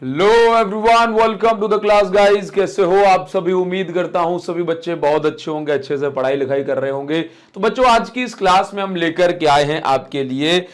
Hello everyone, welcome to the class guys. कैसे हो आप सभी? उम्मीद करता हूं सभी बच्चे बहुत अच्छे होंगे, अच्छे से पढ़ाई लिखाई कर रहे होंगे। तो बच्चों, आज की इस क्लास में हम लेकर के आए हैं आपके लिए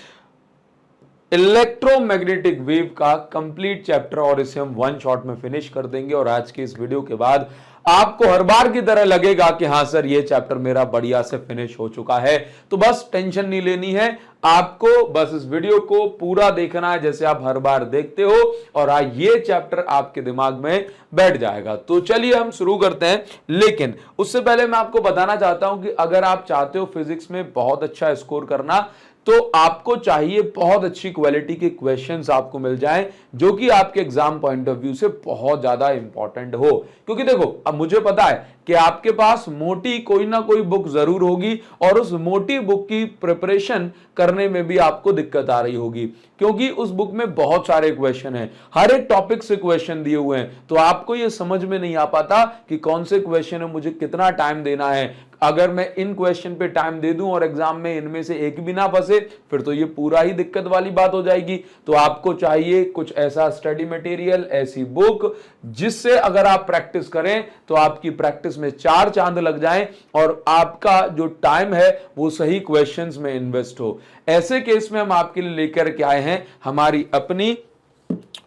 इलेक्ट्रोमैग्नेटिक वेव का कंप्लीट चैप्टर, और इसे हम वन शॉट में फिनिश कर देंगे। और आज की इस वीडियो के बाद आपको हर बार की तरह लगेगा कि हाँ सर, ये चैप्टर मेरा बढ़िया से फिनिश हो चुका है। तो बस टेंशन नहीं लेनी है, आपको बस इस वीडियो को पूरा देखना है जैसे आप हर बार देखते हो, और ये चैप्टर आपके दिमाग में बैठ जाएगा। तो चलिए हम शुरू करते हैं। लेकिन उससे पहले मैं आपको बताना चाहता हूं कि अगर आप चाहते हो फिजिक्स में बहुत अच्छा स्कोर करना, तो आपको चाहिए बहुत अच्छी क्वालिटी के क्वेश्चंस आपको मिल जाएं, जो कि आपके एग्जाम पॉइंट ऑफ व्यू से बहुत ज्यादा इंपॉर्टेंट हो। क्योंकि देखो, अब मुझे पता है कि आपके पास मोटी कोई ना कोई बुक जरूर होगी, और उस मोटी बुक की प्रिपरेशन करने में भी आपको दिक्कत आ रही होगी, क्योंकि उस बुक में बहुत सारे क्वेश्चन हैं, हर एक टॉपिक से क्वेश्चन दिए हुए हैं। तो आपको यह समझ में नहीं आ पाता कि कौन से क्वेश्चन है, मुझे कितना टाइम देना है। अगर मैं इन क्वेश्चन पे टाइम दे दूं और एग्जाम में इनमें से एक भी ना फंसे, फिर तो ये पूरा ही दिक्कत वाली बात हो जाएगी। तो आपको चाहिए कुछ ऐसा स्टडी मटेरियल, ऐसी बुक जिससे अगर आप प्रैक्टिस करें तो आपकी प्रैक्टिस में चार चांद लग जाएं, और आपका जो टाइम है वो सही क्वेश्चंस में इन्वेस्ट हो। ऐसे केस में हम आपके लिए लेकर के आए हैं हमारी अपनी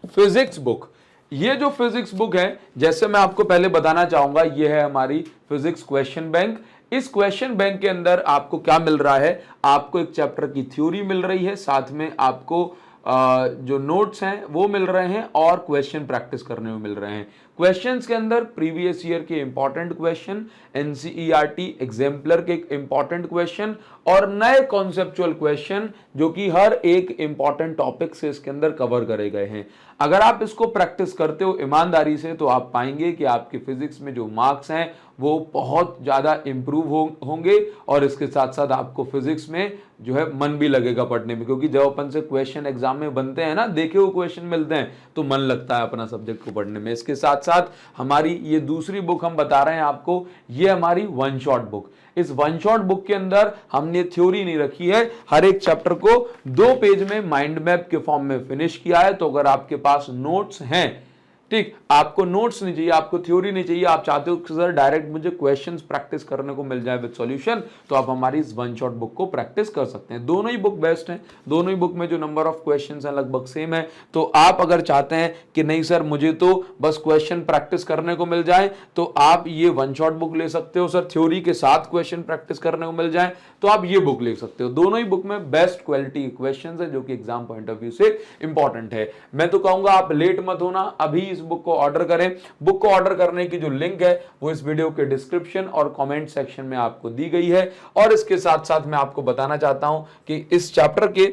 फिजिक्स बुक। ये जो फिजिक्स बुक है, जैसे मैं आपको पहले बताना चाहूंगा, ये है हमारी फिजिक्स क्वेश्चन बैंक। इस क्वेश्चन बैंक के अंदर आपको क्या मिल रहा है? आपको एक चैप्टर की थ्योरी मिल रही है, साथ में आपको जो नोट्स हैं वो मिल रहे हैं, और क्वेश्चन प्रैक्टिस करने में मिल रहे हैं। क्वेश्चंस के अंदर प्रीवियस ईयर के इंपॉर्टेंट क्वेश्चन, एनसीईआरटी एग्जाम्पलर के इंपॉर्टेंट क्वेश्चन, और नए कॉन्सेप्चुअल क्वेश्चन जो कि हर एक इंपॉर्टेंट टॉपिक से इसके अंदर कवर करे गए हैं। अगर आप इसको प्रैक्टिस करते हो ईमानदारी से, तो आप पाएंगे कि आपके फिजिक्स में जो मार्क्स हैं वो बहुत ज़्यादा इंप्रूव होंगे, और इसके साथ साथ आपको फिजिक्स में जो है मन भी लगेगा पढ़ने में। क्योंकि जब अपन से क्वेश्चन एग्जाम में बनते हैं ना, देखे हुए क्वेश्चन मिलते हैं, तो मन लगता है अपना सब्जेक्ट को पढ़ने में। इसके साथ साथ हमारी ये दूसरी बुक हम बता रहे हैं आपको, ये हमारी वन शॉट बुक। इस वन शॉट बुक के अंदर हमने थ्योरी नहीं रखी है, हर एक चैप्टर को 2 पेज में माइंड मैप के फॉर्म में फिनिश किया है। तो अगर आपके पास नोट्स हैं, ठीक, आपको नोट्स नहीं चाहिए, आपको थ्योरी नहीं चाहिए, आप चाहते हो कि सर डायरेक्ट मुझे क्वेश्चंस प्रैक्टिस करने को मिल जाए विद सॉल्यूशन, तो आप हमारी इस वन शॉट बुक को प्रैक्टिस कर सकते हैं। दोनों ही बुक बेस्ट हैं, दोनों ही बुक में जो नंबर ऑफ क्वेश्चंस हैं लगभग सेम है। तो आप अगर चाहते हैं कि नहीं सर मुझे तो बस क्वेश्चन प्रैक्टिस करने को मिल जाए, तो आप ये वन शॉट बुक ले सकते हो। सर थ्योरी के साथ क्वेश्चन प्रैक्टिस करने को मिल जाए, तो आप ये बुक ले सकते हो। दोनों ही बुक में बेस्ट क्वालिटी क्वेश्चंस है, जो कि एग्जाम पॉइंट ऑफ व्यू से इंपॉर्टेंट है। मैं तो कहूंगा आप लेट मत होना, अभी इस बुक को ऑर्डर करें। बुक को ऑर्डर करने की जो लिंक है वो इस वीडियो के डिस्क्रिप्शन और कमेंट सेक्शन में आपको दी गई है। और इसके साथ साथ मैं आपको बताना चाहता हूं कि इस चैप्टर के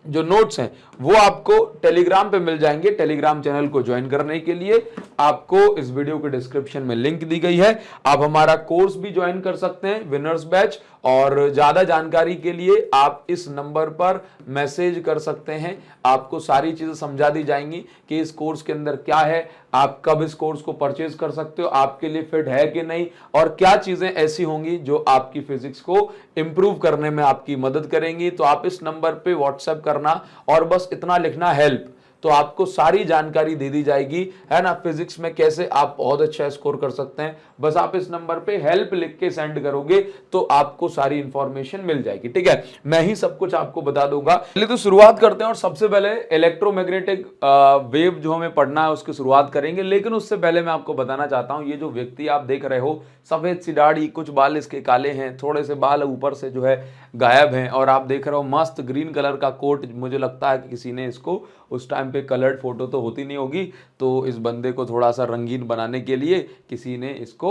जो नोट्स हैं वो आपको टेलीग्राम पे मिल जाएंगे। टेलीग्राम चैनल को ज्वाइन करने के लिए आपको इस वीडियो के डिस्क्रिप्शन में लिंक दी गई है। आप हमारा कोर्स भी ज्वाइन कर सकते हैं, विनर्स बैच। और ज्यादा जानकारी के लिए आप इस नंबर पर मैसेज कर सकते हैं, आपको सारी चीजें समझा दी जाएंगी कि इस कोर्स के अंदर क्या है, आप कब इस कोर्स को परचेज कर सकते हो, आपके लिए फिट है कि नहीं, और क्या चीजें ऐसी होंगी जो आपकी फिजिक्स को इंप्रूव करने में आपकी मदद करेंगी। तो आप इस नंबर पे व्हाट्सएप करना और बस इतना लिखना हेल्प, तो आपको सारी जानकारी दे दी जाएगी, है ना, फिजिक्स में कैसे आप बहुत अच्छा स्कोर कर सकते हैं। बस आप इस नंबर पे हेल्प लिख के सेंड करोगे तो आपको सारी इंफॉर्मेशन मिल जाएगी। ठीक है, मैं ही सब कुछ आपको बता दूंगा। चलिए तो शुरुआत करते हैं, और सबसे पहले इलेक्ट्रोमैग्नेटिक वेव जो हमें पढ़ना है उसकी शुरुआत करेंगे। लेकिन उससे पहले मैं आपको बताना चाहता हूं, ये जो व्यक्ति आप देख रहे हो, सफेद सी दाढ़ी, कुछ बाल इसके काले हैं, थोड़े से बाल ऊपर से जो है गायब हैं, और आप देख रहे हो मस्त ग्रीन कलर का कोट। मुझे लगता है कि किसी ने इसको, उस टाइम पे कलर्ड फोटो तो होती नहीं होगी, तो इस बंदे को थोड़ा सा रंगीन बनाने के लिए किसी ने इसको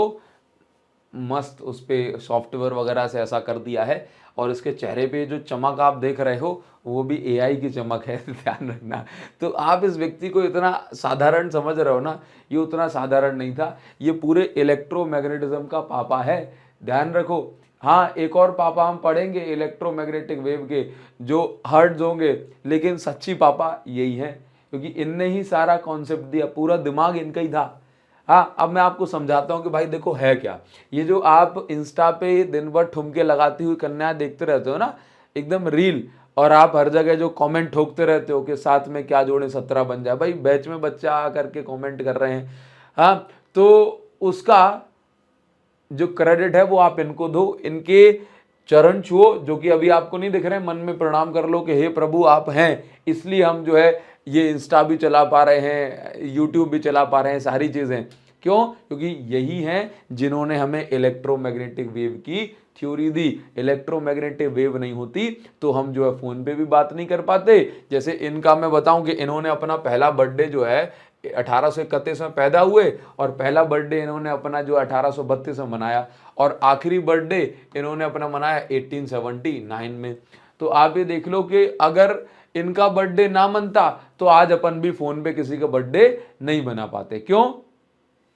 मस्त उस पे सॉफ्टवेयर वगैरह से ऐसा कर दिया है। और इसके चेहरे पे जो चमक आप देख रहे हो वो भी एआई की चमक है, ध्यान रखना। तो आप इस व्यक्ति को इतना साधारण समझ रहे हो ना, ये उतना साधारण नहीं था, ये पूरे इलेक्ट्रोमैग्नेटिज्म का पापा है, ध्यान रखो। हाँ, एक और पापा हम पढ़ेंगे इलेक्ट्रोमैग्नेटिक वेव के, जो हर्ट्ज होंगे, लेकिन सच्ची पापा यही है, क्योंकि इनने ही सारा कॉन्सेप्ट दिया, पूरा दिमाग इनका ही था। हाँ, अब मैं आपको समझाता हूँ कि भाई देखो है क्या। ये जो आप इंस्टा पे दिन भर ठुमके लगाती हुई कन्या देखते रहते हो ना, एकदम रील, और आप हर जगह जो कमेंट ठोकते रहते हो कि साथ में क्या जोड़े 17 बन जाए, भाई बैच में बच्चा आ करके कमेंट कर रहे हैं, हाँ, तो उसका जो क्रेडिट है वो आप इनको दो, इनके चरण छुओ, जो कि अभी आपको नहीं दिख रहे हैं, मन में प्रणाम कर लो कि हे प्रभु आप हैं, इसलिए हम जो है ये इंस्टा भी चला पा रहे हैं, यूट्यूब भी चला पा रहे हैं, सारी चीजें। क्यों? क्योंकि यही हैं जिन्होंने हमें इलेक्ट्रोमैग्नेटिक वेव की थ्योरी दी। इलेक्ट्रोमैग्नेटिक वेव नहीं होती तो हम जो है फोन पे भी बात नहीं कर पाते। जैसे इनका मैं बताऊं कि इन्होंने अपना पहला बर्थडे जो है 1831 में पैदा हुए, और पहला बर्थडे इन्होंने अपना जो 1832 में मनाया, और आखिरी बर्थडे इन्होंने अपना मनाया 1879 में। तो आप ये देख लो कि अगर इनका बर्थडे ना मनता तो आज अपन भी फोन पे किसी का बर्थडे नहीं बना पाते। क्यों?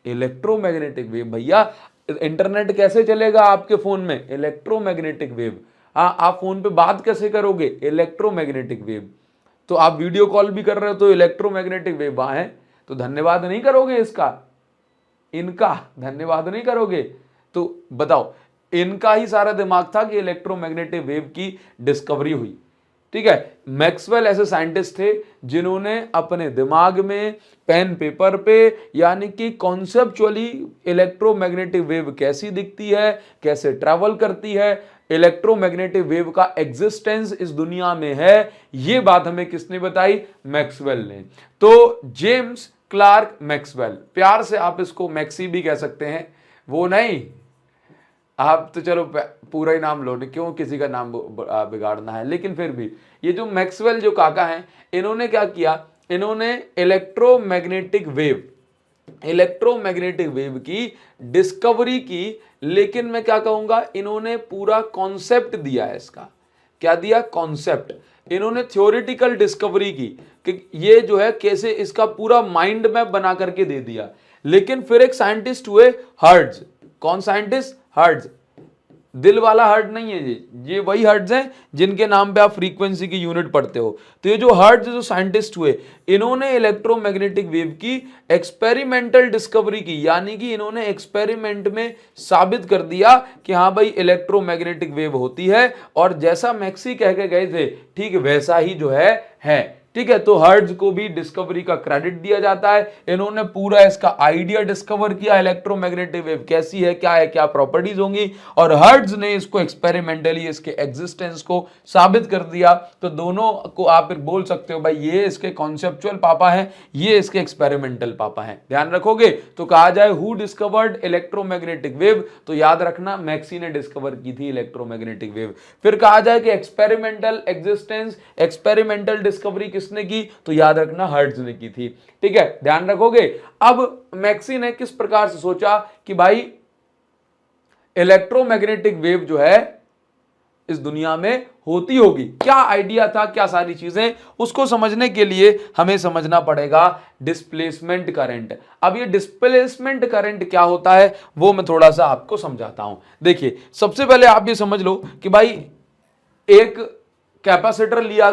इलेक्ट्रोमैग्नेटिक वेव भैया। इंटरनेट कैसे चलेगा आपके फोन में? Electromagnetic wave. हाँ, आप फोन पे बात कैसे करोगे? Electromagnetic wave. तो आप वीडियो कॉल भी कर रहे हो तो इलेक्ट्रोमैग्नेटिक वेव वहां है, तो धन्यवाद नहीं करोगे इसका, इनका धन्यवाद नहीं करोगे? तो बताओ, इनका ही सारा दिमाग था कि इलेक्ट्रोमैग्नेटिक वेव की डिस्कवरी हुई। ठीक है, मैक्सवेल ऐसे साइंटिस्ट थे जिन्होंने अपने दिमाग में पेन पेपर पे, यानी कि कॉन्सेप्चुअली इलेक्ट्रोमैग्नेटिक वेव कैसी दिखती है, कैसे ट्रैवल करती है, इलेक्ट्रोमैग्नेटिक वेव का एग्जिस्टेंस इस दुनिया में है, ये बात हमें किसने बताई? मैक्सवेल ने। तो जेम्स क्लार्क मैक्सवेल, प्यार से आप इसको मैक्सी भी कह सकते हैं, वो नहीं, आप तो चलो पूरा ही नाम लो, नहीं क्यों किसी का नाम बिगाड़ना है, लेकिन फिर भी ये जो मैक्सवेल जो काका हैं, इन्होंने क्या किया? इन्होंने इलेक्ट्रोमैग्नेटिक वेव की डिस्कवरी की, लेकिन मैं क्या कहूंगा, इन्होंने पूरा कॉन्सेप्ट दिया है इसका। क्या दिया? कॉन्सेप्ट। इन्होंने थ्योरेटिकल डिस्कवरी की कि ये जो है कैसे, इसका पूरा माइंड मैप बना करके दे दिया। लेकिन फिर एक साइंटिस्ट हुए, हर्ट्ज। कौन साइंटिस्ट? हर्ट्ज। दिल वाला हर्ट नहीं है ये वही हर्ट्ज हैं जिनके नाम पे आप फ्रीक्वेंसी की यूनिट पढ़ते हो। तो ये जो हर्ट्ज जो साइंटिस्ट हुए, इन्होंने इलेक्ट्रोमैग्नेटिक वेव की एक्सपेरिमेंटल डिस्कवरी की, यानी कि इन्होंने एक्सपेरिमेंट में साबित कर दिया कि हाँ भाई इलेक्ट्रोमैग्नेटिक वेव होती है, और जैसा मैक्सी कह के गए थे ठीक वैसा ही जो है। ठीक है, तो हर्ट्ज को भी डिस्कवरी का क्रेडिट दिया जाता है। इन्होंने पूरा इसका आइडिया डिस्कवर किया, इलेक्ट्रोमैग्नेटिक वेव कैसी है, क्या प्रॉपर्टीज होंगी, और हर्ट्ज ने इसको एक्सपेरिमेंटली इसके एग्जिस्टेंस को साबित कर दिया। तो दोनों को आप बोल सकते हो भाई ये इसके कॉन्सेप्चुअल पापा हैं, ये इसके एक्सपेरिमेंटल पापा हैं। ध्यान रखोगे तो कहा जाए हु डिस्कवर्ड इलेक्ट्रोमैग्नेटिक वेव, तो याद रखना मैक्सी ने डिस्कवर की थी इलेक्ट्रोमैग्नेटिक वेव। फिर कहा जाए कि एक्सपेरिमेंटल एग्जिस्टेंस, एक्सपेरिमेंटल डिस्कवरी किसने की, तो याद रखना हर्ट्ज ने की थी। ठीक है, ध्यान रखोगे। अब मैक्सी ने किस प्रकार से सोचा कि भाई इलेक्ट्रोमैग्नेटिक वेव जो है इस दुनिया में होती होगी, क्या आइडिया था, क्या सारी चीजें, उसको समझने के लिए हमें समझना पड़ेगा डिस्प्लेसमेंट करंट। अब ये डिस्प्लेसमेंट करंट क्या होता है वो मैं थोड़ा सा आपको समझाता हूं। देखिए, सबसे पहले आप ये समझ लो कि भाई एक कैपेसिटर लिया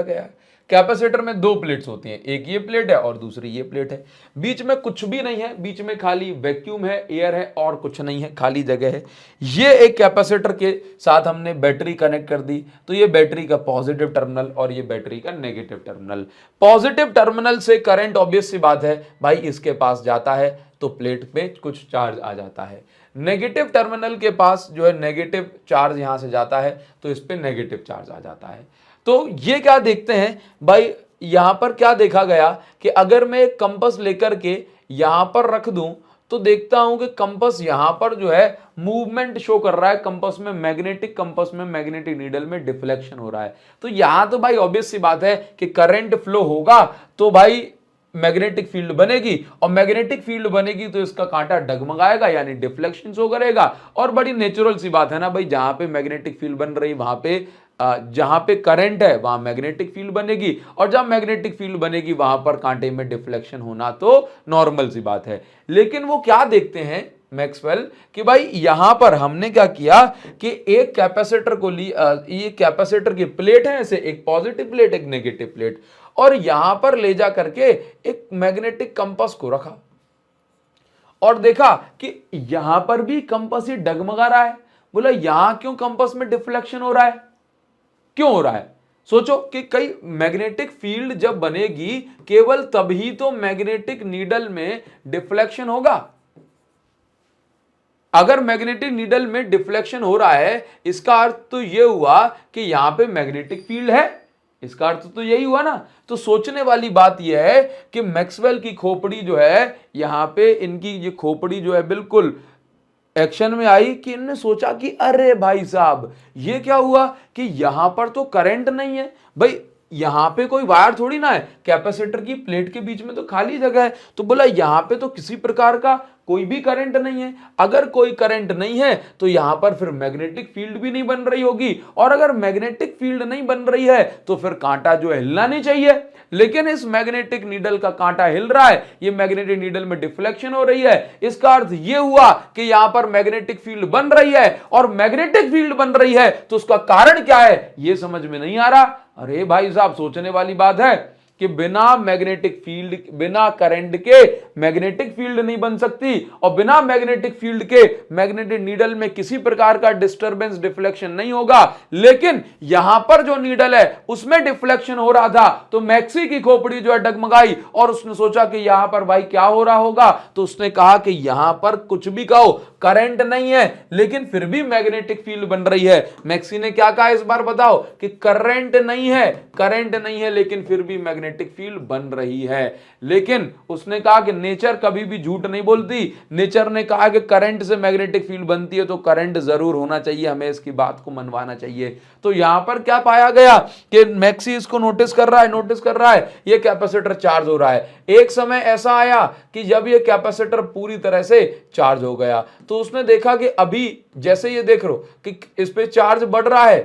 गया, कैपेसिटर में दो प्लेट्स होती हैं, एक ये प्लेट है और दूसरी ये प्लेट है। बीच में कुछ भी नहीं है, बीच में खाली वैक्यूम है, एयर है, और कुछ नहीं है, खाली जगह है। ये एक कैपेसिटर के साथ हमने बैटरी कनेक्ट कर दी, तो ये बैटरी का पॉजिटिव टर्मिनल और ये बैटरी का नेगेटिव टर्मिनल। पॉजिटिव टर्मिनल से करंट, ऑब्वियस सी बात है भाई, इसके पास जाता है तो प्लेट पे कुछ चार्ज आ जाता है। नेगेटिव टर्मिनल के पास जो है नेगेटिव चार्ज यहां से जाता है, तो इस पे नेगेटिव चार्ज आ जाता है। तो ये क्या देखते हैं भाई, यहां पर क्या देखा गया कि अगर मैं एक कंपास लेकर के यहां पर रख दूं तो देखता हूं कि कंपास यहां पर जो है मूवमेंट शो कर रहा है, कंपास में मैग्नेटिक नीडल में डिफ्लेक्शन हो रहा है। तो यहां तो भाई ऑब्वियस सी बात है कि करंट फ्लो होगा तो भाई मैग्नेटिक फील्ड बनेगी, और मैग्नेटिक फील्ड बनेगी तो इसका कांटा डगमगाएगा, यानी डिफ्लेक्शन शो करेगा। और बड़ी नेचुरल सी बात है ना भाई, जहां पे मैग्नेटिक फील्ड बन रही वहां पे जहां पे करंट है वहां मैग्नेटिक फील्ड बनेगी, और जहां मैग्नेटिक फील्ड बनेगी वहां पर कांटे में डिफ्लेक्शन होना तो नॉर्मल सी बात है। लेकिन वो क्या देखते हैं मैक्सवेल कि भाई यहां पर हमने क्या किया कि एक कैपेसिटर को ये कैपेसिटर की प्लेट है, ऐसे एक पॉजिटिव प्लेट एक नेगेटिव प्लेट, और यहां पर ले जा करके एक मैग्नेटिक कंपास को रखा और देखा कि यहां पर भी कंपास ही डगमगा रहा है। बोला यहां क्यों कंपास में डिफ्लेक्शन हो रहा है? क्यों हो रहा है? सोचो कि कई मैग्नेटिक फील्ड जब बनेगी केवल तभी तो मैग्नेटिक नीडल में डिफ्लेक्शन होगा। अगर मैग्नेटिक नीडल में डिफ्लेक्शन हो रहा है इसका अर्थ तो यह हुआ कि यहां पे मैग्नेटिक फील्ड है, इसका अर्थ तो यही हुआ ना। तो सोचने वाली बात यह है कि मैक्सवेल की खोपड़ी जो है यहां पे इनकी ये खोपड़ी जो है बिल्कुल एक्शन में आई कि इन्होंने सोचा कि अरे भाई साहब ये क्या हुआ कि यहां पर तो करंट नहीं है। भाई यहां पे कोई वायर थोड़ी ना है, कैपेसिटर की प्लेट के बीच में तो खाली जगह है। तो बोला यहां पे तो किसी प्रकार का कोई भी करंट नहीं है। अगर कोई करंट नहीं है तो यहां पर फिर मैग्नेटिक फील्ड भी नहीं बन रही होगी, और अगर मैग्नेटिक फील्ड नहीं बन रही है तो फिर कांटा जो है हिलना नहीं चाहिए। लेकिन इस मैग्नेटिक नीडल का कांटा हिल रहा है, ये मैग्नेटिक नीडल में डिफ्लेक्शन हो रही है। इसका अर्थ ये हुआ कि यहां पर मैग्नेटिक फील्ड बन रही है, और मैग्नेटिक फील्ड बन रही है तो उसका कारण क्या है ये समझ में नहीं आ रहा। अरे भाई साहब सोचने वाली बात है कि बिना मैग्नेटिक फील्ड, बिना करंट के मैग्नेटिक फील्ड नहीं बन सकती, और बिना मैग्नेटिक फील्ड के मैग्नेटिक नीडल में किसी प्रकार का डिस्टरबेंस डिफ्लेक्शन नहीं होगा। लेकिन यहां पर जो नीडल है उसमें डिफ्लेक्शन हो रहा था, तो मैक्सी की खोपड़ी जो है डगमगाई और उसने सोचा कि यहां पर भाई क्या हो रहा होगा। तो उसने कहा कि यहां पर कुछ भी कहो करंट नहीं है लेकिन फिर भी मैग्नेटिक फील्ड बन रही है। मैक्सी ने क्या कहा इस बार बताओ कि करंट नहीं है लेकिन फिर भी मैग्नेटिक फील्ड बन रही है। लेकिन उसने कहा कि नेचर कभी भी झूठ नहीं बोलती। नेचर ने कहा कि करंट से मैग्नेटिक फील्ड बनती है तो करंट जरूर होना चाहिए, हमें इसकी बात को मनवाना चाहिए। तो यहां पर क्या पाया गया कि मैक्सी इसको नोटिस कर रहा है ये कैपेसिटर चार्ज हो रहा है। एक समय ऐसा आया कि जब ये कैपेसिटर पूरी तरह से चार्ज हो गया तो उसने देखा कि अभी जैसे ये देख लो कि इस पे चार्ज बढ़ रहा है,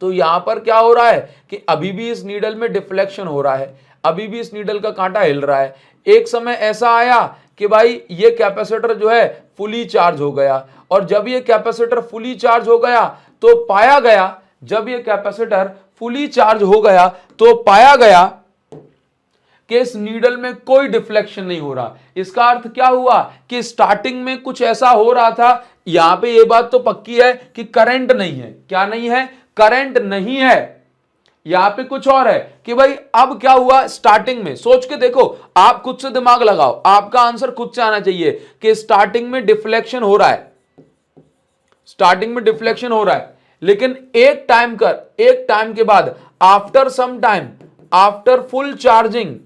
तो यहां पर क्या हो रहा है कि अभी भी इस नीडल में डिफ्लेक्शन हो रहा है, अभी भी इस नीडल का कांटा हिल रहा है। एक समय ऐसा आया कि भाई ये कैपेसिटर जो है फुली चार्ज हो गया, और जब ये कैपेसिटर फुली चार्ज हो गया तो पाया गया, जब ये कैपेसिटर फुली चार्ज हो गया तो पाया गया कि इस नीडल में कोई डिफ्लेक्शन नहीं हो रहा। इसका अर्थ क्या हुआ कि स्टार्टिंग में कुछ ऐसा हो रहा था। यहां पे ये बात तो पक्की है कि करंट नहीं है। क्या नहीं है? करंट नहीं है। यहां पे कुछ और है कि भाई अब क्या हुआ स्टार्टिंग में, सोच के देखो, आप खुद से दिमाग लगाओ, आपका आंसर खुद से आना चाहिए कि स्टार्टिंग में डिफ्लेक्शन हो रहा है, स्टार्टिंग में डिफ्लेक्शन हो रहा है, लेकिन एक टाइम के बाद after some time, after full charging,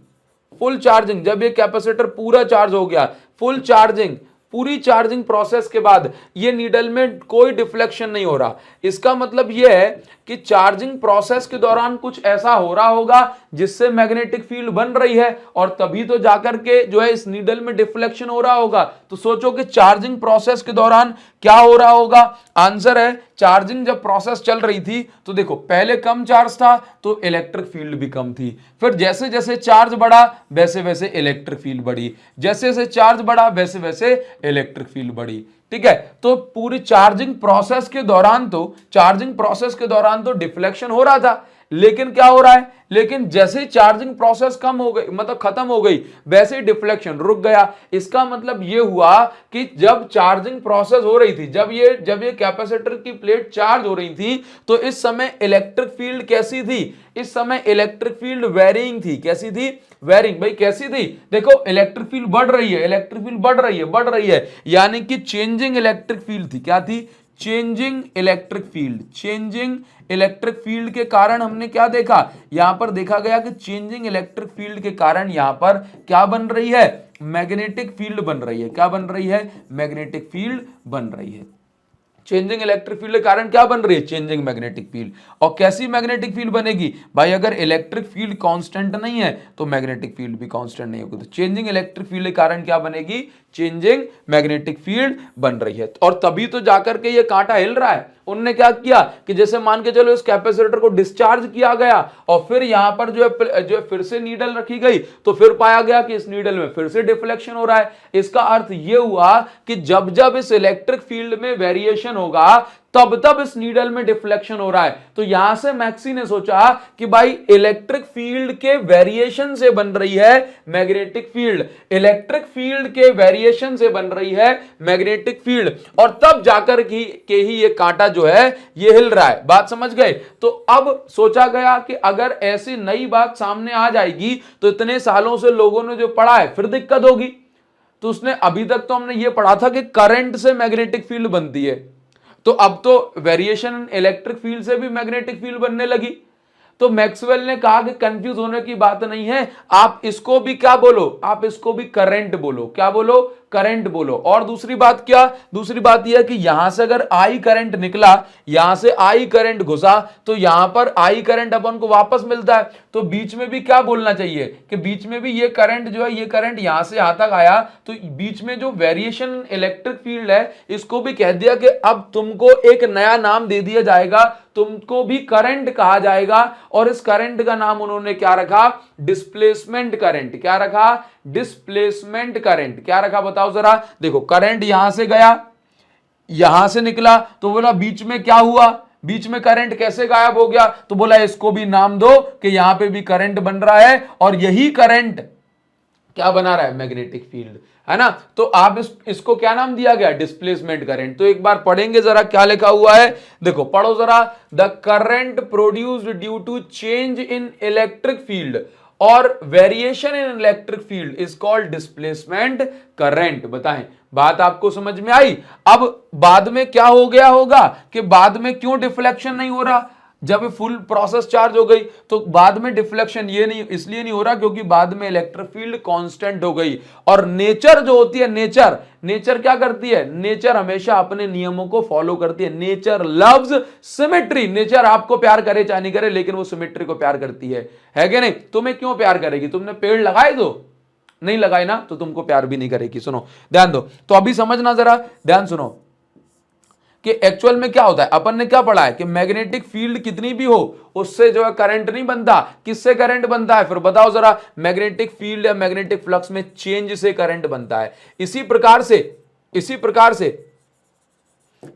जब ये कैपेसिटर पूरा चार्ज हो गया, फुल चार्जिंग, पूरी चार्जिंग प्रोसेस के बाद ये नीडल में कोई डिफ्लेक्शन नहीं हो रहा। इसका मतलब यह है कि चार्जिंग प्रोसेस के दौरान कुछ ऐसा हो रहा होगा जिससे मैग्नेटिक फील्ड बन रही है, और तभी तो जाकर के जो है इस नीडल में डिफ्लेक्शन हो रहा होगा। तो सोचो कि चार्जिंग प्रोसेस के दौरान क्या हो रहा होगा। आंसर है चार्जिंग जब प्रोसेस चल रही थी तो देखो पहले कम चार्ज था तो इलेक्ट्रिक फील्ड भी कम थी, फिर जैसे जैसे चार्ज बढ़ा वैसे वैसे इलेक्ट्रिक फील्ड बढ़ी, जैसे जैसे चार्ज बढ़ा वैसे वैसे इलेक्ट्रिक फील्ड बढ़ी। ठीक है, तो पूरी चार्जिंग प्रोसेस के दौरान तो डिफ्लेक्शन हो रहा था, लेकिन क्या हो रहा है, लेकिन जैसे चार्जिंग प्रोसेस कम हो गई, मतलब खत्म हो गई, वैसे ही डिफ्लेक्शन रुक गया। इसका मतलब यह हुआ कि जब चार्जिंग प्रोसेस हो रही थी, जब ये कैपेसिटर की प्लेट चार्ज हो रही थी, तो इस समय इलेक्ट्रिक फील्ड कैसी थी, इस समय इलेक्ट्रिक फील्ड वेरिंग थी। कैसी थी? वेरिंग। भाई कैसी थी? देखो इलेक्ट्रिक फील्ड बढ़ रही है, यानी कि चेंजिंग इलेक्ट्रिक फील्ड थी। क्या थी? चेंजिंग इलेक्ट्रिक फील्ड के कारण हमने क्या देखा, यहां पर देखा गया कि चेंजिंग इलेक्ट्रिक फील्ड के कारण यहां पर क्या बन रही है? मैग्नेटिक फील्ड बन रही है। क्या बन रही है? मैग्नेटिक फील्ड बन रही है। चेंजिंग इलेक्ट्रिक फील्ड के कारण क्या बन रही है? Changing magnetic field. और कैसी मैग्नेटिक फील्ड बनेगी भाई? अगर इलेक्ट्रिक फील्ड कांस्टेंट नहीं है तो मैग्नेटिक फील्ड भी कांस्टेंट नहीं होगी। तो चेंजिंग इलेक्ट्रिक फील्ड के कारण क्या बनेगी? चेंजिंग मैग्नेटिक फील्ड बन रही है, और तभी तो जाकर के ये कांटा हिल रहा है। उन्होंने क्या किया कि जैसे मान के चलो इस कैपेसिटर को डिस्चार्ज किया गया और फिर यहां पर जो है फिर से नीडल रखी गई, तो फिर पाया गया कि इस नीडल में फिर से डिफ्लेक्शन हो रहा है। इसका अर्थ यह हुआ कि जब जब इस इलेक्ट्रिक फील्ड में वेरिएशन होगा तब तब इस नीडल में डिफ्लेक्शन हो रहा है। तो यहां से मैक्सी ने सोचा कि भाई इलेक्ट्रिक फील्ड के वेरिएशन से बन रही है मैग्नेटिक फील्ड, इलेक्ट्रिक फील्ड के वेरिएशन से बन रही है मैग्नेटिक फील्ड, और तब जाकर के ही ये कांटा जो है ये हिल रहा है। बात समझ गए? तो अब सोचा गया कि अगर ऐसी नई बात सामने आ जाएगी तो इतने सालों से लोगों ने जो पढ़ा है फिर दिक्कत होगी। तो उसने, अभी तक तो हमने ये पढ़ा था कि करंट से मैग्नेटिक फील्ड बनती है, तो अब तो वेरिएशन इलेक्ट्रिक फील्ड से भी मैग्नेटिक फील्ड बनने लगी। तो मैक्सवेल ने कहा कि कंफ्यूज होने की बात नहीं है, आप इसको भी क्या बोलो, आप इसको भी करंट बोलो। क्या बोलो? करंट बोलो। और दूसरी बात क्या? दूसरी बात यह है कि यहां से अगर आई करंट निकला, यहां से आई करंट घुसा, तो यहां पर आई करंट अपन को वापस मिलता है। तो बीच में भी क्या बोलना चाहिए कि बीच में भी ये करंट जो है, ये करंट यहां से यहां तक आया, तो बीच में जो वेरिएशन इलेक्ट्रिक फील्ड है इसको भी कह दिया कि अब तुमको एक नया नाम दे दिया जाएगा, तुमको भी करंट कहा जाएगा। और इस करंट का नाम उन्होंने क्या रखा? Displacement current. क्या रखा? Displacement current. क्या रखा बताओ जरा? देखो, करंट यहां से गया, यहां से निकला, तो बोला बीच में क्या हुआ, बीच में करंट कैसे गायब हो गया? तो बोला इसको भी नाम दो कि यहां पे भी करंट बन रहा है, और यही करंट क्या बना रहा है? मैग्नेटिक फील्ड, है ना। तो आप इसको क्या नाम दिया गया? Displacement current. तो एक बार पढ़ेंगे जरा क्या लिखा हुआ है, देखो पढ़ो जरा। The current produced due to change in electric field और variation in electric field is called displacement current. बताएं, बात आपको समझ में आई? अब बाद में क्या हो गया होगा कि बाद में क्यों डिफ्लेक्शन नहीं हो रहा? जब फुल प्रोसेस चार्ज हो गई तो बाद में डिफ्लेक्शन ये नहीं, इसलिए नहीं हो रहा क्योंकि बाद में इलेक्ट्रिक फील्ड कांस्टेंट हो गई। और नेचर जो होती है, नेचर क्या करती है? नेचर हमेशा अपने नियमों को फॉलो करती है। Nature loves symmetry. नेचर आपको प्यार करे चाहे नहीं करे, लेकिन वो सिमेट्री को प्यार करती है कि नहीं? तुम्हें क्यों प्यार करेगी? तुमने पेड़ लगाए दो, नहीं लगाए ना, तो तुमको प्यार भी नहीं करेगी। सुनो, ध्यान दो। तो अभी समझना जरा, ध्यान सुनो कि एक्चुअल में क्या होता है। अपन ने क्या पढ़ा है कि मैग्नेटिक फील्ड कितनी भी हो उससे जो है करंट नहीं बनता। किससे करंट बनता है? फिर बताओ जरा। मैग्नेटिक फील्ड या मैग्नेटिक फ्लक्स में चेंज से करंट बनता है। इसी प्रकार से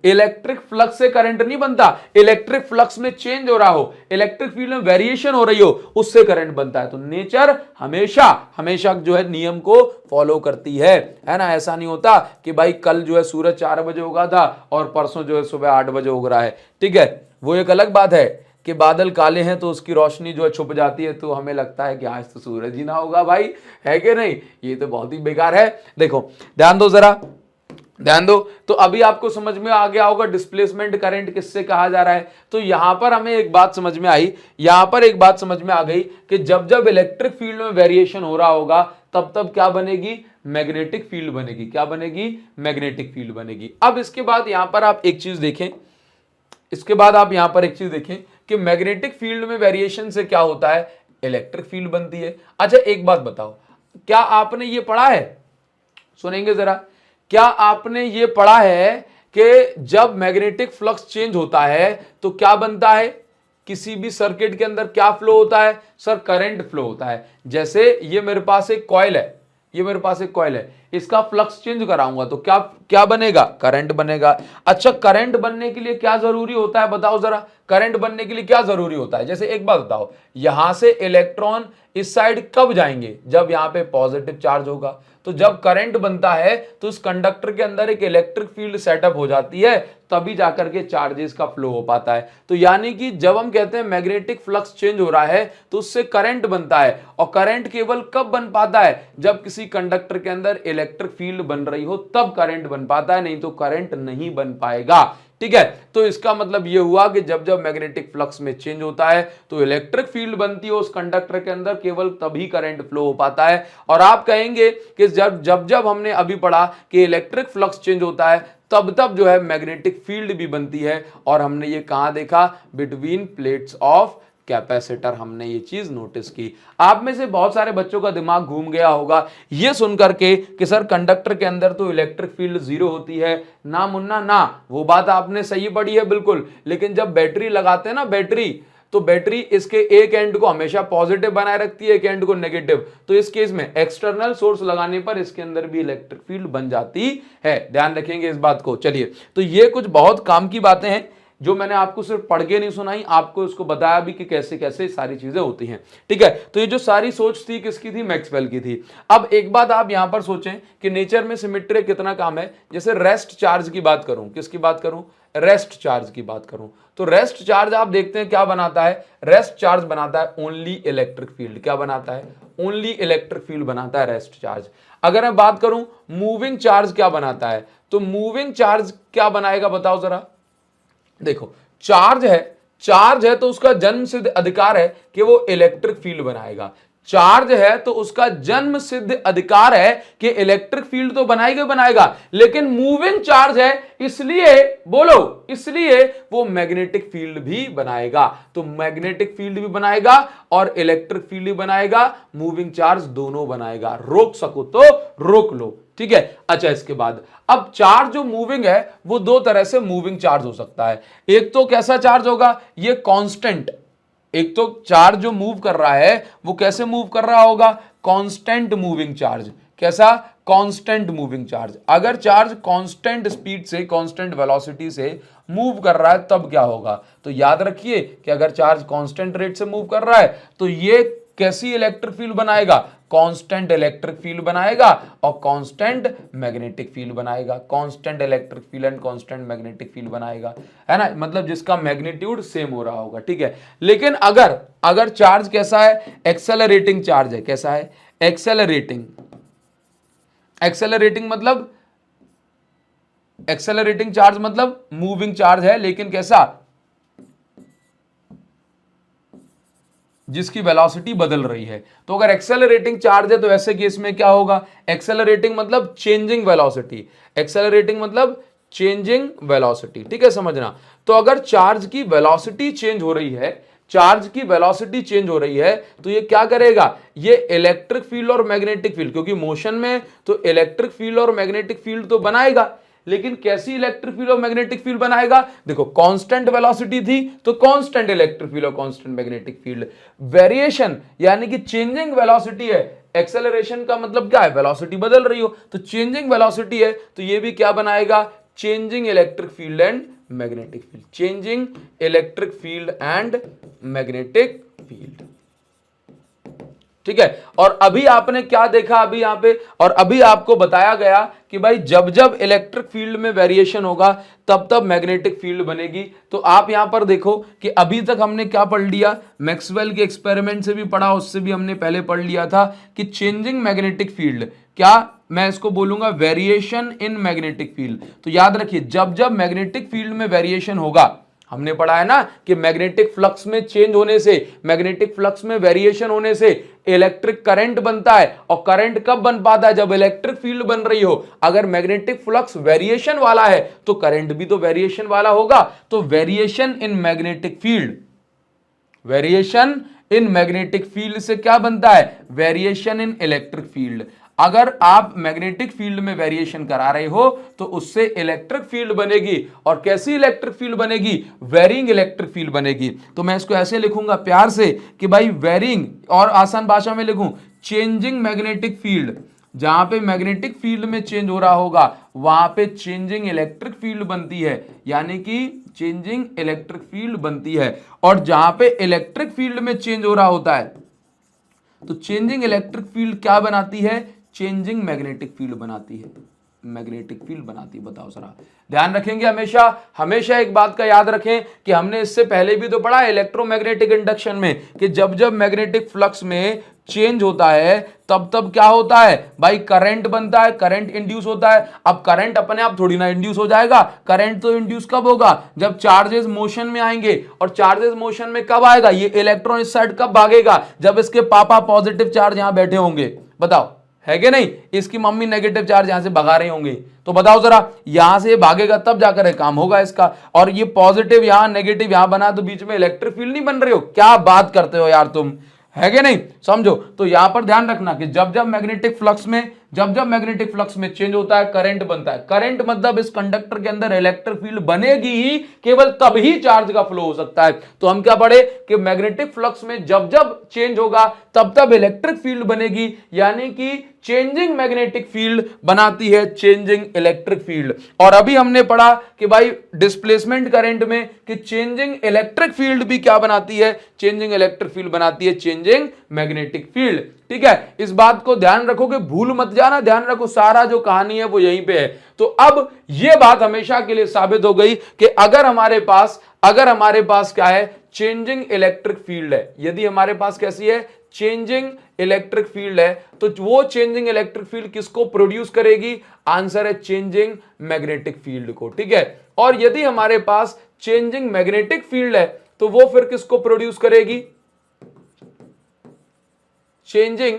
इलेक्ट्रिक फ्लक्स से करंट नहीं बनता। इलेक्ट्रिक फ्लक्स में चेंज हो रहा हो, इलेक्ट्रिक फील्ड में वेरिएशन हो रही हो, उससे करंट बनता है। तो नेचर हमेशा जो है नियम को फॉलो करती है ना। ऐसा नहीं होता कि भाई कल जो है सूरज 4 बजे उगा था और परसों जो है सुबह 8 बजे उग रहा है। ठीक है, वो एक अलग बात है कि बादल काले हैं तो उसकी रोशनी जो है छुप जाती है, तो हमें लगता है कि आज तो सूरज ही ना होगा भाई, है कि नहीं? ये तो बहुत ही बेकार है। देखो, ध्यान दो जरा, ध्यान दो। तो अभी आपको समझ में आ गया होगा डिस्प्लेसमेंट करंट किससे कहा जा रहा है। तो यहां पर हमें एक बात समझ में आई, यहां पर एक बात समझ में आ गई कि जब जब इलेक्ट्रिक फील्ड में वेरिएशन हो रहा होगा तब तब क्या बनेगी? मैग्नेटिक फील्ड बनेगी। क्या बनेगी? मैग्नेटिक फील्ड बनेगी। अब इसके बाद यहां पर आप एक चीज देखें, कि मैग्नेटिक फील्ड में वेरिएशन से क्या होता है? इलेक्ट्रिक फील्ड बनती है। अच्छा एक बात बताओ, क्या आपने ये पढ़ा है? सुनेंगे जरा। क्या आपने ये पढ़ा है कि जब मैग्नेटिक फ्लक्स चेंज होता है तो क्या बनता है? किसी भी सर्किट के अंदर क्या फ्लो होता है? सर, करंट फ्लो होता है। जैसे ये मेरे पास एक कॉइल है, इसका फ्लक्स चेंज कराऊंगा तो क्या बनेगा? करंट बनेगा। अच्छा, करंट बनने के लिए क्या जरूरी होता है बताओ जरा? करंट बनने के लिए क्या जरूरी होता है? जैसे एक बात बताओ, यहां से इलेक्ट्रॉन इस साइड कब जाएंगे? जब यहां पे पॉजिटिव चार्ज होगा। तो जब करंट बनता है तो उस कंडक्टर के अंदर एक इलेक्ट्रिक फील्ड सेटअप हो जाती है, तभी जाकर के चार्जेस का फ्लो हो पाता है। तो यानी कि जब हम कहते हैं मैग्नेटिक फ्लक्स चेंज हो रहा है तो उससे करंट बनता है। और करंट केवल कब बन पाता है? जब किसी कंडक्टर के अंदर इलेक्ट्रिक फील्ड बन रही हो तब करंट बन पाता है, नहीं तो करंट नहीं बन पाएगा। ठीक है, तो इसका मतलब यह हुआ कि जब जब मैग्नेटिक फ्लक्स में चेंज होता है तो इलेक्ट्रिक फील्ड बनती है उस कंडक्टर के अंदर, केवल तभी करंट फ्लो हो पाता है। और आप कहेंगे कि जब हमने अभी पढ़ा कि इलेक्ट्रिक फ्लक्स चेंज होता है तब तब जो है मैग्नेटिक फील्ड भी बनती है। और हमने ये कहां देखा? बिटवीन प्लेट्स ऑफ कैपेसिटर हमने ये चीज नोटिस की। आप में से बहुत सारे बच्चों का दिमाग घूम गया होगा ये सुनकर के कि सर कंडक्टर के अंदर तो इलेक्ट्रिक फील्ड 0 होती है। ना मुन्ना ना, वो बात आपने सही पढ़ी है बिल्कुल, लेकिन जब बैटरी लगाते हैं ना, बैटरी, तो बैटरी इसके एक एंड को हमेशा पॉजिटिव बनाए रखती है, एक एंड को नेगेटिव। तो इस केस में एक्सटर्नल सोर्स लगाने पर इसके अंदर भी इलेक्ट्रिक फील्ड बन जाती है। ध्यान रखेंगे इस बात को। चलिए, तो ये कुछ बहुत काम की बातें हैं जो मैंने आपको सिर्फ पढ़ के नहीं सुनाई, आपको इसको बताया भी कि कैसे कैसे सारी चीजें होती हैं। ठीक है, तो ये जो सारी सोच थी किसकी थी? मैक्सवेल की थी। अब एक बात आप यहां पर सोचें कि नेचर में सिमेट्री कितना काम है। जैसे रेस्ट चार्ज की बात करूं, किसकी बात करूं? रेस्ट चार्ज की बात करूं, तो रेस्ट चार्ज आप देखते हैं क्या बनाता है? रेस्ट चार्ज बनाता है ओनली इलेक्ट्रिक फील्ड। क्या बनाता है? ओनली इलेक्ट्रिक फील्ड बनाता है रेस्ट चार्ज। अगर मैं बात करूं मूविंग चार्ज क्या बनाता है, तो मूविंग चार्ज क्या बनाएगा बताओ जरा। देखो, चार्ज है तो उसका जन्म सिद्ध अधिकार है कि वो इलेक्ट्रिक फील्ड बनाएगा। चार्ज है तो उसका जन्म सिद्ध अधिकार है कि इलेक्ट्रिक फील्ड तो बनाएगा बनाएगा, लेकिन मूविंग चार्ज है इसलिए, बोलो, इसलिए वो मैग्नेटिक फील्ड भी बनाएगा। तो मैग्नेटिक फील्ड भी बनाएगा और इलेक्ट्रिक फील्ड भी बनाएगा, मूविंग चार्ज दोनों बनाएगा। रोक सको तो रोक लो। ठीक है, अच्छा, इसके बाद अब चार्ज जो मूविंग है वो दो तरह से मूविंग चार्ज हो सकता है। एक तो कैसा चार्ज होगा? ये कांस्टेंट। एक तो चार्ज जो मूव कर रहा है वो कैसे मूव कर रहा होगा? Constant moving charge. कैसा? Constant moving charge. अगर चार्ज कांस्टेंट स्पीड से, कांस्टेंट वेलोसिटी से मूव कर रहा है तब क्या होगा? तो याद रखिए कि अगर चार्ज कांस्टेंट रेट से मूव कर रहा है तो ये कैसी इलेक्ट्रिक फील्ड बनाएगा? कांस्टेंट इलेक्ट्रिक फील्ड बनाएगा और कांस्टेंट मैग्नेटिक फील्ड बनाएगा। Constant electric field and constant magnetic field बनाएगा, है ना, मतलब जिसका मैग्नीट्यूड सेम हो रहा होगा। ठीक है, लेकिन अगर चार्ज कैसा है? एक्सेलरेटिंग चार्ज है। कैसा है? एक्सेलरेटिंग। एक्सेलरेटिंग चार्ज मतलब मूविंग चार्ज है, लेकिन कैसा? जिसकी वेलोसिटी बदल रही है। तो अगर एक्सेलरेटिंग चार्ज है तो ऐसे केस में क्या होगा? एक्सेलरेटिंग मतलब चेंजिंग वेलोसिटी। एक्सेलरेटिंग मतलब चेंजिंग वेलोसिटी। ठीक है, समझना। तो अगर चार्ज की वेलोसिटी चेंज हो रही है, चार्ज की वेलोसिटी चेंज हो रही है, तो ये क्या करेगा? ये इलेक्ट्रिक फील्ड और मैग्नेटिक फील्ड, क्योंकि मोशन में तो इलेक्ट्रिक फील्ड और मैग्नेटिक फील्ड तो बनाएगा, लेकिन कैसी इलेक्ट्रिक फील्ड और मैग्नेटिक फील्ड बनाएगा? देखो, कांस्टेंट वेलोसिटी थी तो कांस्टेंट इलेक्ट्रिक फील्ड और कांस्टेंट मैग्नेटिक फील्ड। वेरिएशन यानी कि चेंजिंग वेलोसिटी है। एक्सेलरेशन का मतलब क्या है? वेलोसिटी बदल रही हो, तो चेंजिंग वेलोसिटी है तो ये भी क्या बनाएगा? Changing electric field and magnetic field. Changing electric field and magnetic field. ठीक है, और अभी आपने क्या देखा अभी यहां पे, और अभी आपको बताया गया कि भाई जब जब इलेक्ट्रिक फील्ड में वेरिएशन होगा तब तब मैग्नेटिक फील्ड बनेगी। तो आप यहां पर देखो कि अभी तक हमने क्या पढ़ लिया? मैक्सवेल के एक्सपेरिमेंट से भी पढ़ा, उससे भी हमने पहले पढ़ लिया था कि चेंजिंग मैग्नेटिक फील्ड, क्या मैं इसको बोलूंगा? Variation in magnetic field. तो याद रखिए, जब जब मैग्नेटिक फील्ड में वेरिएशन होगा, हमने पढ़ा है ना कि मैग्नेटिक फ्लक्स में चेंज होने से, मैग्नेटिक फ्लक्स में वेरिएशन होने से इलेक्ट्रिक करंट बनता है। और करंट कब बन पाता है? जब इलेक्ट्रिक फील्ड बन रही हो। अगर मैग्नेटिक फ्लक्स वेरिएशन वाला है तो करंट भी तो वेरिएशन वाला होगा। तो variation in magnetic field, variation in magnetic field से क्या बनता है? Variation in electric field. अगर आप मैग्नेटिक फील्ड में वेरिएशन करा रहे हो तो उससे इलेक्ट्रिक फील्ड बनेगी। और कैसी इलेक्ट्रिक फील्ड बनेगी? वेरिंग इलेक्ट्रिक फील्ड बनेगी। तो मैं इसको ऐसे लिखूंगा प्यार से कि भाई वेरिंग, और आसान भाषा में लिखूं चेंजिंग मैग्नेटिक फील्ड। जहां पे मैग्नेटिक फील्ड में चेंज हो रहा होगा वहां पे चेंजिंग इलेक्ट्रिक फील्ड बनती है, यानी कि चेंजिंग इलेक्ट्रिक फील्ड बनती है। और जहां पे इलेक्ट्रिक फील्ड में चेंज हो रहा होता है तो चेंजिंग इलेक्ट्रिक फील्ड क्या बनाती है? चेंजिंग मैग्नेटिक फील्ड बनाती है। मैग्नेटिक फील्ड बनाती है। बताओ जरा, ध्यान रखेंगे हमेशा। हमेशा एक बात का याद रखें कि हमने इससे पहले भी तो पढ़ा इलेक्ट्रोमैग्नेटिक इंडक्शन में कि जब जब मैग्नेटिक फ्लक्स में चेंज होता है तब तब क्या होता है भाई? करंट बनता है, करंट इंड्यूस होता है। अब करंट अपने आप थोड़ी ना इंड्यूस हो जाएगा, करंट तो इंड्यूस कब होगा? जब चार्जेस मोशन में आएंगे। और चार्जेस मोशन में कब आएगा? ये इलेक्ट्रॉन इस साइड कब भागेगा? जब इसके पापा पॉजिटिव चार्ज यहां बैठे होंगे। बताओ, है कि नहीं? इसकी मम्मी नेगेटिव चार्ज यहां से भगा रही होंगी। तो बताओ जरा, यहां से भागेगा तब जाकर काम होगा इसका। और ये पॉजिटिव यहां, नेगेटिव यहां बना तो बीच में इलेक्ट्रिक फील्ड नहीं बन रही हो। क्या बात करते हो यार तुम, है कि नहीं? समझो। तो यहां पर ध्यान रखना कि जब जब मैग्नेटिक फ्लक्स में जब जब मैग्नेटिक फ्लक्स में चेंज होता है करंट बनता है। करंट मतलब इस कंडक्टर के अंदर इलेक्ट्रिक फील्ड बनेगी ही, केवल तब ही चार्ज का फ्लो हो सकता है। तो हम क्या पढ़े कि मैग्नेटिक फ्लक्स में जब जब चेंज होगा तब तब इलेक्ट्रिक फील्ड बनेगी, यानी कि चेंजिंग मैग्नेटिक फील्ड बनाती है चेंजिंग इलेक्ट्रिक फील्ड। और अभी हमने पढ़ा कि भाई डिस्प्लेसमेंट करंट में कि चेंजिंग इलेक्ट्रिक फील्ड भी क्या बनाती है, चेंजिंग इलेक्ट्रिक फील्ड बनाती है चेंजिंग मैग्नेटिक फील्ड। ठीक है, इस बात को ध्यान रखो कि भूल मत जाना, ध्यान रखो सारा जो कहानी है वो यहीं पे है। तो अब यह बात हमेशा के लिए साबित हो गई कि अगर हमारे पास क्या है, चेंजिंग इलेक्ट्रिक फील्ड है, यदि हमारे पास कैसी है, चेंजिंग इलेक्ट्रिक फील्ड है, तो वो चेंजिंग इलेक्ट्रिक फील्ड किसको प्रोड्यूस करेगी, आंसर है चेंजिंग मैग्नेटिक फील्ड को। ठीक है, और यदि हमारे पास चेंजिंग मैग्नेटिक फील्ड है तो वो फिर किसको प्रोड्यूस करेगी, चेंजिंग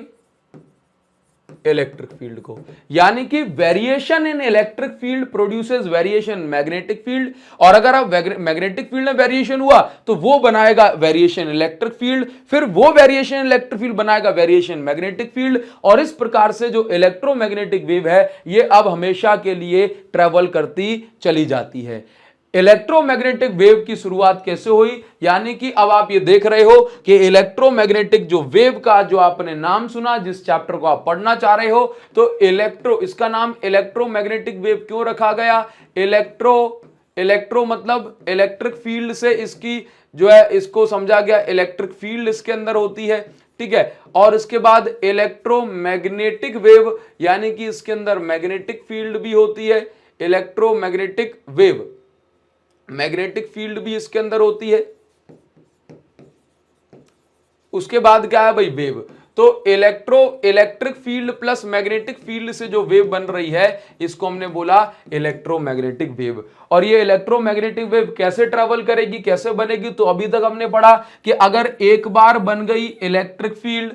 इलेक्ट्रिक फील्ड को। यानी कि variation in electric field produces variation magnetic field, और अगर अब मैग्नेटिक फील्ड में वेरिएशन हुआ तो वो बनाएगा वेरिएशन इलेक्ट्रिक फील्ड, फिर वो वेरिएशन इलेक्ट्रिक फील्ड बनाएगा वेरिएशन मैग्नेटिक फील्ड, और इस प्रकार से जो इलेक्ट्रोमैग्नेटिक वेव है ये अब हमेशा के लिए ट्रेवल करती चली जाती है। इलेक्ट्रोमैग्नेटिक वेव की शुरुआत कैसे हुई, यानी कि अब आप ये देख रहे हो कि इलेक्ट्रोमैग्नेटिक जो वेव का जो आपने नाम सुना, जिस चैप्टर को आप पढ़ना चाह रहे हो, तो इसका नाम इलेक्ट्रोमैग्नेटिक वेव क्यों रखा गया, इलेक्ट्रो मतलब इलेक्ट्रिक फील्ड से इसकी जो है इसको समझा गया, इलेक्ट्रिक फील्ड इसके अंदर होती है। ठीक है, और इसके बाद इलेक्ट्रोमैग्नेटिक वेव, यानी कि इसके अंदर मैग्नेटिक फील्ड भी होती है, इलेक्ट्रोमैग्नेटिक वेव, मैग्नेटिक फील्ड भी इसके अंदर होती है। उसके बाद क्या है भाई, वेव। तो electric field plus magnetic field से जो वेव बन रही है इसको हमने बोला इलेक्ट्रोमैग्नेटिक वेव। और ये इलेक्ट्रोमैग्नेटिक वेव कैसे ट्रेवल करेगी, कैसे बनेगी, तो अभी तक हमने पढ़ा कि अगर एक बार बन गई इलेक्ट्रिक फील्ड,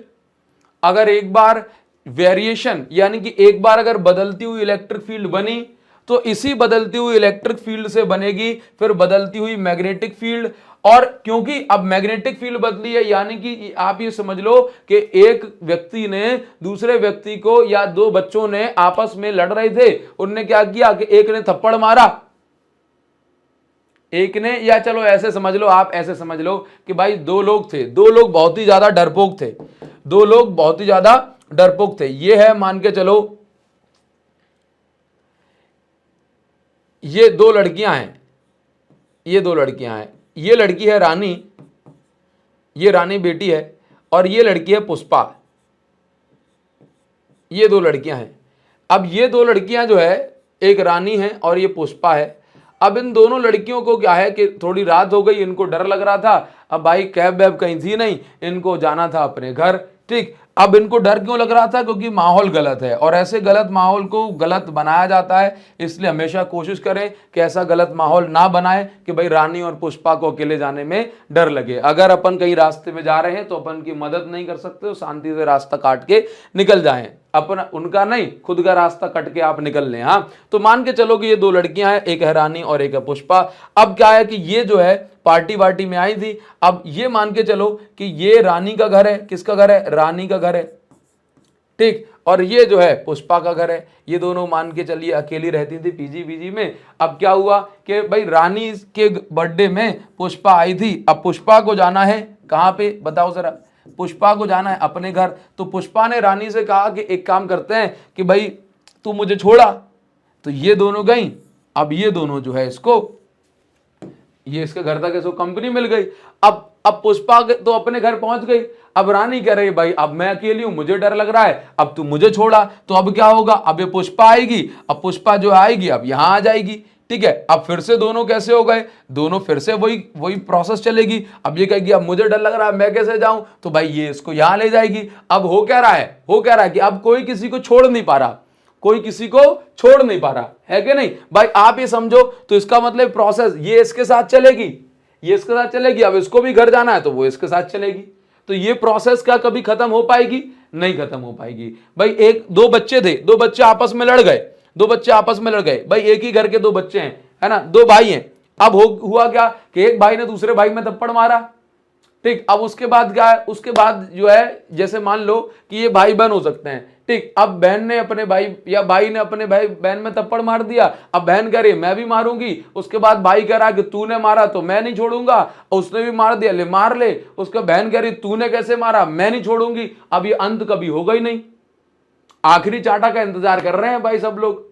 अगर एक बार वेरिएशन यानी कि एक बार अगर बदलती हुई इलेक्ट्रिक फील्ड बनी तो इसी बदलती हुई इलेक्ट्रिक फील्ड से बनेगी फिर बदलती हुई मैग्नेटिक फील्ड। और क्योंकि अब मैग्नेटिक फील्ड बदली है, यानी कि आप ये समझ लो कि एक व्यक्ति ने दूसरे व्यक्ति को, या दो बच्चों ने आपस में लड़ रहे थे, उनने क्या किया कि एक ने थप्पड़ मारा, एक ने, या चलो ऐसे समझ लो, आप ऐसे समझ लो कि भाई दो लोग थे, दो लोग बहुत ही ज्यादा डरपोक थे, दो लोग बहुत ही ज्यादा डरपोक थे। ये है, मान के चलो ये दो लड़कियां हैं, ये दो लड़कियां हैं, ये लड़की है रानी, ये रानी बेटी है, और ये लड़की है पुष्पा, ये दो लड़कियां हैं। अब ये दो लड़कियां जो है, एक रानी है और ये पुष्पा है। अब इन दोनों लड़कियों को क्या है कि थोड़ी रात हो गई, इनको डर लग रहा था, अब भाई कैब वैब कहीं थी नहीं, इनको जाना था अपने घर। ठीक, अब इनको डर क्यों लग रहा था, क्योंकि माहौल गलत है, और ऐसे गलत माहौल को गलत बनाया जाता है, इसलिए हमेशा कोशिश करें कि ऐसा गलत माहौल ना बनाए कि भाई रानी और पुष्पा को अकेले जाने में डर लगे। अगर अपन कहीं रास्ते में जा रहे हैं तो अपन की मदद नहीं कर सकते, तो शांति से रास्ता काट के निकल जाएं, अपना उनका नहीं, खुद का रास्ता कट के आप निकल लें। हाँ, तो मान के चलो कि ये दो लड़कियां हैं, एक है रानी और एक है पुष्पा। अब क्या है कि ये जो है पार्टी वार्टी में आई थी। अब ये मान के चलो कि ये रानी का घर है, किसका घर है, रानी का घर है। ठीक, और ये जो है पुष्पा का घर है। ये दोनों मान के चलिए अकेली रहती थी पीजी में। अब क्या हुआ कि भाई रानी के बर्थडे में पुष्पा आई थी, अब पुष्पा को जाना है कहां पे बताओ जरा, पुष्पा को जाना है अपने घर। तो पुष्पा ने रानी से कहा कि एक काम करते हैं कि भाई तू मुझे छोड़ा, तो ये दोनों गई। अब ये दोनों जो है इसको, ये इसके घर तक इसको कंपनी मिल गई। अब पुष्पा तो अपने घर पहुंच गई। अब रानी कह रही भाई अब मैं अकेली हूं, मुझे डर लग रहा है, अब तू मुझे छोड़ा। तो अब क्या होगा, अब ये पुष्पा आएगी, अब पुष्पा जो आएगी अब यहां आ जाएगी। ठीक है, अब फिर से दोनों कैसे हो गए, दोनों फिर से वही प्रोसेस चलेगी। अब ये कहेगी अब मुझे डर लग रहा है, मैं कैसे जाऊं, तो भाई ये इसको यहां ले जाएगी। अब हो क्या रहा है कि अब कोई किसी को छोड़ नहीं पा रहा, कोई किसी को छोड़ नहीं पा रहा है कि नहीं भाई, आप ये समझो। तो इसका मतलब प्रोसेस ये इसके साथ चलेगी, ये इसके साथ चलेगी, अब इसको भी घर जाना है तो वो इसके साथ चलेगी। तो ये प्रोसेस क्या कभी खत्म हो पाएगी, नहीं खत्म हो पाएगी भाई। एक दो बच्चे थे, दो बच्चे आपस में लड़ गए, दो बच्चे आपस में लड़ गए भाई, एक ही घर के दो बच्चे हैं, है ना, दो भाई हैं। अब हुआ क्या कि एक भाई ने दूसरे भाई में थप्पड़ मारा। ठीक, अब उसके बाद क्या है, उसके बाद जो है जैसे मान लो कि ये भाई बहन हो सकते हैं। ठीक, अब बहन ने अपने भाई या भाई ने अपने भाई बहन में थप्पड़ मार दिया, अब बहन कह रही मैं भी मारूंगी, उसके बाद भाई कह रहा कि तूने मारा तो मैं नहीं छोड़ूंगा, उसने भी मार दिया, ले मार ले, उसका बहन कह रही तूने कैसे मारा, मैं नहीं छोड़ूंगी। अब ये अंत कभी होगा ही नहीं, आखिरी चाटा का इंतजार कर रहे हैं भाई सब लोग।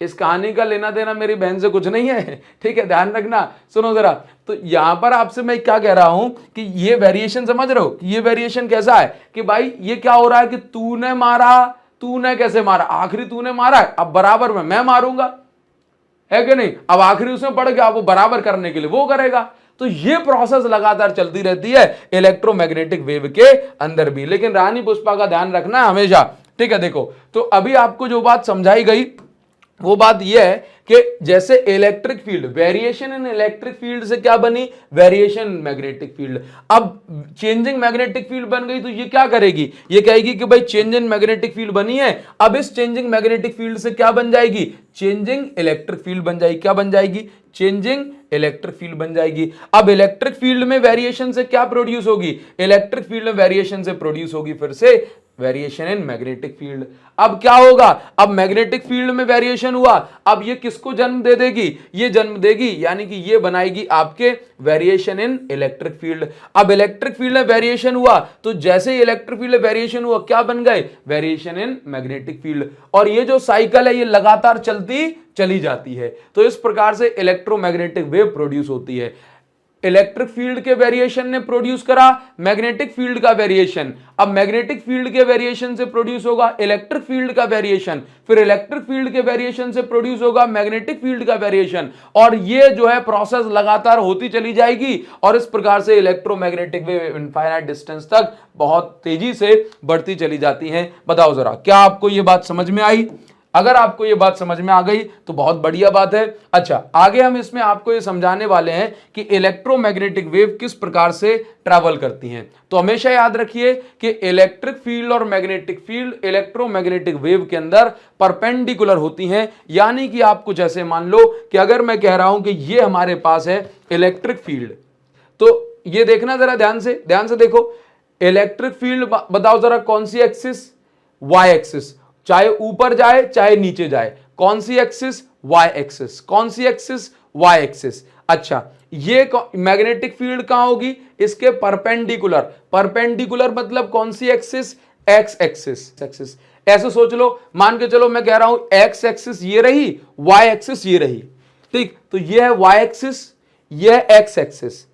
इस कहानी का लेना देना मेरी बहन से कुछ नहीं है, ठीक है, ध्यान रखना। सुनो जरा, तो यहां पर आपसे मैं क्या कह रहा हूं कि ये वेरिएशन समझ रहे हो कि ये वेरिएशन कैसा है कि भाई ये क्या हो रहा है कि तूने मारा, तूने कैसे मारा, आखिरी तूने मारा है, अब बराबर में मैं मारूंगा, है कि नहीं, अब आखिरी उसमें पड़ गया, वो बराबर करने के लिए वो करेगा। तो ये प्रोसेस लगातार चलती रहती है इलेक्ट्रोमैग्नेटिक वेव के अंदर भी, लेकिन रानी पुष्पा का ध्यान रखना है हमेशा, ठीक है। देखो, तो अभी आपको जो बात समझाई गई वो बात यह है कि जैसे electric field, variation in electric field से क्या बनी, वेरिएशन मैग्नेटिक फील्ड। अब चेंजिंग मैग्नेटिक फील्ड बन गई तो ये क्या करेगी, ये कहेगी कि भाई चेंज इन मैग्नेटिक फील्ड बनी है, अब इस चेंजिंग मैग्नेटिक फील्ड से क्या बन जाएगी, चेंजिंग इलेक्ट्रिक फील्ड बन जाएगी। क्या बन जाएगी, चेंजिंग इलेक्ट्रिक फील्ड बन जाएगी। अब इलेक्ट्रिक फील्ड में वेरिएशन से क्या प्रोड्यूस होगी, इलेक्ट्रिक फील्ड में वेरिएशन से प्रोड्यूस होगी फिर से वेरिएशन इन मैग्नेटिक फील्ड। अब क्या होगा, अब मैग्नेटिक फील्ड में वेरिएशन हुआ, अब ये किसको जन्म दे देगी, ये जन्म देगी, यानी कि ये बनाएगी आपके वेरिएशन इन इलेक्ट्रिक फील्ड। अब इलेक्ट्रिक फील्ड में वेरिएशन हुआ तो जैसे ही इलेक्ट्रिक फील्ड में वेरिएशन हुआ क्या बन गए, वेरिएशन इन मैग्नेटिक फील्ड। और ये जो साइकिल है ये लगातार चलती चली जाती है। तो इस प्रकार से इलेक्ट्रोमैग्नेटिक वेव प्रोड्यूस होती है। इलेक्ट्रिक फील्ड के वेरिएशन ने प्रोड्यूस करा मैग्नेटिक फील्ड का वेरिएशन, अब मैग्नेटिक फील्ड के वेरिएशन से प्रोड्यूस होगा इलेक्ट्रिक फील्ड का वेरिएशन, फिर इलेक्ट्रिक फील्ड के वेरिएशन से प्रोड्यूस होगा मैग्नेटिक फील्ड का वेरिएशन, और ये जो है प्रोसेस लगातार होती चली जाएगी। और इस प्रकार से इलेक्ट्रोमैग्नेटिक वेव इनफाइनाइट डिस्टेंस तक बहुत तेजी से बढ़ती चली जाती हैं। बताओ जरा, क्या आपको ये बात समझ में आई? अगर आपको ये बात समझ में आ गई तो बहुत बढ़िया बात है। अच्छा, आगे हम इसमें आपको ये समझाने वाले हैं कि इलेक्ट्रोमैग्नेटिक वेव किस प्रकार से ट्रैवल करती हैं। तो हमेशा याद रखिए कि इलेक्ट्रिक फील्ड और मैग्नेटिक फील्ड इलेक्ट्रोमैग्नेटिक वेव के अंदर परपेंडिकुलर होती हैं। यानी कि आपको जैसे मान लो कि अगर मैं कह रहा हूं कि ये हमारे पास है इलेक्ट्रिक फील्ड, तो ये देखना जरा ध्यान से देखो, इलेक्ट्रिक फील्ड बताओ जरा कौन सी एक्सिस, वाई एक्सिस, चाहे ऊपर जाए चाहे नीचे जाए, कौन सी एक्सिस, वाई एक्सिस, कौन सी एक्सिस, वाई एक्सिस। अच्छा, ये मैग्नेटिक फील्ड कहां होगी, इसके परपेंडिकुलर, परपेंडिकुलर मतलब कौन सी एक्सिस, एक्स एक्सिस। ऐसे सोच लो, मान के चलो मैं कह रहा हूं एक्स एक्सिस ये रही, वाई एक्सिस ये रही, ठीक, तो ये है वाई एक्सिस, ये है एक्स एक्सिस,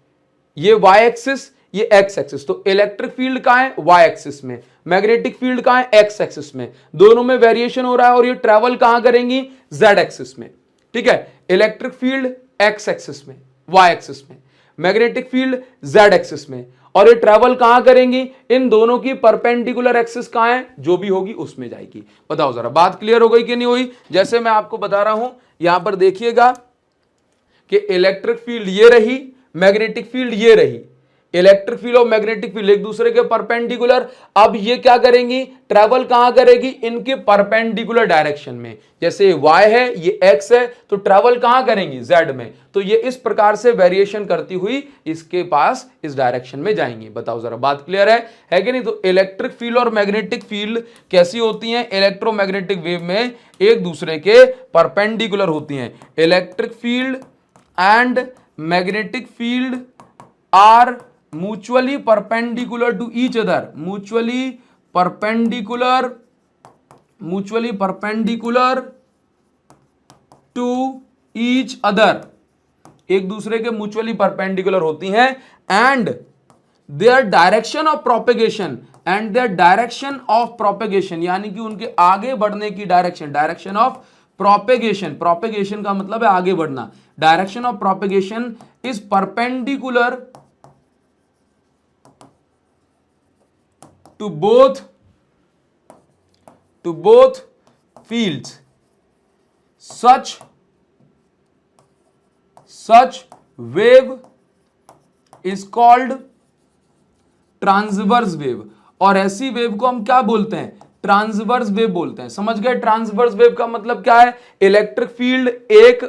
ये वाई एक्सिस, ये एक्स एक्सिस। तो इलेक्ट्रिक फील्ड कहां है, वाई एक्सिस में, मैग्नेटिक फील्ड कहां है, एक्स एक्सिस में, दोनों में वेरिएशन हो रहा है और ये ट्रैवल कहां करेंगी, जेड एक्सिस में, ठीक है। इलेक्ट्रिक फील्ड एक्स एक्सिस में, वाई एक्सिस में, मैग्नेटिक फील्ड जेड एक्सिस में, और ये ट्रैवल कहां करेंगी, इन दोनों की परपेंडिकुलर एक्सिस कहां है, जो भी होगी उसमें जाएगी। बताओ जरा, बात क्लियर हो गई कि नहीं हुई? जैसे मैं आपको बता रहा हूं, यहां पर देखिएगा कि इलेक्ट्रिक फील्ड ये रही, मैग्नेटिक फील्ड ये रही, इलेक्ट्रिक फील्ड और मैग्नेटिक फील्ड एक दूसरे के परपेंडिकुलर। अब ये क्या करेंगी, ट्रैवल कहां करेगी, इनके परपेंडिकुलर डायरेक्शन में। जैसे y है, ये x है, तो ट्रैवल कहां करेंगी, z में। तो ये इस प्रकार से वेरिएशन करती हुई इसके पास इस डायरेक्शन में जाएंगी। बताओ जरा, बात क्लियर है कि नहीं? तो इलेक्ट्रिक फील्ड और मैग्नेटिक फील्ड कैसी होती हैं, इलेक्ट्रोमैग्नेटिक वेव में एक दूसरे के परपेंडिकुलर होती हैं। Electric field and magnetic field are mutually perpendicular to each other, mutually perpendicular to each other, एक दूसरे के म्यूचुअली परपेंडिकुलर होती हैं। And their direction of propagation, यानी कि उनके आगे बढ़ने की डायरेक्शन ऑफ प्रोपेगेशन का मतलब है आगे बढ़ना, direction of propagation is perpendicular to both fields. Such wave is called transverse wave. और ऐसी वेव को हम क्या बोलते हैं, ट्रांसवर्स वेव बोलते हैं। समझ गए? ट्रांसवर्स वेव का मतलब क्या है, इलेक्ट्रिक फील्ड एक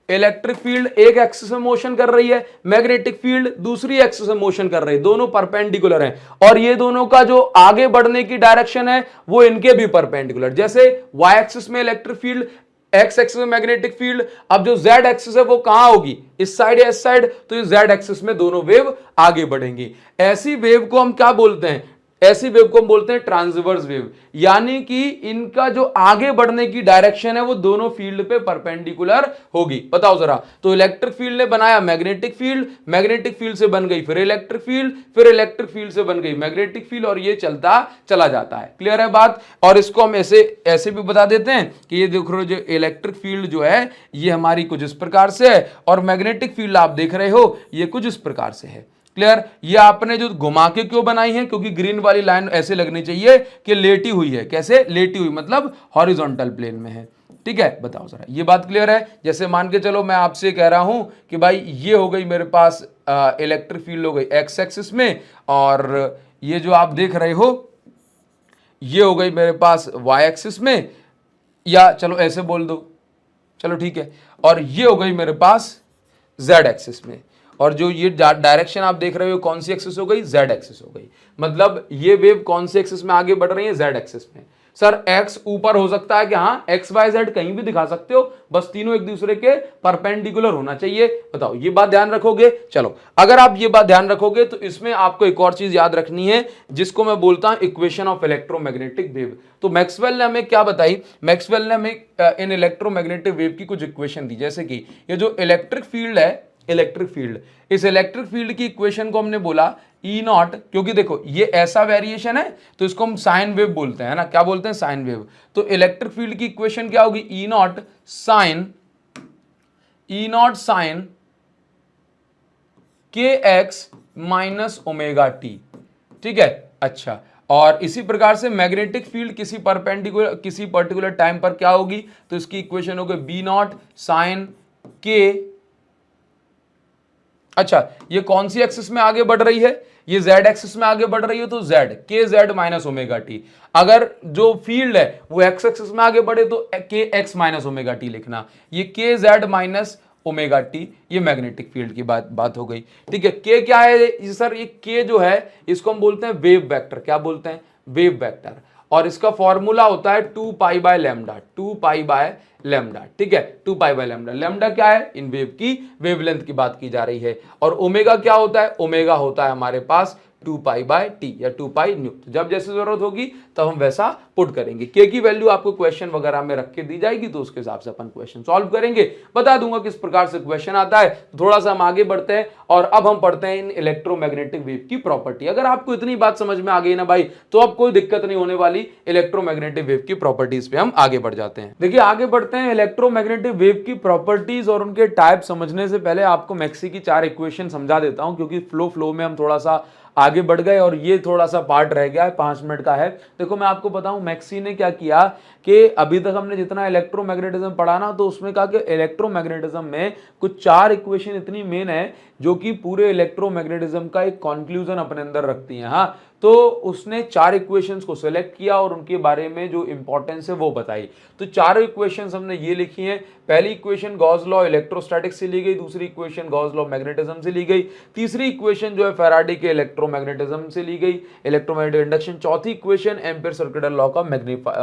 इलेक्ट्रिक फील्ड एक एक्सिस में मोशन कर रही है, मैग्नेटिक फील्ड दूसरी एक्सिस में मोशन कर रही है, दोनों परपेंडिकुलर हैं और ये दोनों का जो आगे बढ़ने की डायरेक्शन है वो इनके भी परपेंडिकुलर। जैसे वाई एक्सिस में इलेक्ट्रिक फील्ड, एक्स एक्सिस में मैग्नेटिक फील्ड, अब जो जेड एक्सिस है वो कहां होगी, इस साइड या इस साइड, तो इस जेड एक्सिस में दोनों वेव आगे बढ़ेंगी। ऐसी वेव को हम क्या बोलते हैं, ऐसी वेव को हम बोलते हैं ट्रांसवर्स वेव, यानी कि इनका जो आगे बढ़ने की डायरेक्शन है वो दोनों फील्ड पे परपेंडिकुलर होगी। बताओ जरा, तो इलेक्ट्रिक फील्ड ने बनाया मैग्नेटिक फील्ड, मैग्नेटिक फील्ड से बन गई फिर इलेक्ट्रिक फील्ड, फिर इलेक्ट्रिक फील्ड से बन गई मैग्नेटिक फील्ड, और ये चलता चला जाता है। क्लियर है बात? और इसको हम ऐसे ऐसे भी बता देते हैं कि ये देख रहे हो, जो इलेक्ट्रिक फील्ड जो है ये हमारी कुछ इस प्रकार से है और मैग्नेटिक फील्ड आप देख रहे हो ये कुछ इस प्रकार से है। क्लियर? ये आपने जो घुमा के क्यों बनाई है, क्योंकि ग्रीन वाली लाइन ऐसे लगनी चाहिए कि लेटी हुई है। कैसे लेटी हुई, मतलब हॉरिजॉन्टल प्लेन में है। ठीक है, बताओ जरा, ये बात क्लियर है? जैसे मान के चलो मैं आपसे कह रहा हूं कि भाई ये हो गई मेरे पास इलेक्ट्रिक फील्ड हो गई एक्स एक्सिस में, और ये जो आप देख रहे हो ये हो गई मेरे पास वाई एक्सिस में, या चलो ऐसे बोल दो, चलो ठीक है, और ये हो गई मेरे पास जेड एक्सिस में। और जो ये डायरेक्शन आप देख रहे हो कौन सी एक्सिस हो गई, जेड एक्सिस हो गई। मतलब ये वेव कौन सी एक्सिस में आगे बढ़ रही है, जेड एक्सिस में। सर एक्स ऊपर हो सकता है कि हाँ, एक्स वाई जेड कहीं भी दिखा सकते हो, बस तीनों एक दूसरे के परपेंडिकुलर होना चाहिए। बताओ, ये बात ध्यान रखोगे? चलो, अगर आप ये बात ध्यान रखोगे तो इसमें आपको एक और चीज याद रखनी है जिसको मैं बोलता हूं इक्वेशन ऑफ इलेक्ट्रोमैग्नेटिक वेव। तो मैक्सवेल ने हमें क्या बताई, मैक्सवेल ने हमें इन इलेक्ट्रोमैग्नेटिक वेव की कुछ इक्वेशन दी। जैसे कि ये जो इलेक्ट्रिक फील्ड है, इलेक्ट्रिक फील्ड, इस इलेक्ट्रिक फील्ड की इक्वेशन को हमने बोला ई नॉट, क्योंकि देखो ये ऐसा वेरिएशन है तो इसको हम साइन वेव बोलते हैं ना, क्या बोलते हैं, साइन वेव। तो इलेक्ट्रिक फील्ड की इक्वेशन क्या होगी, ई नॉट साइन के एक्स माइनस ओमेगा टी। ठीक है, अच्छा, और इसी प्रकार से मैग्नेटिक फील्ड किसी पर्टिकुलर टाइम पर क्या होगी, तो इसकी इक्वेशन होगी बी नॉट साइन के, अच्छा ये कौन सी एक्सिस में आगे बढ़ रही है, ये जेड एक्सिस में आगे बढ़ रही है, तो जेड के जेड माइनस ओमेगा टी। अगर जो फील्ड है वो एक्स एक्सिस में आगे बढ़े तो के एक्स माइनस ओमेगा टी लिखना, ये के जेड माइनस ओमेगा टी, ये मैग्नेटिक फील्ड की बात हो गई। ठीक है, के क्या है सर, ये के जो है इसको हम बोलते हैं वेव वेक्टर। क्या बोलते हैं, वेव वेक्टर, और इसका फॉर्मूला होता है 2 pi by lambda, 2 pi by lambda. ठीक है, 2 पाई बाय लैम्डा। लैम्डा क्या है, इन वेव की वेवलेंथ की बात की जा रही है। और ओमेगा क्या होता है, ओमेगा होता है हमारे पास 2 पाई बाय टी या 2 पाई न्यू। जब जैसे जरूरत होगी तब हम वैसा पुट करेंगे। के की वैल्यू आपको क्वेश्चन वगैरह में रख के दी जाएगी, तो उसके हिसाब से अपन क्वेश्चन सॉल्व करेंगे। बता दूंगा किस प्रकार से क्वेश्चन आता है। थोड़ा सा हम आगे बढ़ते हैं और अब हम पढ़ते हैं इन इलेक्ट्रोमैग्नेटिक वेव की प्रॉपर्टी। अगर आपको इतनी बात समझ में आ गई ना भाई, तो अब कोई दिक्कत नहीं होने वाली। इलेक्ट्रोमैग्नेटिक वेव की प्रॉपर्टीज पे हम आगे बढ़ जाते हैं। देखिए, आगे बढ़ते हैं इलेक्ट्रोमैग्नेटिक वेव की प्रॉपर्टीज और उनके टाइप समझने से पहले आपको मैक्सी की 4 इक्वेशन समझा देता हूं, क्योंकि फ्लो में हम थोड़ा सा आगे बढ़ गए और ये थोड़ा सा पार्ट रह गया है, 5 मिनट का है। देखो मैं आपको बताऊं मैक्सी ने क्या किया कि अभी तक हमने जितना इलेक्ट्रोमैग्नेटिज्म पढ़ा ना, तो उसमें कहा कि इलेक्ट्रोमैग्नेटिज्म में कुछ 4 इक्वेशन इतनी मेन है जो कि पूरे इलेक्ट्रोमैग्नेटिज्म का एक कंक्लूजन अपने अंदर रखती हैं। हाँ, तो उसने 4 इक्वेशंस को सिलेक्ट किया और उनके बारे में जो इंपॉर्टेंस है वो बताई। तो 4 इक्वेशंस हमने ये लिखी हैं। पहली इक्वेशन गॉस लॉ इलेक्ट्रोस्टैटिक्स से ली गई, दूसरी इक्वेशन गॉस लॉ मैग्नेटिज्म से ली गई, तीसरी इक्वेशन जो है फैराडे के इलेक्ट्रोमैग्नेटिज्म से ली गई, इलेक्ट्रोमैग्नेटिक इंडक्शन, चौथी इक्वेशन एम्पियर सर्कुलर लॉ का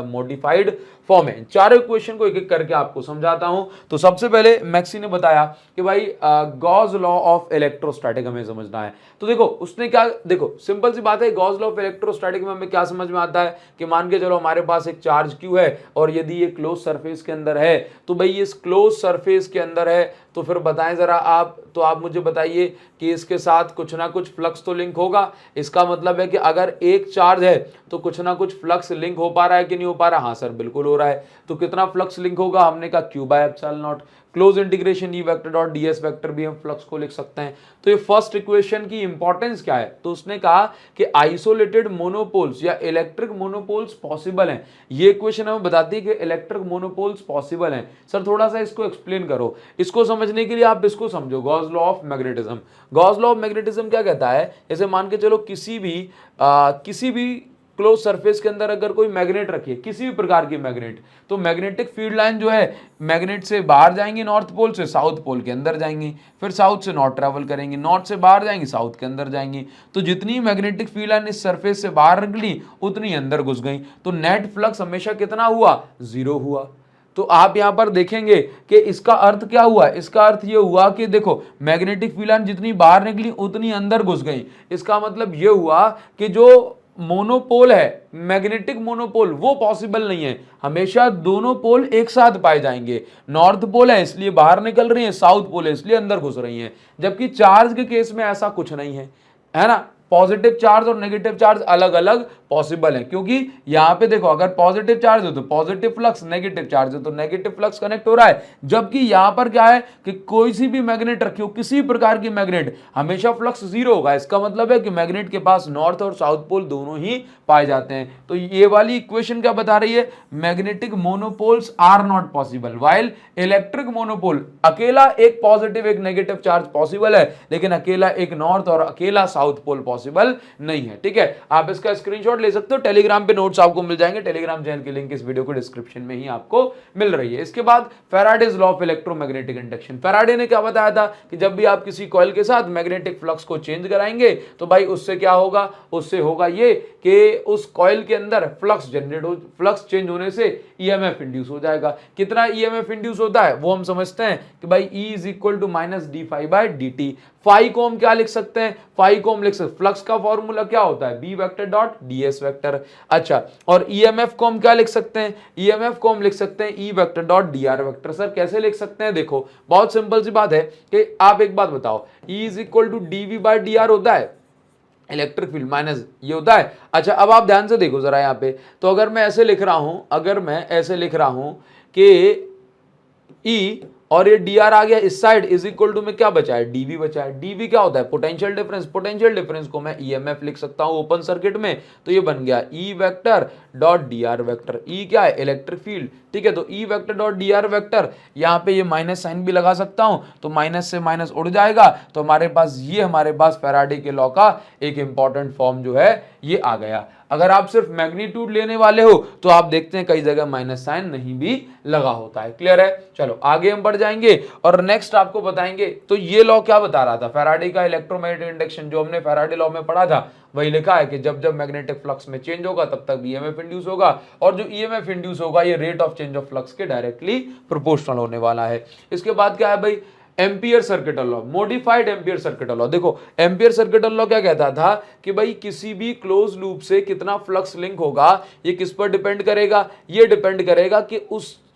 मॉडिफाइड फॉर्म है। चारों इक्वेशन को एक एक करके आपको समझाता हूं। तो सबसे पहले मैक्सी ने बताया कि भाई गॉस लॉ ऑफ इलेक्ट्रोस्टैटिक हमें समझना है। तो देखो उसने क्या, देखो सिंपल सी बात है, गॉस लॉ ऑफ इलेक्ट्रोस्टैटिक में हमें क्या समझ में आता है कि मान के चलो हमारे पास एक चार्ज क्यू है और यदि ये क्लोज सरफेस के अंदर है, तो भाई इस क्लोज सरफेस के अंदर है, तो फिर बताएं जरा आप, तो आप मुझे बताइए कि इसके साथ कुछ ना कुछ फ्लक्स तो लिंक होगा। इसका मतलब है कि अगर एक चार्ज है तो कुछ ना कुछ फ्लक्स लिंक हो पा रहा है कि नहीं हो पा रहा? हाँ सर, बिल्कुल हो रहा है। तो कितना फ्लक्स लिंक होगा? हमने कहा Q by epsilon not. Close integration E vector dot DS vector भी हम फ्लक्स को लिख सकते हैं। तो ये फर्स्ट इक्वेशन की इंपॉर्टेंस क्या है? तो उसने कहा कि आइसोलेटेड मोनोपोल्स या इलेक्ट्रिक मोनोपोल्स पॉसिबल हैं। ये इक्वेशन हमें बताती है कि इलेक्ट्रिक मोनोपोल्स पॉसिबल हैं। सर थोड़ा सा इसको एक्सप्लेन करो। इसको समझने के लिए आप इसको समझो, Gauss law of magnetism. Gauss law of magnetism क्या कहता है? जैसे मान के चलो किसी भी क्लोज सरफेस के अंदर अगर कोई मैग्नेट रखिए, किसी भी प्रकार की मैग्नेट, तो मैग्नेटिक फील्ड लाइन जो है मैग्नेट से बाहर जाएंगी नॉर्थ पोल से, साउथ पोल के अंदर जाएंगी, फिर साउथ से नॉर्थ ट्रेवल करेंगी, नॉर्थ से बाहर जाएंगी, साउथ के अंदर जाएंगी। तो जितनी मैग्नेटिक फील्ड लाइन इस सरफेस से बाहर निकली उतनी अंदर घुस गई। तो नेट फ्लक्स हमेशा कितना हुआ? 0 हुआ। तो आप यहां पर देखेंगे कि इसका अर्थ क्या हुआ? इसका अर्थ ये हुआ कि देखो मैग्नेटिक फील्ड लाइन जितनी बाहर निकली उतनी अंदर घुस गई। इसका मतलब ये हुआ कि जो मोनोपोल है, मैग्नेटिक मोनोपोल, वो पॉसिबल नहीं है। हमेशा दोनों पोल एक साथ पाए जाएंगे। नॉर्थ पोल है इसलिए बाहर निकल रही है, साउथ पोल है इसलिए अंदर घुस रही हैं। जबकि चार्ज के केस में ऐसा कुछ नहीं है ना। पॉजिटिव चार्ज और नेगेटिव चार्ज अलग अलग पॉसिबल है, क्योंकि यहां पे देखो अगर पॉजिटिव चार्ज हो तो पॉजिटिव फ्लक्स, नेगेटिव चार्ज हो तो नेगेटिव फ्लक्स कनेक्ट हो रहा है। जबकि यहां पर क्या है कि कोई सी भी मैग्नेट रखी हो, किसी प्रकार की मैग्नेट, हमेशा फ्लक्स 0 होगा। इसका मतलब है कि मैग्नेट के पास नॉर्थ और साउथ पोल दोनों ही पाए जाते हैं। तो ये वाली इक्वेशन क्या बता रही है? Magnetic monopoles are not possible, while electric monopole, अकेला एक पॉजिटिव एक नेगेटिव चार्ज पॉसिबल है, लेकिन अकेला एक नॉर्थ और अकेला साउथ पोल पॉसिबल नहीं है। ठीक है, आप इसका स्क्रीनशॉट ले सकते हो। टेलीग्राम पे नोट्स आपको मिल जाएंगे। टेलीग्राम चैनल की लिंक इस वीडियो को डिस्क्रिप्शन में ही आपको मिल रही है। इसके बाद Faraday's law of electromagnetic induction. Faraday ने क्या बताया था कि जब भी आप किसी कॉइल के साथ मैग्नेटिक फ्लक्स को चेंज कराएंगे तो भाई उससे क्या होगा? उससे होगा ये कि उस कॉइल के अंदर फ्लक्स जनरेट हो, फ्लक्स चेंज होने से ईएमएफ इंड्यूस हो जाएगा। कितना ईएमएफ इंड्यूस होता है वो हम समझते हैं कि भाई E is equal to minus d phi by d t. Phi को हम क्या लिख सकते हैं? फाई को हम लिख सकते हैं, फ्लक्स का फॉर्मूला क्या होता है? B vector dot d s vector. अच्छा, और ईएमएफ को हम क्या लिख सकते हैं? ईएमएफ को हम लिख सकते हैं ई vector dot D R vector. Sir कैसे लिख सकते हैं? देखो बहुत सिंपल सी बात है कि आप एक बात बताओ, E is equal to d V by d r होता है इलेक्ट्रिक फील्ड माइनस ये होता है। अच्छा, अब आप ध्यान से देखो जरा यहाँ पे, तो अगर मैं ऐसे लिख रहा हूं, अगर मैं ऐसे लिख रहा हूं कि E और ये डी आर आ गया इस साइड, इज इक्वल टू में क्या बचा है? डीवी बचा है। डीवी क्या होता है? Potential difference. पोटेंशियल डिफरेंस को मैं ईएमएफ लिख सकता हूं ओपन सर्किट में, तो ये बन गया E vector dot D R vector. E क्या है? Electric field. ठीक है, तो E vector dot D R vector, यहाँ पे ये माइनस साइन भी लगा सकता हूं, तो माइनस से माइनस उड़ जाएगा। तो हमारे पास फैराडे के लॉ का एक इंपॉर्टेंट फॉर्म जो है ये आ गया। अगर आप सिर्फ मैग्नीट्यूड लेने वाले हो तो आप देखते हैं कई जगह माइनस साइन नहीं भी लगा होता है। क्लियर है? चलो आगे हम बढ़ जाएंगे और नेक्स्ट आपको बताएंगे। तो ये लॉ क्या बता रहा था? फैराडे का इलेक्ट्रोमैग्नेटिक इंडक्शन जो हमने फैराडे लॉ में पढ़ा था, वही लिखा है कि जब जब मैग्नेटिक फ्लक्स में चेंज होगा तब तक ईएमएफ इंड्यूस होगा, और जो ईएमएफ इंड्यूस होगा ये rate of change of flux के डायरेक्टली प्रोपोर्शनल होने वाला है। इसके बाद क्या है भाई? Ampere circuital law, modified ampere circuital law. देखो एम्पियर सर्किटल लॉ क्या कहता था कि भाई किसी भी क्लोज लूप से कितना फ्लक्स लिंक होगा ये किस पर डिपेंड करेगा? ये डिपेंड करेगा कि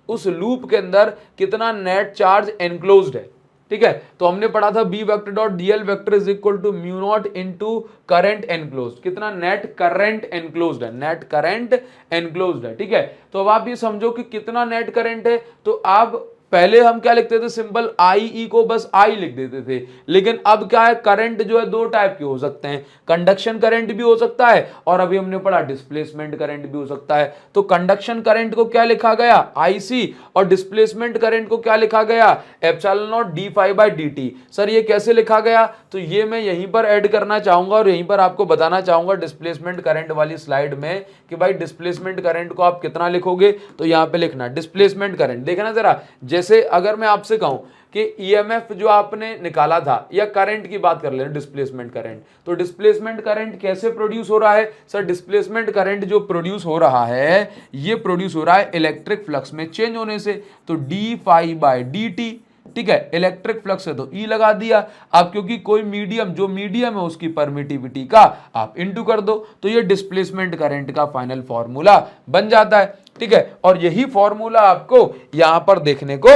उस लूप के अंदर कितना नेट चार्ज एनक्लोज्ड है। ठीक है, तो हमने पढ़ा था B vector dot dl vector is equal to mu naught into current enclosed. कितना? नेट करंट एनक्लोज्ड है, नेट करंट एनक्लोज्ड है। ठीक है, तो अब आप ये समझो कि कितना नेट करंट है। तो आप पहले हम क्या लिखते थे? सिंपल आई ई को बस आई लिख देते थे, लेकिन अब क्या है? करंट जो है दो टाइप के हो सकते हैं, कंडक्शन करंट भी हो सकता है और अभी हमने पढ़ा डिस्प्लेसमेंट करंट भी हो सकता है। तो कंडक्शन करंट को क्या लिखा गया? आईसी, और डिस्प्लेसमेंट करंट को क्या लिखा गया? Epsilon naught d phi by d t. Sir ये कैसे लिखा गया? तो ये मैं यहीं पर ऐड करना चाहूंगा और यहीं पर आपको बताना चाहूंगा डिस्प्लेसमेंट करंट वाली स्लाइड में कि भाई डिस्प्लेसमेंट करंट को आप कितना लिखोगे? तो यहां पे लिखना डिस्प्लेसमेंट करंट। देखना जरा, जैसे अगर मैं आपसे कहूं कि ईएमएफ जो आपने निकाला था, या करंट की बात कर लें डिस्प्लेसमेंट करंट, तो डिस्प्लेसमेंट करंट कैसे प्रोड्यूस हो रहा है? सर डिस्प्लेसमेंट करंट जो प्रोड्यूस हो रहा है ये प्रोड्यूस हो रहा है इलेक्ट्रिक फ्लक्स में चेंज होने से। तो d phi by d t. ठीक है, इलेक्ट्रिक फ्लक्स है तो ई लगा दिया। अब क्योंकि कोई मीडियम, जो मीडियम है उसकी परमिटिविटी का आप इनटू कर दो, तो ये डिस्प्लेसमेंट करंट का फाइनल फॉर्मूला बन जाता है। ठीक है, और यही फॉर्मूला आपको यहां पर देखने को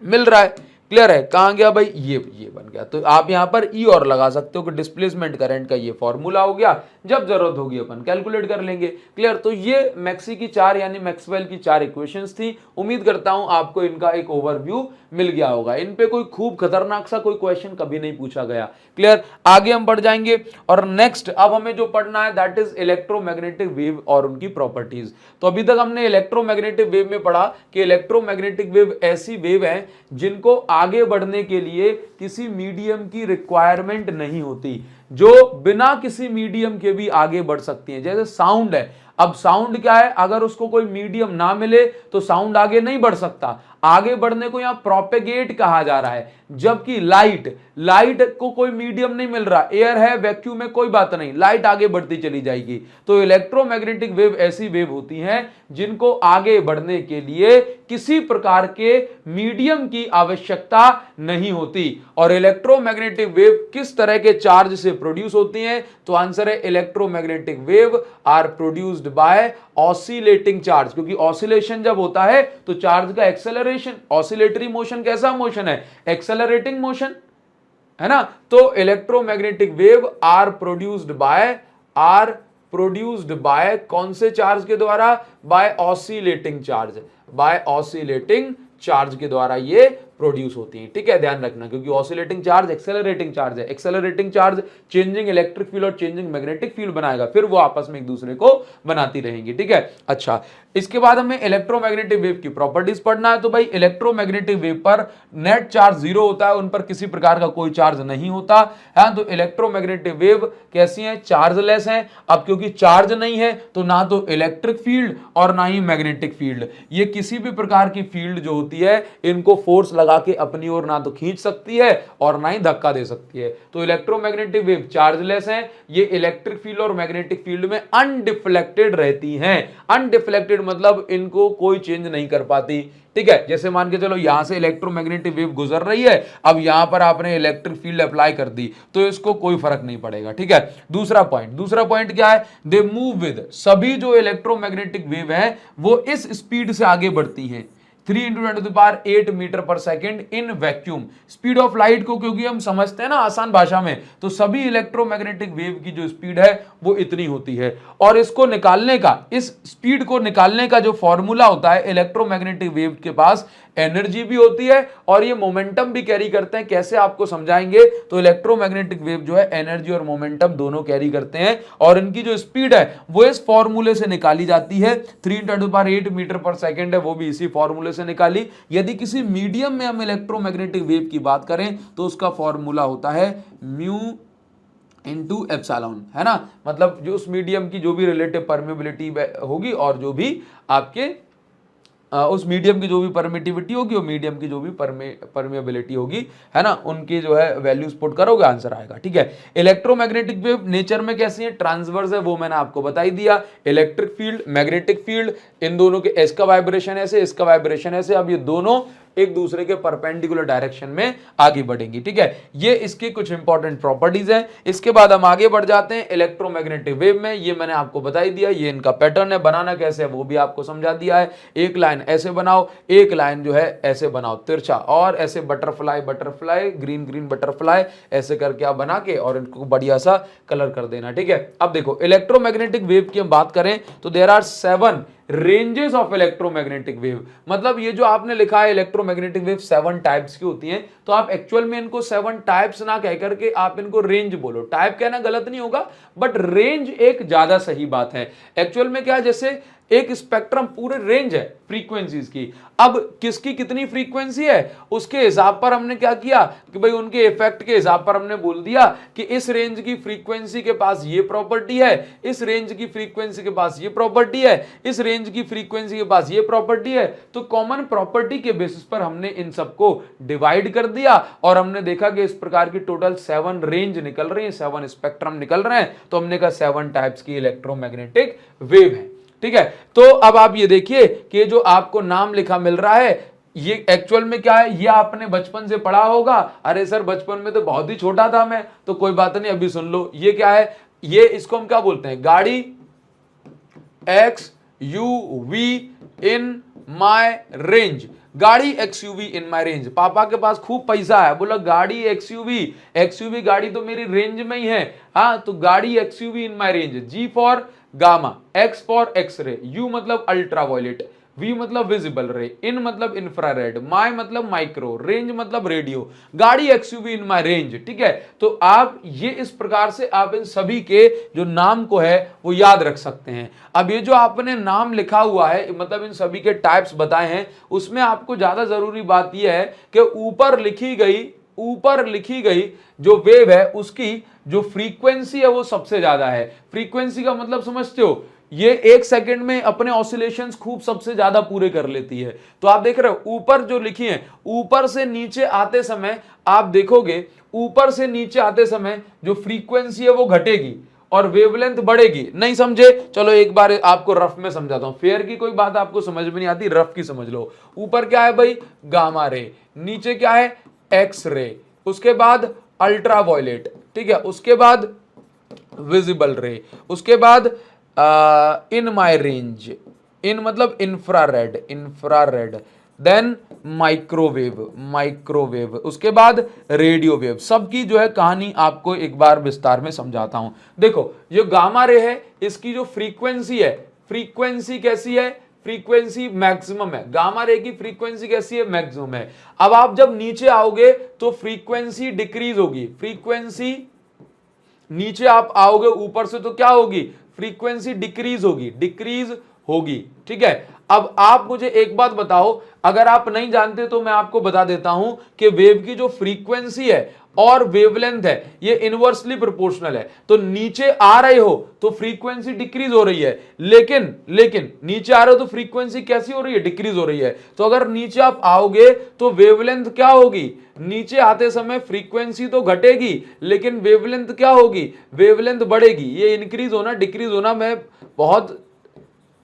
मिल रहा है। क्लियर है? कहां गया भाई? ये बन गया। तो आप यहां पर ई और लगा सकते हो कि डिस्प्लेसमेंट करंट का ये फॉर्मूला हो गया। जब जरूरत होगी अपन कैलकुलेट कर लेंगे। क्लियर? तो ये मैक्सी की 4 यानी मैक्सवेल की 4 इक्वेशंस थी। उम्मीद करता हूं आपको इनका एक ओवरव्यू मिल गया होगा। इन पे कोई खूब खतरनाक सा कोई क्वेश्चन कभी नहीं पूछा गया। क्लियर? आगे हम बढ़ जाएंगे और नेक्स्ट अब हमें जो पढ़ना है दैट इज इलेक्ट्रोमैग्नेटिक वेव और उनकी प्रॉपर्टीज। तो अभी तक हमने इलेक्ट्रोमैग्नेटिक वेव में पढ़ा कि इलेक्ट्रोमैग्नेटिक वेव ऐसी वेव है जिनको आगे बढ़ने के लिए किसी मीडियम की रिक्वायरमेंट नहीं होती। जो बिना किसी मीडियम के भी आगे बढ़ सकती हैं। जैसे साउंड है, अब साउंड क्या है, अगर उसको कोई मीडियम ना मिले तो साउंड आगे नहीं बढ़ सकता। आगे बढ़ने को यहां प्रोपेगेट कहा जा रहा है। जबकि लाइट, लाइट को कोई मीडियम नहीं मिल रहा, एयर है, वैक्यूम है, कोई बात नहीं, लाइट आगे बढ़ती चली जाएगी। तो इलेक्ट्रोमैग्नेटिक वेव ऐसी वेव होती हैं जिनको आगे बढ़ने के लिए किसी प्रकार के मीडियम की आवश्यकता नहीं होती। और इलेक्ट्रोमैग्नेटिक वेव किस तरह के चार्ज से प्रोड्यूस होती हैं? तो आंसर है electromagnetic wave are produced by oscillating charge, क्योंकि ऑसिलेशन जब होता है तो चार्ज का एक्सेलरेशन, ऑसिलेटरी मोशन कैसा मोशन है? एक्सेलरेटिंग मोशन, है ना। तो electromagnetic wave are produced by कौन से चार्ज के द्वारा? By oscillating charge, by oscillating charge के द्वारा ये प्रोड्यूस होती है। ठीक है, ध्यान रखना, क्योंकि ऑसिलेटिंग चार्ज एक्सेलरेटिंग चार्ज है। Accelerating charge changing electric field और चेंजिंग मैग्नेटिक फील्ड बनाएगा, फिर वो आपस में एक दूसरे को बनाती रहेंगी। ठीक है, अच्छा, इसके बाद हमें इलेक्ट्रोमैग्नेटिक वेव की प्रॉपर्टीज पढ़ना है। तो भाई इलेक्ट्रोमैग्नेटिक वेव पर नेट चार्ज जीरो होता है, उन पर किसी प्रकार का कोई चार्ज नहीं होता है। तो इलेक्ट्रोमैग्नेटिक वेव कैसी है? चार्जलेस है। अब क्योंकि चार्ज नहीं है तो ना तो इलेक्ट्रिक फील्ड और ना ही मैग्नेटिक फील्ड, ये किसी भी प्रकार की फील्ड जो होती है इनको फोर्स लगा के अपनी ओर ना तो खींच सकती है और ना ही धक्का दे सकती है। तो इलेक्ट्रोमैग्नेटिक वेव चार्जलेस है, ये इलेक्ट्रिक फील्ड और मैग्नेटिक फील्ड में अनडिफ्लेक्टेड रहती हैं। अनडिफ्लेक्टेड मतलब इनको कोई चेंज नहीं कर पाती। ठीक है, जैसे मान के चलो यहां से इलेक्ट्रोमैग्नेटिक वेव गुजर रही है, अब यहां पर आपने इलेक्ट्रिक फील्ड अप्लाई कर दी तो इसको कोई फर्क नहीं पड़ेगा। ठीक है, दूसरा पॉइंट क्या है? दे मूव विद, सभी जो इलेक्ट्रोमैग्नेटिक वेव है वो इस स्पीड से आगे बढ़ती हैं, 3 × 10⁸ मीटर पर second in vacuum. Speed of light को क्योंकि हम समझते हैं ना आसान भाषा में, तो सभी इलेक्ट्रोमैग्नेटिक वेव की जो स्पीड है वो इतनी होती है। और इसको निकालने का, इस स्पीड को निकालने का जो फॉर्मूला होता है, इलेक्ट्रोमैग्नेटिक वेव के पास एनर्जी भी होती है और ये मोमेंटम भी कैरी करते हैं। कैसे आपको समझाएंगे? तो इलेक्ट्रोमैग्नेटिक वेव जो है एनर्जी और मोमेंटम दोनों कैरी करते हैं और इनकी जो स्पीड है वो इस फॉर्मूले से निकाली जाती है। 3 × 10⁸ मीटर पर सेकेंड है, वो भी इसी फॉर्मूले से निकाली। यदि किसी मीडियम में हम इलेक्ट्रोमैग्नेटिक वेव की बात करें तो उसका फॉर्मूला होता है म्यू इंटू एप्सिलॉन, है ना। मतलब जो उस मीडियम की जो भी रिलेटिव परमेबिलिटी होगी और जो भी आपके उस मीडियम की जो भी परमिटिविटी होगी और मीडियम की जो भी परमेबिलिटी होगी, है ना, उनकी जो है वैल्यूज पुट करोगे आंसर आएगा। ठीक है, इलेक्ट्रोमैग्नेटिक वेव नेचर में कैसी है? ट्रांसवर्स है, वो मैंने आपको बता ही दिया। इलेक्ट्रिक फील्ड, मैग्नेटिक फील्ड, इन दोनों के इसका वाइब्रेशन ऐसे, इसका वाइब्रेशन ऐसे, अब ये दोनों एक दूसरे के परपेंडिकुलर डायरेक्शन में आगे बढ़ेंगी। ठीक है, ये इसकी कुछ इंपॉर्टेंट प्रॉपर्टीज हैं। इसके बाद हम आगे बढ़ जाते हैं इलेक्ट्रोमैग्नेटिक वेव में। ये मैंने आपको बता ही दिया, ये इनका पैटर्न है, बनाना कैसे है वो भी आपको समझा दिया है। एक लाइन ऐसे बनाओ, एक लाइन जो है ऐसे बनाओ तिरछा, और ऐसे butterfly butterfly, green green butterfly, ऐसे करके आप बना के और इनको बढ़िया सा कलर कर देना। ठीक है, अब देखो इलेक्ट्रोमैग्नेटिक वेव की हम बात करें तो there are 7 ranges of electromagnetic wave. मतलब ये जो आपने लिखा है इलेक्ट्रोमैग्नेटिक वेव 7 टाइप्स की होती हैं, तो आप एक्चुअल में इनको 7 टाइप्स ना कह करके आप इनको रेंज बोलो। टाइप कहना गलत नहीं होगा, बट रेंज एक ज्यादा सही बात है। एक्चुअल में क्या है, जैसे एक स्पेक्ट्रम पूरे रेंज है फ्रीक्वेंसीज की, अब किसकी कितनी फ्रीक्वेंसी है उसके हिसाब पर हमने क्या किया कि भाई उनके इफेक्ट के हिसाब पर हमने बोल दिया कि इस रेंज की फ्रीक्वेंसी के पास ये प्रॉपर्टी है, इस रेंज की फ्रीक्वेंसी के पास ये प्रॉपर्टी है, इस रेंज की फ्रीक्वेंसी के पास ये प्रॉपर्टी है। तो कॉमन प्रॉपर्टी के बेसिस पर हमने इन सबको डिवाइड कर दिया और हमने देखा कि इस प्रकार की टोटल 7 रेंज निकल रही है, 7 स्पेक्ट्रम निकल रहे हैं। तो हमने कहा 7 टाइप्स की इलेक्ट्रोमैग्नेटिक वेव है। ठीक है, तो अब आप ये देखिए कि जो आपको नाम लिखा मिल रहा है ये एक्चुअल में क्या है, ये आपने बचपन से पढ़ा होगा। अरे सर बचपन में तो बहुत ही छोटा था मैं, तो कोई बात नहीं, अभी सुन लो। ये क्या है, ये इसको हम क्या बोलते हैं, गाड़ी XUV इन माय रेंज। गाड़ी XUV इन माय रेंज, पापा के पास खूब पैसा है, बोला गाड़ी XUV गाड़ी तो मेरी रेंज में ही है। हाँ, तो गाड़ी XUV in my range. G for gamma, X for X ray, U मतलब अल्ट्रावायलेट, V मतलब विजिबल रे, इन मतलब इंफ्रारेड, माय मतलब माइक्रो, रेंज मतलब रेडियो। गाड़ी XUV इन माय रेंज। ठीक है, तो आप ये इस प्रकार से आप इन सभी के जो नाम को है वो याद रख सकते हैं। अब ये जो आपने नाम लिखा हुआ है, मतलब इन सभी के टाइप्स बताए हैं, उसमें आपको ज्यादा जरूरी बात यह है कि ऊपर लिखी गई जो वेव है उसकी जो फ्रीक्वेंसी है वो सबसे ज्यादा है। फ्रीक्वेंसी का मतलब समझते हो, ये 1 सेकंड में अपने ऑसिलेशंस खूब सबसे ज्यादा पूरे कर लेती है। तो आप देख रहे हो ऊपर जो लिखी है, ऊपर से नीचे आते समय आप देखोगे, ऊपर से नीचे आते समय जो फ्रीक्वेंसी है वो घटेगी और वेवलेंथ बढ़ेगी। नहीं समझे? चलो एक बार आपको रफ में समझाता हूं। फेयर की कोई बात आपको समझ में नहीं आती, रफ की समझ लो। ऊपर क्या है भाई? गामा रे, नीचे क्या है? एक्स रे, उसके बाद अल्ट्रा वायलेट, ठीक है, उसके बाद विजिबल रे, उसके बाद इन माई रेंज, इन मतलब infrared, infrared, then microwave, microwave, उसके बाद रेडियो वेव। सबकी जो है कहानी आपको एक बार विस्तार में समझाता हूं। देखो जो गामा रे है इसकी जो फ्रीक्वेंसी है, फ्रीक्वेंसी कैसी है? फ्रीक्वेंसी मैक्सिमम है। गामा रे की फ्रीक्वेंसी कैसी है? मैक्सिमम है। अब आप जब नीचे आओगे तो फ्रीक्वेंसी डिक्रीज होगी, फ्रीक्वेंसी नीचे आप आओगे ऊपर से तो क्या होगी? फ्रीक्वेंसी डिक्रीज होगी, डिक्रीज होगी, ठीक है। अब आप मुझे एक बात बताओ, अगर आप नहीं जानते तो मैं आपको बता देता हूं कि वेव की जो फ्रीक्वेंसी है और वेवलेंथ है ये इनवर्सली प्रोपोर्शनल है। तो नीचे आ रहे हो तो फ्रीक्वेंसी डिक्रीज हो रही है, लेकिन लेकिन नीचे आ रहे हो तो फ्रीक्वेंसी कैसी हो रही है? डिक्रीज हो रही है। तो अगर नीचे आप आओगे तो वेवलेंथ क्या होगी? नीचे आते समय फ्रीक्वेंसी तो घटेगी लेकिन वेवलेंथ क्या होगी? वेवलेंथ बढ़ेगी। ये इंक्रीज होना डिक्रीज होना मैं बहुत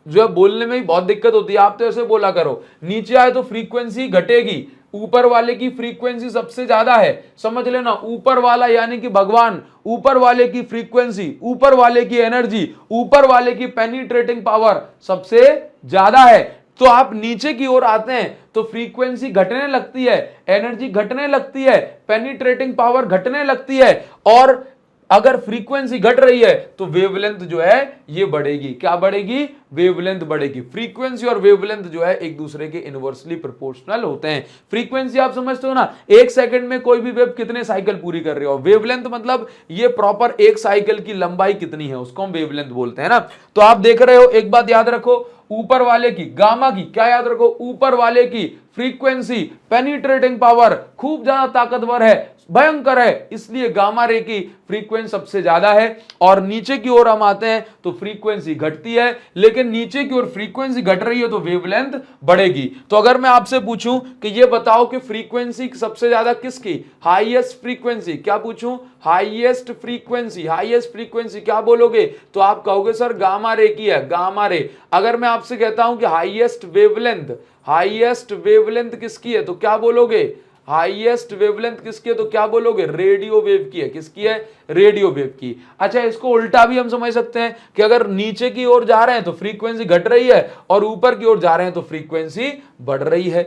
जो है बोलने में ही बहुत दिक्कत होती है। आप तो ऐसे बोला करो, नीचे आए तो फ्रीक्वेंसी घटेगी, ऊपर वाले की फ्रीक्वेंसी सबसे ज्यादा है। समझ लेना, ऊपर वाला यानी कि भगवान, ऊपर वाले की फ्रीक्वेंसी, ऊपर वाले की एनर्जी, ऊपर वाले की पेनिट्रेटिंग पावर सबसे ज्यादा है। तो आप नीचे की ओर आते हैं तो फ्रीक्वेंसी घटने लगती है, एनर्जी घटने लगती है, पेनिट्रेटिंग पावर घटने लगती है, और अगर फ्रीक्वेंसी घट रही है तो वेवलेंथ जो है ये बढ़ेगी। क्या बढ़ेगी? वेवलेंथ बढ़ेगी। फ्रीक्वेंसी और वेवलेंथ जो है एक दूसरे के इनवर्सली प्रोपोर्शनल होते हैं। फ्रीक्वेंसी आप समझते हो ना, 1 सेकंड में कोई भी वेव कितने साइकिल पूरी कर रही हो। वेवलेंथ मतलब ये प्रॉपर एक साइकिल की लंबाई कितनी है उसको हम वेवलेंथ बोलते हैं ना। तो आप देख रहे हो, एक बात याद रखो, ऊपर वाले की गामा की क्या याद रखो? ऊपर वाले की फ्रीक्वेंसी, पेनिट्रेटिंग पावर खूब ज्यादा ताकतवर है, भयंकर है, इसलिए गामा रे की फ्रीक्वेंसी सबसे ज्यादा है। और नीचे की ओर हम आते हैं तो फ्रीक्वेंसी घटती है, लेकिन नीचे की ओर फ्रीक्वेंसी घट रही है तो वेवलेंथ बढ़ेगी। तो अगर मैं आपसे पूछूं कि ये बताओ कि फ्रीक्वेंसी सबसे ज्यादा किसकी? Highest frequency. क्या पूछूं? हाईएस्ट फ्रीक्वेंसी, हाईएस्ट फ्रीक्वेंसी क्या बोलोगे? तो आप कहोगे सर गामा रे की है, गामा रे। अगर मैं आपसे कहता हूं कि हाईएस्ट वेवलेंथ, हाईएस्ट वेवलेंथ किसकी है तो क्या बोलोगे? हाईएस्ट वेवलेंथ किसकी है तो क्या बोलोगे? रेडियो वेव की है। किसकी है? रेडियो वेव की। अच्छा, इसको उल्टा भी हम समझ सकते हैं कि अगर नीचे की ओर जा रहे हैं तो फ्रीक्वेंसी घट रही है और ऊपर की ओर जा रहे हैं तो फ्रीक्वेंसी बढ़ रही है,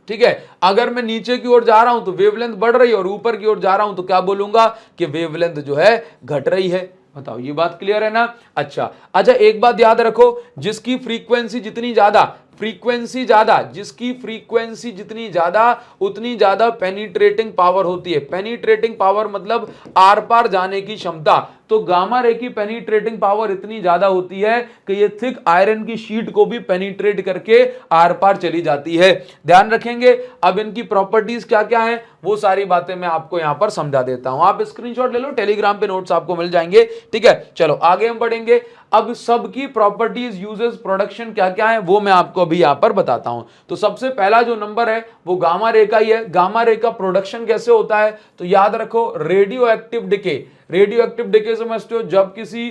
ठीक है। अगर मैं नीचे की ओर जा रहा हूं तो वेवलेंथ बढ़ रही है और ऊपर की ओर जा रहा हूं तो क्या बोलूंगा? कि वेवलेंथ जो है घट रही है। बताओ, ये बात क्लियर है ना? अच्छा, एक बात याद रखो, जिसकी फ्रीक्वेंसी जितनी ज्यादा, फ्रीक्वेंसी ज्यादा, जिसकी फ्रीक्वेंसी जितनी ज्यादा उतनी ज्यादा पेनिट्रेटिंग पावर होती है। पेनिट्रेटिंग पावर मतलब आर पार जाने की क्षमता। तो गामा रे की पेनिट्रेटिंग पावर इतनी ज्यादा होती है कि ये थिक आयरन की शीट को भी पेनिट्रेट करके आर पार चली जाती है। ध्यान रखेंगे। अब इनकी प्रॉपर्टीज क्या क्या है वो सारी बातें मैं आपको यहां पर समझा देता हूं। आप स्क्रीनशॉट ले लो, टेलीग्राम पे नोट्स आपको मिल जाएंगे, ठीक है। चलो आगे हम बढ़ेंगे। अब सबकी प्रॉपर्टीज, यूजेस, प्रोडक्शन क्या क्या है वो मैं आपको अभी यहां पर बताता हूं। तो सबसे पहला जो नंबर है वो गामा रे का ही है। गामा रे का प्रोडक्शन कैसे होता है तो याद रखो, radio active decay. Radio active decay समझते हो, जब किसी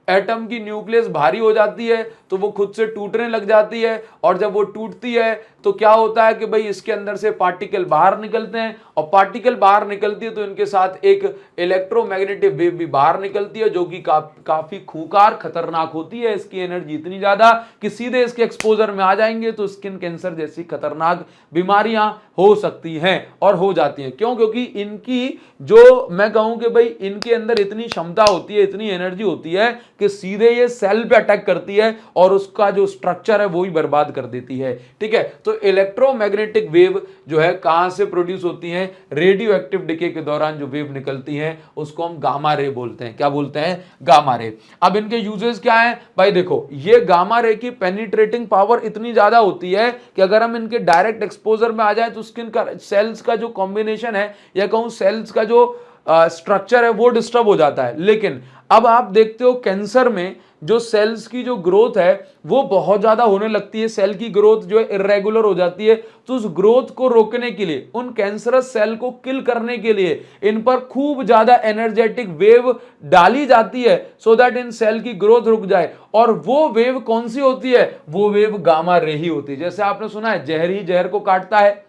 एटम की न्यूक्लियस भारी हो जाती है तो वो खुद से टूटने लग जाती है, और जब वो टूटती है तो क्या होता है कि भाई इसके अंदर से पार्टिकल बाहर निकलते हैं, और पार्टिकल बाहर निकलती है तो इनके साथ एक इलेक्ट्रोमैग्नेटिक वेव भी बाहर निकलती है, जो कि काफी खूंखार, खतरनाक होती है। इसकी एनर्जी इतनी ज्यादा कि सीधे इसके एक्सपोजर में आ जाएंगे तो स्किन कैंसर जैसी खतरनाक बीमारियां हो सकती हैं और हो जाती हैं। क्यों? क्योंकि इनकी जो मैं कहूं कि भाई इनके अंदर इतनी क्षमता होती है, इतनी एनर्जी होती है कि सीधे ये सेल पे अटैक करती है और उसका जो स्ट्रक्चर है वो ही बर्बाद कर देती है। ठीक है, तो इलेक्ट्रोमैग्नेटिक वेव जो है कहां से प्रोड्यूस होती है? रेडियो एक्टिव डिके के दौरान जो वेव निकलती है उसको हम गामा रे बोलते हैं। क्या बोलते हैं? Gamma ray. अब इनके यूजेस क्या है भाई? देखो, ये गामा रे की पेनिट्रेटिंग पावर इतनी ज्यादा होती है कि अगर हम इनके डायरेक्ट एक्सपोजर में आ जाए तो स्किन का सेल्स का जो कॉम्बिनेशन है या कहूं सेल्स का जो स्ट्रक्चर है वो डिस्टर्ब हो जाता है। लेकिन अब आप देखते हो कैंसर में जो सेल्स की जो ग्रोथ है वो बहुत ज्यादा होने लगती है, सेल की ग्रोथ जो है इरेगुलर हो जाती है। तो उस ग्रोथ को रोकने के लिए, उन कैंसरस सेल को किल करने के लिए इन पर खूब ज्यादा एनर्जेटिक वेव डाली जाती है सो दैट इन सेल की ग्रोथ रुक जाए। और वो वेव कौन सी होती है? वो वेव गामा रे ही होती है। जैसे आपने सुना है जहर ही जहर को काटता है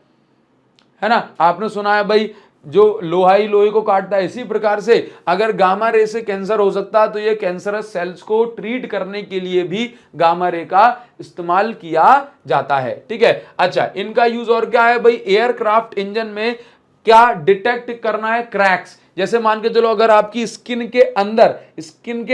ना? आपने सुना है भाई जो लोहा ही लोहे को काटता है। इसी प्रकार से अगर गामा रे से कैंसर हो सकता है तो ये कैंसरस सेल्स को ट्रीट करने के लिए भी गामा रे का इस्तेमाल किया जाता है। ठीक है, अच्छा, इनका यूज और क्या है भाई? एयरक्राफ्ट इंजन में क्या डिटेक्ट करना है? क्रैक्स। जैसे मान के चलो अगर आपकी स्किन के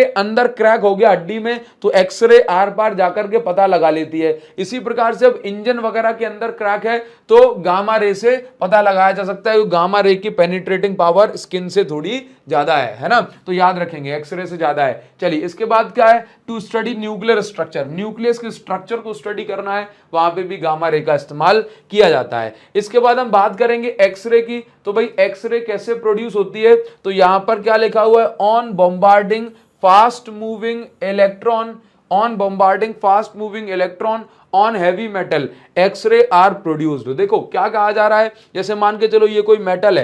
अंदर क्रैक हो गया हड्डी में तो एक्सरे आर पार जाकर के पता लगा लेती है। इसी प्रकार से अब इंजन वगैरह के अंदर क्रैक है तो गामा रे से पता लगाया जा सकता है। गामा रे की पेनिट्रेटिंग पावर स्किन से थोड़ी ज्यादा है ना? तो याद रखेंगे एक्सरे से ज्यादा है। चलिए, इसके बाद क्या है? To study nuclear structure, nucleus के स्ट्रक्चर को स्टडी करना है, वहां पे भी गामा रे का इस्तेमाल किया जाता है। इसके बाद हम बात करेंगे एक्सरे की। तो भाई एक्सरे कैसे प्रोड्यूस होती है? तो यहां पर क्या लिखा हुआ है? On bombarding fast moving electron on heavy metal X ray are produced. देखो क्या कहा जा रहा है, जैसे मान के चलो ये कोई मेटल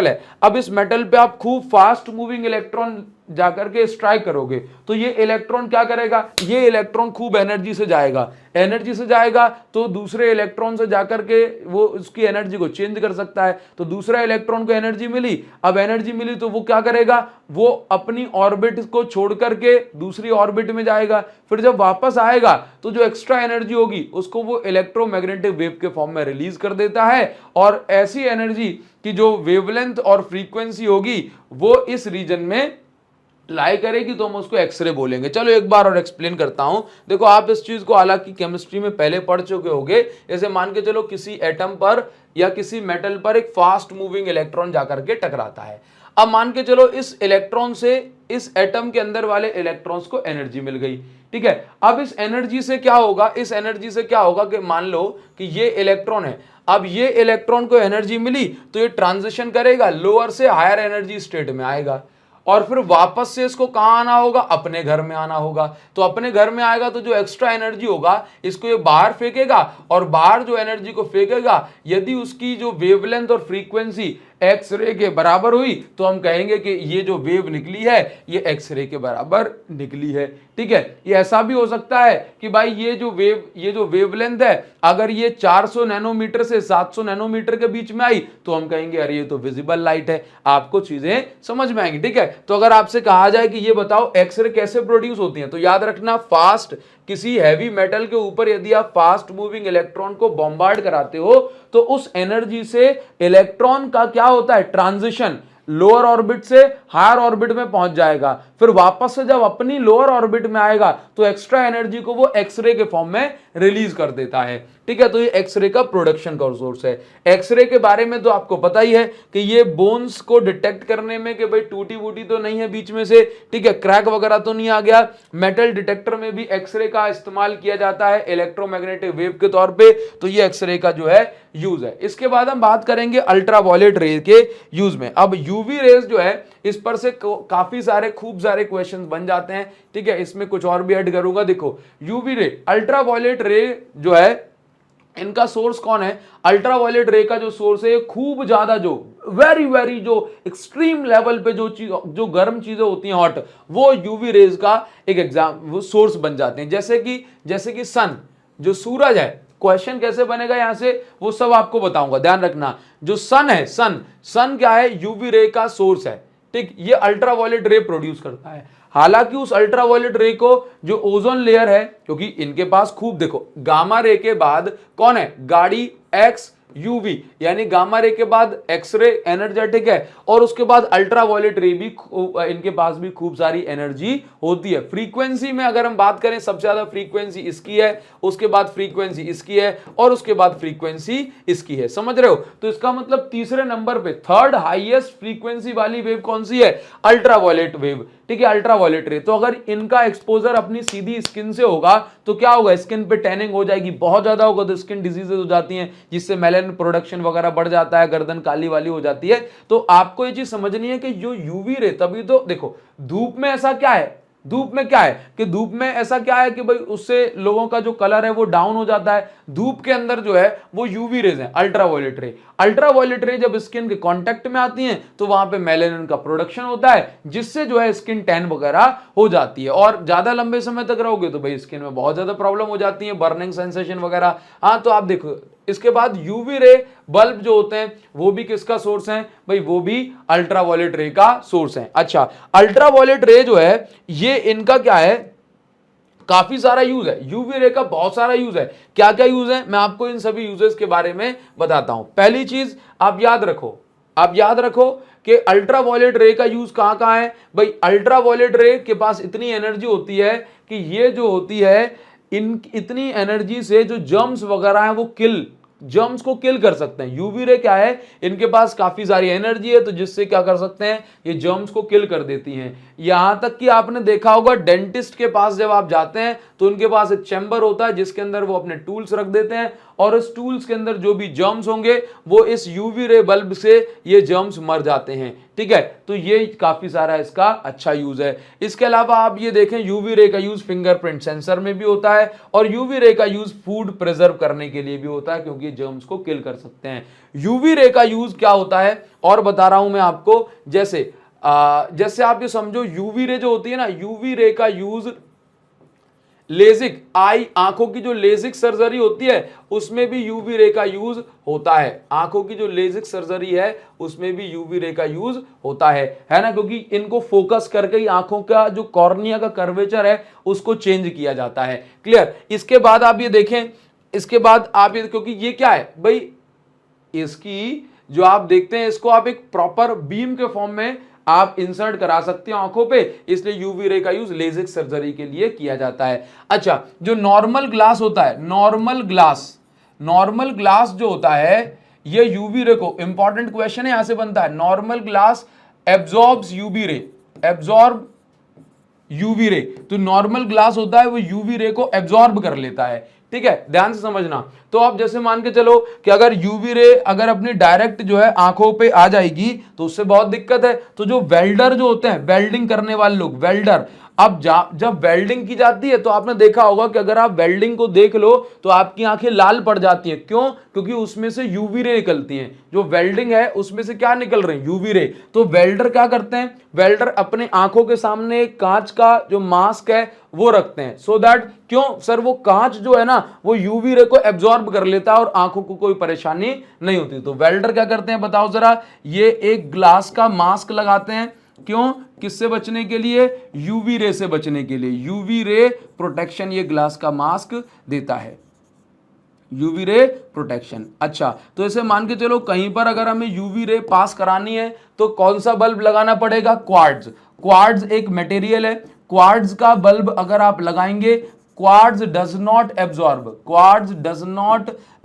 है, अब इस मेटल पे आप खूब फास्ट मूविंग इलेक्ट्रॉन जाकर के स्ट्राइक करोगे तो ये इलेक्ट्रॉन क्या करेगा? ये इलेक्ट्रॉन खूब एनर्जी से जाएगा तो दूसरे इलेक्ट्रॉन से जाकर के वो उसकी एनर्जी को चेंज कर सकता है। तो दूसरा इलेक्ट्रॉन को एनर्जी मिली, अब एनर्जी मिली तो वो क्या करेगा? वो अपनी ऑर्बिट को छोड़ करके दूसरी ऑर्बिट में जाएगा। फिर जब वापस आएगा तो जो एक्स्ट्रा एनर्जी होगी उसको वो इलेक्ट्रोमैग्नेटिक वेव के फॉर्म में रिलीज कर देता है और ऐसी एनर्जी की जो वेवलेंथ और फ्रीक्वेंसी होगी वो इस रीजन में लाई करेगी तो हम उसको एक्सरे बोलेंगे। चलो एक बार और एक्सप्लेन करता हूं। देखो, आप इस चीज को हालांकि केमिस्ट्री में पहले पढ़ चुके होंगे। जैसे मान के चलो किसी एटम पर या किसी मेटल पर एक फास्ट मूविंग इलेक्ट्रॉन जाकर के टकराता है। अब मान के चलो इस इलेक्ट्रॉन से इस एटम के अंदर वाले इलेक्ट्रॉन्स को एनर्जी मिल गई। ठीक है, अब इस एनर्जी से क्या होगा कि मान लो कि ये इलेक्ट्रॉन है, अब ये इलेक्ट्रॉन को एनर्जी मिली तो ये ट्रांजिशन करेगा, लोअर से हायर एनर्जी स्टेट में आएगा और फिर वापस से इसको कहां आना होगा? अपने घर में आना होगा। तो अपने घर में आएगा तो जो एक्स्ट्रा एनर्जी होगा इसको ये बाहर फेंकेगा और बाहर जो एनर्जी को फेंकेगा यदि उसकी जो वेवलेंथ और फ्रीक्वेंसी एक्सरे के बराबर हुई तो हम कहेंगे कि ये जो वेव निकली है ये एक्सरे के बराबर निकली है। ठीक है, ये ऐसा भी हो सकता है कि भाई ये जो वेवलेंथ है अगर ये 400 नैनोमीटर से 700 नैनोमीटर के बीच में आई तो हम कहेंगे अरे ये तो विजिबल लाइट है। आपको चीजें समझ में आएंगी। ठीक है, तो अगर आपसे कहा जाए कि ये बताओ एक्सरे कैसे प्रोड्यूस होती है तो याद रखना, फास्ट किसी हैवी मेटल के ऊपर यदि आप फास्ट मूविंग इलेक्ट्रॉन को बॉम्बार्ड कराते हो तो उस एनर्जी से इलेक्ट्रॉन का क्या होता है? ट्रांजिशन लोअर ऑर्बिट से हायर ऑर्बिट में पहुंच जाएगा। फिर वापस से जब अपनी लोअर ऑर्बिट में आएगा तो एक्स्ट्रा एनर्जी को वो एक्सरे के फॉर्म में रिलीज कर देता है। ठीक है, तो ये एक्सरे का प्रोडक्शन का सोर्स है। एक्सरे के बारे में तो आपको पता ही है कि ये बोन्स को डिटेक्ट करने में कि भाई टूटी वूटी तो नहीं है बीच में से, ठीक है, क्रैक वगैरह तो नहीं आ गया। मेटल डिटेक्टर में भी एक्सरे का इस्तेमाल किया जाता है इलेक्ट्रोमैग्नेटिक वेव के तौर पे। तो ये एक्सरे का जो है यूज है। इसके बाद हम बात करेंगे अल्ट्रावायलेट रे के यूज में। अब यूवी रेज जो है इस पर से काफी सारे खूब सारे क्वेश्चन बन जाते हैं। ठीक है, इसमें कुछ और भी ऐड करूंगा। देखो, यूवी रे, अल्ट्रावायलेट रे जो है इनका सोर्स कौन है? अल्ट्रावायलेट रे का जो सोर्स है खूब ज्यादा जो वेरी जो एक्सट्रीम लेवल पे जो गर्म चीजें होती हैं हॉट, वो यूवी रेज का एक वो सोर्स बन जाते हैं। जैसे कि सन, जो सूरज है, क्वेश्चन कैसे बनेगा यहां से वो सब आपको बताऊंगा, ध्यान रखना। जो सन है, सन क्या है? यूवी रे का सोर्स है। ठीक, ये अल्ट्रावायलेट रे प्रोड्यूस करता है। हालांकि उस अल्ट्रावायलेट रे को जो ओजोन लेयर है, क्योंकि इनके पास खूब, देखो गामा रे के बाद कौन है? गाड़ी एक्स, यूवी यानी गामा रे के बाद एक्सरे एनर्जेटिक है, और उसके बाद अल्ट्रावायलेट रे भी इनके पास भी खूब सारी एनर्जी होती है। फ्रीक्वेंसी में अगर हम बात करें, सबसे ज्यादा फ्रीक्वेंसी इसकी है, उसके बाद फ्रीक्वेंसी इसकी है, और उसके बाद फ्रीक्वेंसी इसकी है। समझ रहे हो? तो इसका मतलब तीसरे नंबर पे थर्ड हाईएस्ट फ्रीक्वेंसी वाली वेव कौन सी है? Ultraviolet wave. ठीक है, अल्ट्रावायलेट रे। तो अगर इनका एक्सपोजर अपनी सीधी स्किन से होगा तो क्या होगा? स्किन पे टैनिंग हो जाएगी, बहुत ज्यादा होगा तो स्किन डिजीजेज हो जाती हैं, जिससे मेलानिन प्रोडक्शन वगैरह बढ़ जाता है, गर्दन काली वाली हो जाती है। तो आपको ये चीज समझनी है कि जो यूवी रे, तभी तो देखो धूप में ऐसा क्या है, धूप में क्या है कि धूप में ऐसा क्या है कि भाई उससे लोगों का जो कलर है वो डाउन हो जाता है। धूप के अंदर जो है वो यूवी रेज है, अल्ट्रावायलेट रे। अल्ट्रावायलेट रे जब स्किन के कांटेक्ट में आती हैं तो वहां पे मेलानिन का प्रोडक्शन होता है, जिससे जो है स्किन टैन वगैरह हो जाती है। और ज्यादा लंबे समय तक रहोगे तो भाई स्किन में बहुत ज्यादा प्रॉब्लम हो जाती है, बर्निंग सेंसेशन वगैरह। हाँ, तो आप देखो इसके बाद यूवी रे बल्ब जो होते हैं वो भी किसका सोर्स है भाई? वो भी अल्ट्रावायलेट रे का सोर्स है। अच्छा, अल्ट्रावायलेट रे जो है ये इनका क्या है? काफी सारा यूज है, यूवी रे का बहुत सारा यूज है। क्या क्या यूज है मैं आपको इन सभी यूजेस के बारे में बताता हूं। पहली चीज आप याद रखो, कि अल्ट्रावायलेट रे का यूज कहां कहां है भाई? अल्ट्रावायलेट रे के पास इतनी एनर्जी होती है कि ये जो होती है इन इतनी एनर्जी से जो जर्म्स वगैरह है वो जर्म्स को किल कर सकते हैं। यूवी रे क्या है? इनके पास काफी सारी एनर्जी है, तो जिससे क्या कर सकते हैं? ये जर्म्स को किल कर देती हैं। यहां तक कि आपने देखा होगा डेंटिस्ट के पास जब आप जाते हैं तो उनके पास एक चैम्बर होता है जिसके अंदर वो अपने टूल्स रख देते हैं, और इस टूल्स के अंदर जो भी जर्म्स होंगे वो इस यूवी रे बल्ब से ये जर्म्स मर जाते हैं। ठीक है, तो ये काफी सारा इसका अच्छा यूज है। इसके अलावा आप ये देखें, यूवी रे का यूज फिंगरप्रिंट सेंसर में भी होता है, और यूवी रे का यूज फूड प्रिजर्व करने के लिए भी होता है, क्योंकि जर्म्स को किल कर सकते हैं। यूवी रे का यूज क्या होता है और बता रहा हूं मैं आपको। जैसे आप ये समझो, यूवी रे जो होती है ना, यूवी रे का यूज लेजिक आंखों की जो लेजिक सर्जरी होती है उसमें भी यूवी रे का यूज होता है। आंखों की जो लेजिक सर्जरी है उसमें भी यूवी रे का यूज होता है ना, क्योंकि इनको फोकस करके ही आंखों का जो कॉर्निया का कर्वेचर है उसको चेंज किया जाता है। क्लियर? इसके बाद आप ये देखें, क्योंकि ये क्या है भाई, इसकी जो आप देखते हैं इसको आप एक प्रॉपर बीम के फॉर्म में आप इंसर्ट करा सकते हो आंखों पे, इसलिए यूवी रे का यूज लेजिक सर्जरी के लिए किया जाता है। अच्छा, जो नॉर्मल ग्लास होता है, नॉर्मल ग्लास जो होता है ये यूवी रे को, इंपॉर्टेंट क्वेश्चन है यहां से बनता है, normal glass absorbs UV ray. तो नॉर्मल ग्लास होता है वो यूवी रे को एब्जॉर्ब कर लेता है। ठीक है, ध्यान से समझना। तो आप जैसे मान के चलो कि अगर यूवी रे अगर अपनी डायरेक्ट जो है आंखों पे आ जाएगी तो उससे बहुत दिक्कत है। तो जो वेल्डर जो होते हैं, वेल्डिंग करने वाले लोग, वेल्डर, अब जब वेल्डिंग की जाती है तो आपने देखा होगा कि अगर आप वेल्डिंग को देख लो तो आपकी आंखें लाल पड़ जाती हैं। क्यों? क्योंकि उसमें से यूवी रे निकलती हैं। जो वेल्डिंग है उसमें से क्या निकल रहे हैं? UV ray. तो वेल्डर क्या करते हैं? वेल्डर अपने आंखों के सामने एक कांच का जो मास्क है वो रखते हैं, सो दैट, क्यों सर? वो कांच जो है ना वो यूवी रे को एब्जॉर्ब कर लेता है और आंखों को कोई परेशानी नहीं होती। तो वेल्डर क्या करते हैं बताओ जरा? ये एक ग्लास का मास्क लगाते हैं। क्यों? किससे बचने के लिए? यूवी रे से बचने के लिए। यूवी रे प्रोटेक्शन ये ग्लास का मास्क देता है, यूवी रे प्रोटेक्शन। अच्छा, तो इसे मान के चलो कहीं पर अगर हमें यूवी रे पास करानी है तो कौन सा बल्ब लगाना पड़ेगा? क्वार्ट्ज एक मटेरियल है। क्वार्ट्ज का बल्ब अगर आप लगाएंगे, quartz does not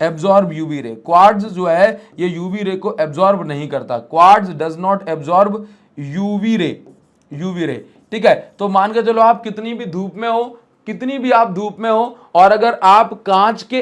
absorb UV ray. Quartz जो है ये यूवी रे को एब्जॉर्ब नहीं करता। Quartz does not absorb UV ray. ठीक है, तो मान के चलो आप कितनी भी आप धूप में हो और अगर आप कांच के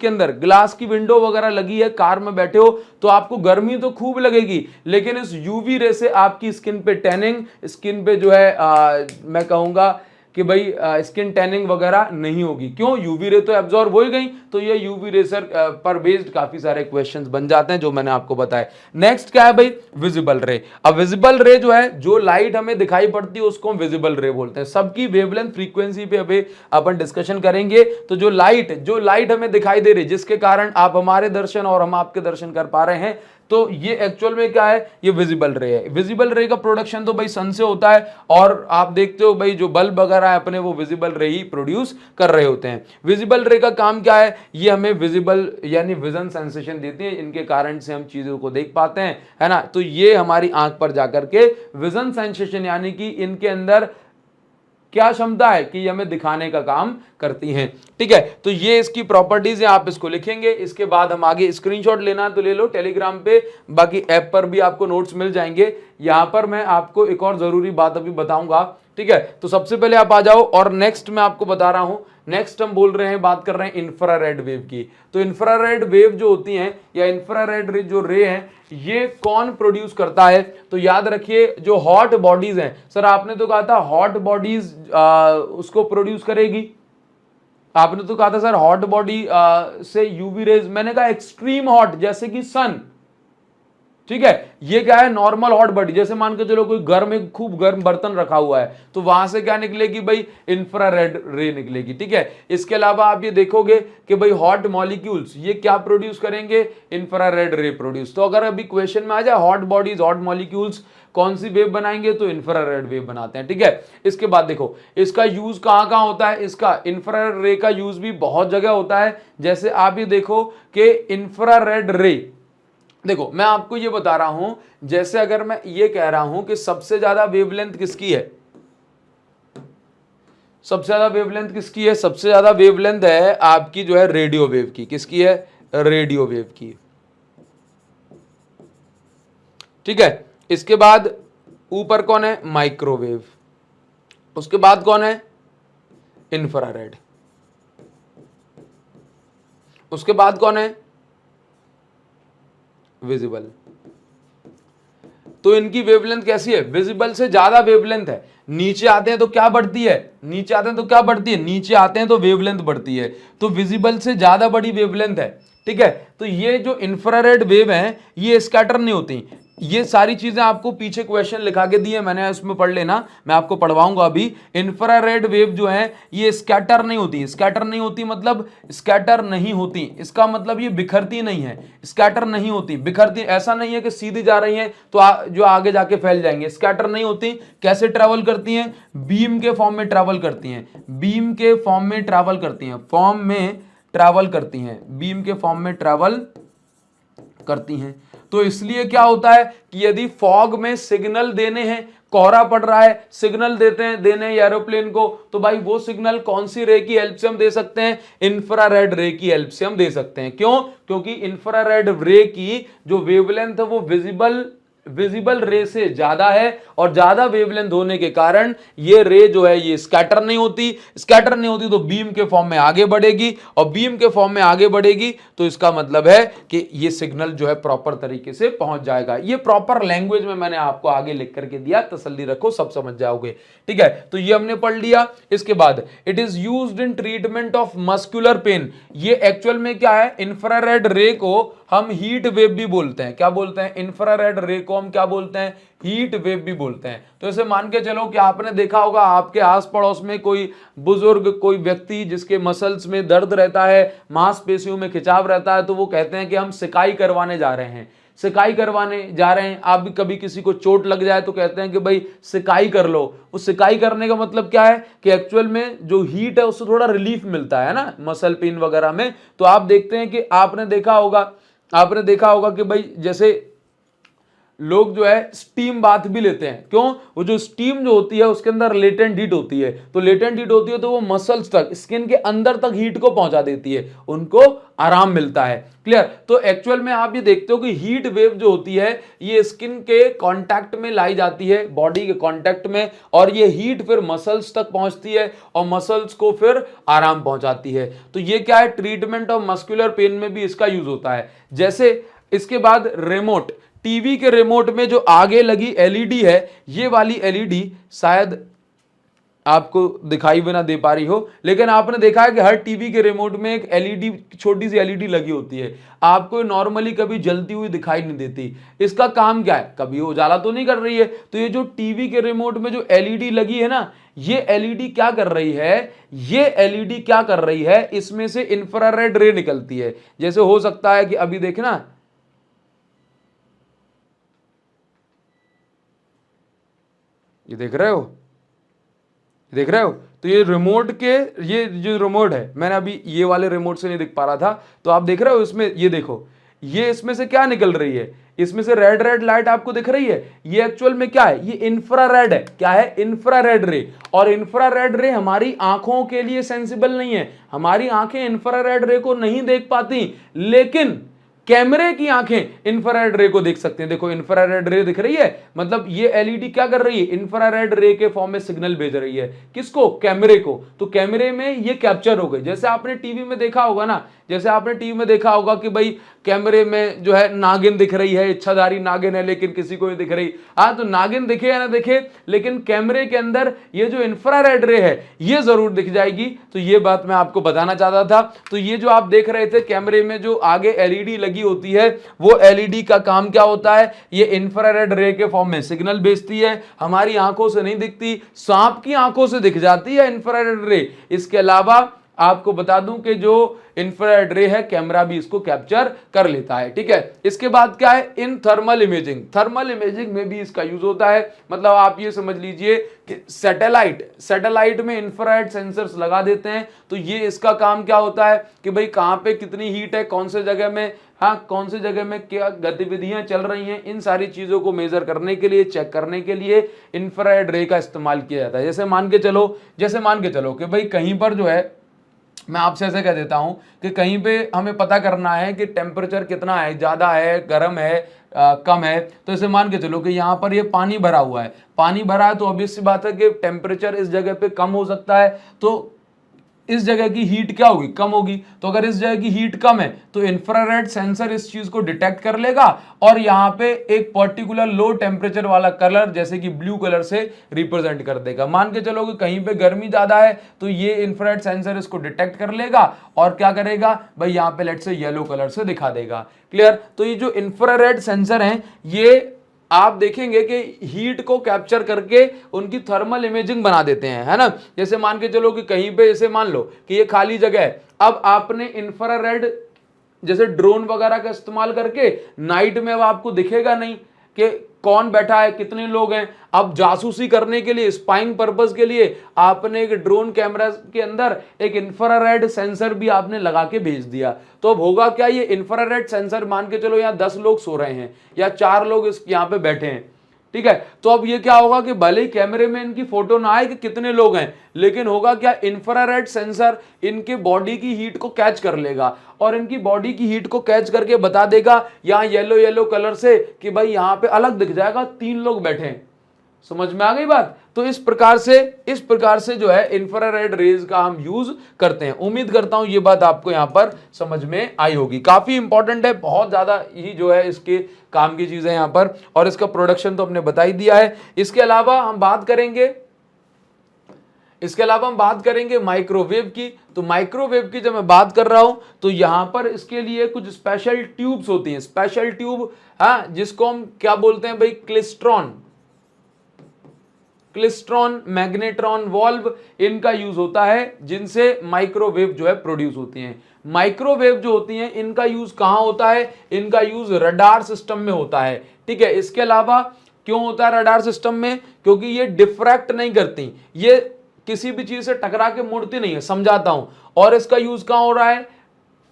अंदर ग्लास की विंडो वगैरह लगी है, कार में बैठे हो, तो आपको गर्मी तो खूब लगेगी, लेकिन इस यूवी रे से आपकी स्किन पे टैनिंग, स्किन पे जो है मैं कहूंगा कि भाई स्किन टैनिंग वगैरह नहीं होगी। क्यों? यूवी रे तो एब्जॉर्ब हो ही गई। तो ये यूवी रे सर पर बेस्ड काफी सारे क्वेश्चंस बन जाते हैं जो मैंने आपको बताया। नेक्स्ट क्या है भाई? विजिबल रे। अब विजिबल रे जो है, जो लाइट हमें दिखाई पड़ती है उसको हम विजिबल रे बोलते हैं। सबकी वेवलेंथ फ्रीक्वेंसी पे अभी अपन डिस्कशन करेंगे। तो जो लाइट हमें दिखाई दे रही है, जिसके कारण आप हमारे दर्शन और हम आपके दर्शन कर पा रहे हैं, तो ये एक्चुअल में क्या है, ये विजिबल रे है। विजिबल रे का प्रोडक्शन तो भाई सन से होता है, और आप देखते हो भाई जो बल्ब वगैरह है अपने वो विजिबल रे ही प्रोड्यूस कर रहे होते हैं। विजिबल रे का काम क्या है, ये हमें विजिबल यानी विजन सेंसेशन देती है, इनके कारण से हम चीजों को देख पाते हैं, है ना। तो ये हमारी आंख पर जाकर के विजन सेंसेशन यानी कि इनके अंदर क्या क्षमता है कि ये हमें दिखाने का काम करती हैं, ठीक है। तो ये इसकी प्रॉपर्टीज है, आप इसको लिखेंगे। इसके बाद हम आगे स्क्रीनशॉट लेना तो ले लो टेलीग्राम पे, बाकी ऐप पर भी आपको नोट्स मिल जाएंगे। यहां पर मैं आपको एक और जरूरी बात अभी बताऊंगा, ठीक है। तो सबसे पहले आप आ जाओ, और नेक्स्ट मैं आपको बता रहा हूं, नेक्स्ट हम बोल रहे हैं, बात कर रहे हैं इंफ्रारेड वेव की। तो इंफ्रारेड वेव जो होती हैं या इंफ्रारेड जो रे हैं, ये कौन प्रोड्यूस करता है, तो याद रखिए जो हॉट बॉडीज हैं, सर आपने तो कहा था हॉट बॉडीज उसको प्रोड्यूस करेगी, आपने तो कहा था सर हॉट बॉडी से यूवी रेज, मैंने कहा एक्सट्रीम हॉट जैसे कि सन, ठीक है। ये क्या है, नॉर्मल हॉट बॉडी, जैसे मान के चलो कोई घर में खूब गर्म बर्तन रखा हुआ है, तो वहां से क्या निकलेगी भाई, इंफ्रारेड रे निकलेगी, ठीक है। इसके अलावा आप ये देखोगे कि भाई हॉट मॉलिक्यूल्स ये क्या प्रोड्यूस करेंगे, इंफ्रारेड रे प्रोड्यूस। तो अगर अभी क्वेश्चन में आ जाए हॉट बॉडीज हॉट मॉलिक्यूल्स कौन सी वेव बनाएंगे, तो इंफ्रारेड वेव बनाते हैं, ठीक है। इसके बाद देखो इसका यूज कहां कहां होता है, इसका इंफ्रारेड रे का यूज भी बहुत जगह होता है। जैसे आप ये देखो कि इंफ्रारेड रे, देखो मैं आपको ये बता रहा हूं, जैसे अगर मैं ये कह रहा हूं कि सबसे ज्यादा वेवलेंथ किसकी है, सबसे ज्यादा वेवलेंथ किसकी है, सबसे ज्यादा वेवलेंथ है आपकी जो है रेडियो वेव की। किसकी है, रेडियो वेव की, ठीक है। इसके बाद ऊपर कौन है, माइक्रोवेव, उसके बाद कौन है, इंफ्रारेड, उसके बाद कौन है, विजिबल। तो इनकी वेवलेंथ कैसी है, विजिबल से ज्यादा वेवलेंथ है। नीचे आते हैं तो क्या बढ़ती है, नीचे आते हैं तो क्या बढ़ती है, नीचे आते हैं तो वेवलेंथ बढ़ती है। तो विजिबल से ज्यादा बड़ी वेवलेंथ है, ठीक है। तो ये जो इंफ्रारेड वेव है ये स्कैटर नहीं होती। ये सारी चीजें आपको पीछे क्वेश्चन लिखा के दिए मैंने, उसमें पढ़ लेना, मैं आपको पढ़वाऊंगा अभी। इंफ्रारेड वेव जो है ये स्कैटर नहीं होती। स्कैटर नहीं होती मतलब स्कैटर नहीं होती, इसका मतलब ये बिखरती नहीं है। स्कैटर नहीं होती, बिखरती, ऐसा नहीं है कि सीधी जा रही हैं तो जो आगे जाके फैल जाएंगे। स्कैटर नहीं होती। कैसे ट्रैवल करती हैं, बीम के फॉर्म में ट्रैवल करती हैं, बीम के फॉर्म में ट्रैवल करती हैं, फॉर्म में ट्रैवल करती हैं, बीम के फॉर्म में ट्रैवल करती हैं। तो इसलिए क्या होता है कि यदि फॉग में सिग्नल देने हैं, कोहरा पड़ रहा है, सिग्नल देने हैं एरोप्लेन को, तो भाई वो सिग्नल कौन सी रे की हेल्प से हम दे सकते हैं, इंफ्रारेड रे की हेल्प से हम दे सकते हैं। क्यों, क्योंकि इंफ्रारेड रे की जो वेवलेंथ है वो विजिबल रे से ज्यादा है, और ज्यादा वेवलेंथ होने के कारण ये रे जो है ये स्कैटर नहीं होती। स्कैटर नहीं होती तो बीम के फॉर्म में आगे बढ़ेगी, और बीम के फॉर्म में आगे बढ़ेगी तो इसका मतलब है कि ये सिग्नल जो है प्रॉपर तरीके से पहुंच जाएगा। ये प्रॉपर लैंग्वेज में मैंने आपको आगे लिख करके दिया, तसल्ली रखो, सब समझ जाओगे, ठीक है। तो ये हमने पढ़ लिया। इसके बाद it is used in treatment of muscular pain. ये एक्चुअल में क्या है, इंफ्रारेड रे को हम हीट वेव भी बोलते हैं। क्या बोलते हैं, इंफ्रारेड रे को हम क्या बोलते हैं, हीट वेव भी बोलते हैं। तो ऐसे मान के चलो कि आपने देखा होगा आपके आस पड़ोस में कोई बुजुर्ग, कोई व्यक्ति जिसके मसल्स में दर्द रहता है, मांसपेशियों में खिंचाव रहता है, तो वो कहते हैं कि हम सिकाई करवाने जा रहे हैं, सिकाई करवाने जा रहे हैं। आप भी कभी किसी को चोट लग जाए तो कहते हैं कि भाई सिकाई कर लो। उस सिकाई करने का मतलब क्या है कि एक्चुअल में जो हीट है उससे थोड़ा रिलीफ मिलता है ना, मसल पेन वगैरह में। तो आप देखते हैं कि आपने देखा होगा कि भाई जैसे लोग जो है स्टीम बाथ भी लेते हैं। क्यों, वो जो स्टीम जो होती है उसके अंदर लेटेंट हीट होती है, तो लेटेंट हीट होती है तो वो मसल्स तक, स्किन के अंदर तक हीट को पहुंचा देती है, उनको आराम मिलता है। क्लियर। तो एक्चुअल में आप ये देखते हो कि हीट वेव जो होती है ये स्किन के कांटेक्ट में लाई जाती है, बॉडी के कांटेक्ट में, और ये हीट फिर मसल्स तक पहुंचती है और मसल्स को फिर आराम पहुंचाती है। तो ये क्या है, ट्रीटमेंट ऑफ मस्कुलर पेन में भी इसका यूज होता है। जैसे इसके बाद रिमोट, टीवी के रिमोट में जो आगे लगी एलईडी है, ये वाली एलईडी शायद आपको दिखाई भी ना दे पा रही हो, लेकिन आपने देखा है कि हर टीवी के रिमोट में एक एलईडी, छोटी सी एलईडी लगी होती है। आपको नॉर्मली कभी जलती हुई दिखाई नहीं देती। इसका काम क्या है, कभी उजाला तो नहीं कर रही है। तो ये जो टीवी के रिमोट में जो एलईडी लगी है ना, ये एलईडी क्या कर रही है, ये एलईडी क्या कर रही है, इसमें से इंफ्रारेड रे निकलती है। जैसे हो सकता है कि अभी देखना, ये देख रहे हो, देख रहे हो? तो ये रिमोट के, ये जो रिमोट है, मैंने अभी ये वाले रिमोट से नहीं दिख पा रहा था, तो आप देख रहे हो इसमें, ये देखो, ये इसमें से क्या निकल रही है, इसमें से रेड रेड लाइट आपको दिख रही है। ये एक्चुअल में क्या है, ये इंफ्रारेड है। क्या है? इंफ्रारेड रे। और इंफ्रारेड रे हमारी आंखों के लिए सेंसिबल नहीं है, हमारी आंखें इंफ्रारेड रे को नहीं देख पाती, लेकिन कैमरे की आंखें इंफ्रारेड रे को देख सकते हैं। देखो इंफ्रारेड रे दिख रही है, मतलब ये एलईडी क्या कर रही है, इंफ्रारेड रे के फॉर्म में सिग्नल भेज रही है। किसको? कैमरे को। तो कैमरे में ये कैप्चर हो गई। जैसे आपने टीवी में देखा होगा ना, जैसे आपने टीवी में देखा होगा कि भाई कैमरे में जो है नागिन दिख रही है, इच्छाधारी नागिन है, लेकिन किसी को नहीं दिख रही। हाँ, तो नागिन दिखे या ना दिखे, लेकिन कैमरे के अंदर ये जो इंफ्रारेड रे है ये जरूर दिख जाएगी। तो ये बात मैं आपको बताना चाहता था। तो ये जो आप देख रहे थे कैमरे में जो आगे एलईडी लगी होती है, वो एलईडी का काम क्या होता है, ये इंफ्रारेड रे के फॉर्म में सिग्नल भेजती है। हमारी आंखों से नहीं दिखती, सांप की आंखों से दिख जाती है इंफ्रारेड रे। इसके अलावा आपको बता दूं कि जो इंफ्रारेड रे है, कैमरा भी इसको कैप्चर कर लेता है। ठीक है, इसके बाद क्या है, in thermal imaging. Thermal imaging में भी इसका यूज होता है। मतलब आप ये समझ लीजिए कि सैटेलाइट में इंफ्रारेड सेंसर्स लगा देते हैं। तो ये इसका काम क्या होता है कि भाई कहां पे कितनी हीट है, कौन से जगह में, हाँ कौन सी जगह में क्या गतिविधियां चल रही हैं, इन सारी चीजों को मेजर करने के लिए, चेक करने के लिए इंफ्रारेड रे का इस्तेमाल किया जाता है। जैसे मान के चलो कि भाई कहीं पर जो है, मैं आपसे ऐसे कह देता हूं कि कहीं पे हमें पता करना है कि टेम्परेचर कितना है, ज्यादा है, गर्म है, कम है। तो इसे मान के चलो कि यहाँ पर ये पानी भरा हुआ है, पानी भरा है, तो ऑब्वियस सी बात है कि टेम्परेचर इस जगह पे कम हो सकता है, तो इस जगह की हीट क्या होगी, कम होगी। तो अगर इस जगह की हीट कम है तो इंफ्रारेड सेंसर इस चीज को डिटेक्ट कर लेगा और यहाँ पे एक पर्टिकुलर लो टेम्परेचर वाला कलर जैसे कि ब्लू कलर से रिप्रेजेंट कर देगा। मान के चलो कि कहीं पे गर्मी ज्यादा है तो ये इंफ्रारेड सेंसर इसको डिटेक्ट कर लेगा और क्या करेगा भाई, यहाँ पे लेट से येलो कलर से दिखा देगा। क्लियर? तो ये जो इंफ्रारेड सेंसर हैं, ये आप देखेंगे कि हीट को कैप्चर करके उनकी थर्मल इमेजिंग बना देते हैं, है ना। जैसे मान के चलो कि कहीं पे, जैसे मान लो कि ये खाली जगह है, अब आपने इंफ्रारेड जैसे ड्रोन वगैरह का इस्तेमाल करके नाइट में अब आपको दिखेगा नहीं कि कौन बैठा है, कितने लोग हैं। अब जासूसी करने के लिए, स्पाइंग पर्पस के लिए आपने एक ड्रोन कैमरा के अंदर एक इंफ्रारेड सेंसर भी आपने लगा के भेज दिया। तो अब होगा क्या, ये इंफ्रारेड सेंसर, मान के चलो यहाँ 10 लोग सो रहे हैं या 4 लोग इस यहाँ पे बैठे हैं, ठीक है। तो अब ये क्या होगा कि भले ही कैमरे में इनकी फोटो ना आए कि कितने लोग हैं, लेकिन होगा क्या, इंफ्रारेड सेंसर इनके बॉडी की हीट को कैच कर लेगा और इनकी बॉडी की हीट को कैच करके बता देगा यहाँ येलो येलो कलर से कि भाई यहाँ पे अलग दिख जाएगा 3 लोग बैठे हैं। समझ में आ गई बात? तो इस प्रकार से जो है इंफ्रारेड रेज का हम यूज करते हैं। उम्मीद करता हूं ये बात आपको यहां पर समझ में आई होगी। काफी इंपॉर्टेंट है, बहुत ज्यादा ही जो है इसके काम की चीजें यहां पर, और इसका प्रोडक्शन तो हमने बता ही दिया है। इसके अलावा हम बात करेंगे माइक्रोवेव की। तो माइक्रोवेव की जब मैं बात कर रहा हूं तो यहां पर इसके लिए कुछ स्पेशल ट्यूब्स होती हैं, स्पेशल ट्यूब, हाँ, जिसको हम क्या बोलते हैं भाई, क्लिस्ट्रॉन, मैग्नेट्रॉन वॉल्व, इनका यूज होता है, जिनसे माइक्रोवेव जो है प्रोड्यूस होती हैं। माइक्रोवेव जो होती हैं इनका यूज कहां होता है, इनका यूज रडार सिस्टम में होता है, ठीक है। इसके अलावा क्यों होता है रडार सिस्टम में, क्योंकि ये डिफ्रैक्ट नहीं करती, ये किसी भी चीज से टकरा के मुड़ती नहीं है, समझाता हूं। और इसका यूज कहां हो रहा है,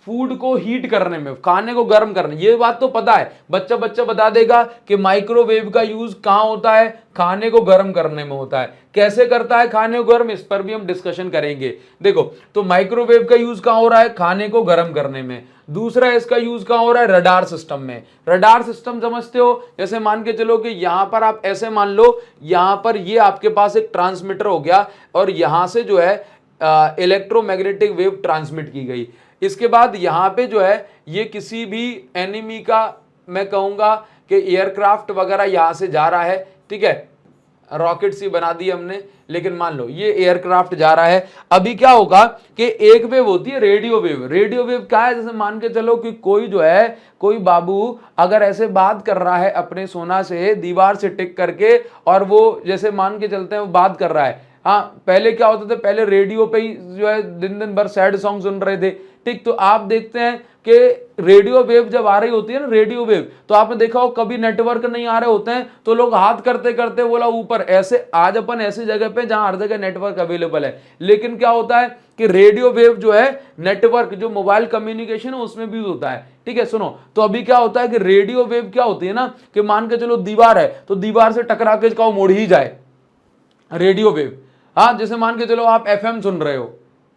फूड को हीट करने में, खाने को गर्म करने। ये बात तो पता है, बच्चा बता देगा कि माइक्रोवेव का यूज कहां होता है, खाने को गर्म करने में होता है। कैसे करता है खाने को गर्म, इस पर भी हम डिस्कशन करेंगे। देखो, तो माइक्रोवेव का यूज कहां हो रहा है, खाने को गर्म करने में। दूसरा इसका यूज कहां हो रहा है, रडार सिस्टम में। रडार सिस्टम समझते हो, जैसे मान के चलो कि यहां पर आप ऐसे मान लो, यहां पर ये आपके पास एक ट्रांसमीटर हो गया और यहां से जो है इलेक्ट्रोमैग्नेटिक वेव ट्रांसमिट की गई। इसके बाद यहां पे जो है ये किसी भी एनिमी का, मैं कहूंगा कि एयरक्राफ्ट वगैरह यहां से जा रहा है, ठीक है, रॉकेट सी बना दी हमने, लेकिन मान लो ये एयरक्राफ्ट जा रहा है। अभी क्या होगा कि एक वेव होती है रेडियो वेव। रेडियो वेव क्या है, जैसे मान के चलो कि कोई जो है, कोई बाबू अगर ऐसे बात कर रहा है अपने सोना से, दीवार से टिक करके, और वो जैसे मान के चलते हैं वो बात कर रहा है, हाँ, पहले क्या होता था, पहले रेडियो पे ही जो है दिन दिन भर सैड सॉन्ग सुन रहे थे, ठीक। तो आप देखते हैं कि रेडियो वेव जब आ रही होती है ना, रेडियो वेव, तो आपने देखा हो कभी नेटवर्क नहीं आ रहे होते हैं तो लोग हाथ करते करते बोला ऊपर ऐसे, आज अपन ऐसी जगह पे जहां हर जगह नेटवर्क अवेलेबल है, लेकिन क्या होता है कि रेडियो वेव जो है नेटवर्क, जो मोबाइल कम्युनिकेशन है उसमें भी होता है, ठीक है। सुनो, तो अभी क्या होता है कि रेडियो वेव क्या होती है ना, कि मान के चलो दीवार है तो दीवार से टकरा के कहो मुड़ ही जाए, रेडियो वेव। हाँ, जैसे मान के चलो आप एफएम सुन रहे हो,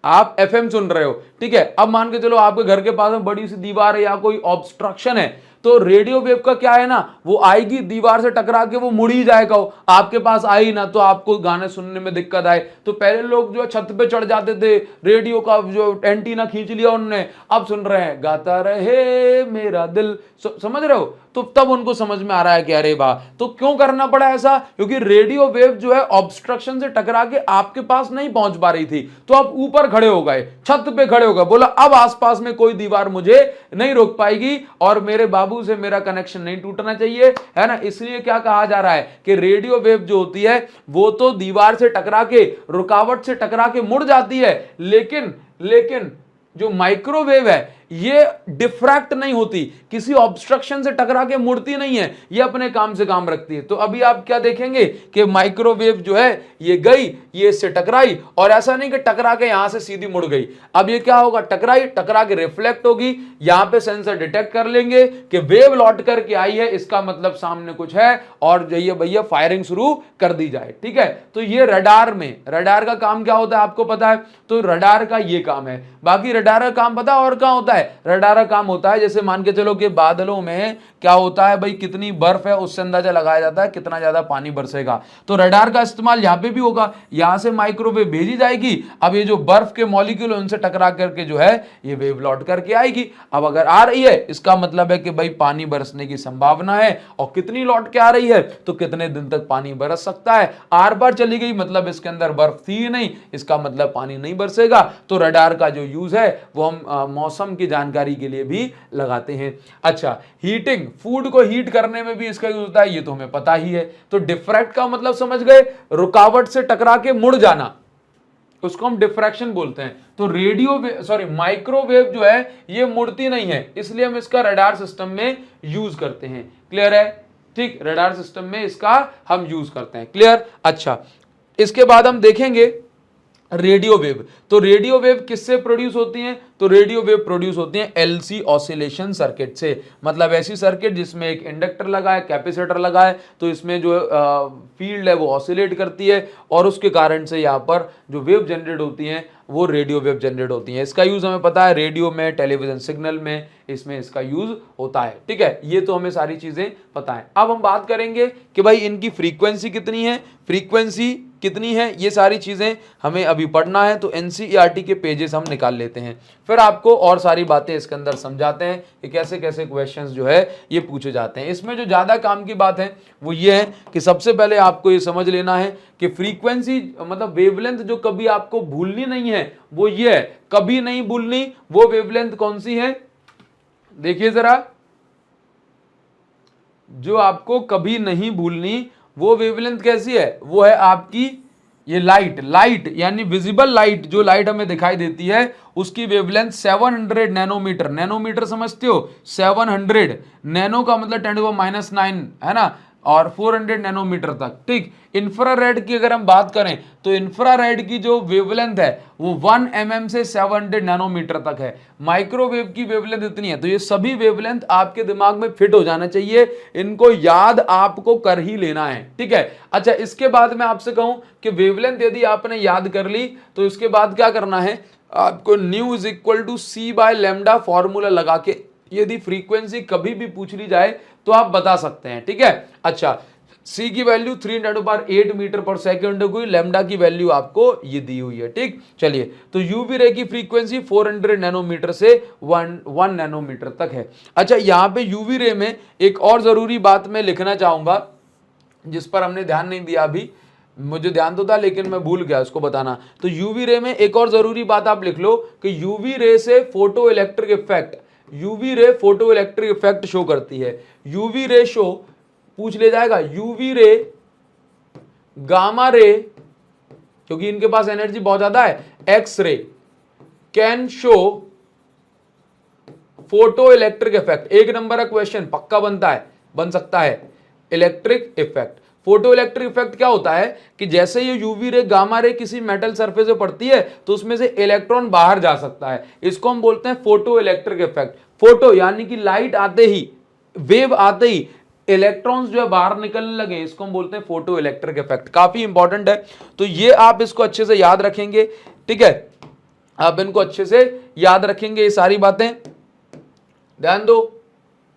आप एफएम सुन रहे हो, ठीक है। अब मान के चलो आपके घर के पास में बड़ी सी दीवार है या कोई ऑब्स्ट्रक्शन है, तो रेडियो वेव का क्या है ना, वो आएगी दीवार से टकरा के वो मुड़ ही जाएगा, आपके पास आई ना तो आपको गाने सुनने में दिक्कत आए। तो पहले लोग जो छत पे चढ़ जाते थे, रेडियो का जो एंटीना खींच लिया उन्होंने, अब सुन रहे हैं गाता रहे मेरा दिल, समझ रहे हो। तो तब उनको समझ में आ रहा है कि अरे वाह, तो क्यों करना पड़ा ऐसा, क्योंकि रेडियो वेव जो है ऑब्स्ट्रक्शन से टकरा के आपके पास नहीं पहुंच पा रही थी, तो आप ऊपर खड़े हो गए, छत पे खड़े हो गए, बोला अब आसपास में कोई दीवार मुझे नहीं रोक पाएगी और मेरे बाबू से मेरा कनेक्शन नहीं टूटना चाहिए, है ना। इसलिए क्या कहा जा रहा है कि रेडियो वेव जो होती है वो तो दीवार से टकरा के, रुकावट से टकरा के मुड़ जाती है, लेकिन जो माइक्रोवेव है ये डिफ्रैक्ट नहीं होती, किसी ऑब्स्ट्रक्शन से टकरा के मुड़ती नहीं है, ये अपने काम से काम रखती है। तो अभी आप क्या देखेंगे कि माइक्रोवेव जो है ये गई, ये इससे टकराई, और ऐसा नहीं कि टकरा के यहां से सीधी मुड़ गई, अब ये क्या होगा, टकरा के रिफ्लेक्ट होगी, यहां पे सेंसर डिटेक्ट कर लेंगे कि वेव लौट करके आई है, इसका मतलब सामने कुछ है, और जाइए भैया फायरिंग शुरू कर दी जाए, ठीक है। तो ये रडार में, रडार का काम क्या होता है आपको पता है, तो रडार का ये काम है। बाकी रडार का काम पता और क्या होता है, रडार का काम होता है जैसे मान के चलो कि बादलों में क्या होता है भाई, कितनी बर्फ है उससे अंदाजा लगाया जाता है कितना ज्यादा पानी बरसेगा, तो रडार का इस्तेमाल यहां पे भी होगा, यहां से माइक्रोवेव भेजी जाएगी, अब ये जो बर्फ के मॉलिक्यूल उनसे टकरा करके जो है ये वेव लौट करके आएगी। अब अगर आ रही है इसका मतलब है कि भाई पानी बरसने की संभावना है, और कितनी लौट के आ रही है तो कितने दिन तक पानी बरस सकता है, आर पार चली गई मतलब इसके अंदर बर्फ थी ही नहीं, इसका मतलब पानी नहीं बरसेगा। तो रडार का जो यूज है वो हम मौसम की जानकारी के लिए भी लगाते हैं। अच्छा, हीटिंग, फूड को हीट करने में भी इसका यूज होता है, ये तो हमें पता ही है। तो डिफ्रैक्ट का मतलब समझ गए, रुकावट से टकरा के मुड़ जाना, उसको हम डिफ्रैक्शन बोलते हैं। तो माइक्रोवेव जो है ये मुड़ती नहीं है, इसलिए हम इसका रडार सिस्टम में यूज करते हैं। क्लियर है, ठीक, रडार सिस्टम में इसका हम यूज करते हैं। क्लियर। अच्छा, इसके बाद हम देखेंगे रेडियो वेव। तो रेडियो वेव किससे प्रोड्यूस होती हैं, तो रेडियो वेव प्रोड्यूस होती हैं एलसी ऑसिलेशन सर्किट से, मतलब ऐसी सर्किट जिसमें एक इंडक्टर लगा है, कैपेसिटर लगा है, तो इसमें जो फील्ड है वो ऑसिलेट करती है, और उसके कारण से यहाँ पर जो वेव जनरेट होती हैं वो रेडियो वेव जनरेट होती हैं। इसका यूज हमें पता है, रेडियो में, टेलीविजन सिग्नल में, इसमें इसका यूज होता है, ठीक है। ये तो हमें सारी चीजें पता है। अब हम बात करेंगे कि भाई इनकी फ्रीक्वेंसी कितनी है, फ्रीक्वेंसी कितनी है, ये सारी चीजें हमें अभी पढ़ना है। तो एनसीईआरटी के पेजेस हम निकाल लेते हैं, फिर आपको और सारी बातें इसके अंदर समझाते हैं कि कैसे कैसे क्वेश्चंस जो है ये पूछे जाते हैं। इसमें जो ज्यादा काम की बात है वो ये है कि सबसे पहले आपको ये समझ लेना है कि फ्रीक्वेंसी मतलब वेवलेंथ जो कभी आपको भूलनी नहीं है वो ये है, कभी नहीं भूलनी, वो वेवलेंथ कौन सी है, देखिए जरा, जो आपको कभी नहीं भूलनी वो वेवलेंथ कैसी है, वो है आपकी ये लाइट यानी विजिबल लाइट, जो लाइट हमें दिखाई देती है उसकी वेवलेंथ 700 नैनोमीटर, नैनोमीटर समझते हो, 700 नैनो का मतलब 10⁻⁹ है ना, और 400 नैनोमीटर तक, ठीक। इंफ्रारेड की अगर हम बात करें तो इंफ्रारेड की जो वेवलेंथ है वो 1 mm से 700 नैनोमीटर तक है। माइक्रोवेव की वेवलेंथ इतनी है। तो ये सभी वेवलेंथ आपके दिमाग में फिट हो जाना चाहिए, इनको याद आपको कर ही लेना है, ठीक है। अच्छा, इसके बाद मैं आपसे कहूं कि वेवलेंथ यदि आपने याद कर ली तो इसके बाद क्या करना है, आपको nu is equal to c by lambda formula लगा के यदि फ्रीक्वेंसी कभी भी पूछ ली जाए तो आप बता सकते हैं, ठीक है। अच्छा, सी की वैल्यू 3×8 मीटर पर सेकंड हुई, लैम्डा की वैल्यू आपको ये दी हुई है, ठीक। चलिए, तो यूवी रे की फ्रीक्वेंसी 400 नैनोमीटर से 1 नैनोमीटर तक है। अच्छा, यहां पे यूवी रे में एक और जरूरी बात मैं लिखना चाहूंगा जिस पर हमने ध्यान नहीं दिया अभी, मुझे ध्यान तो था लेकिन मैं भूल गया उसको बताना। तो यूवी रे में एक और जरूरी बात आप लिख लो कि यूवी रे से photo electric effect, UV ray photo electric effect show करती है। यूवी रे शो पूछ ले जाएगा, यूवी रे, गामा रे क्योंकि इनके पास एनर्जी बहुत ज्यादा है। X ray can show photo electric effect, एक नंबर का क्वेश्चन पक्का बनता है, बन सकता है। Electric effect, photo electric effect क्या होता है कि जैसे ये यूवी रे गामा रे किसी मेटल सरफेस पे पड़ती है तो उसमें से इलेक्ट्रॉन बाहर जा सकता है, इसको हम बोलते हैं फोटो इलेक्ट्रिक इफेक्ट। फोटो यानी कि लाइट आते ही, वेव आते ही इलेक्ट्रॉन्स जो है बाहर निकलने लगे, इसको हम बोलते हैं फोटो इलेक्ट्रिक इफेक्ट। काफी इंपॉर्टेंट है, तो ये आप इसको अच्छे से याद रखेंगे, ठीक है, आप इनको अच्छे से याद रखेंगे, ये सारी बातें ध्यान दो।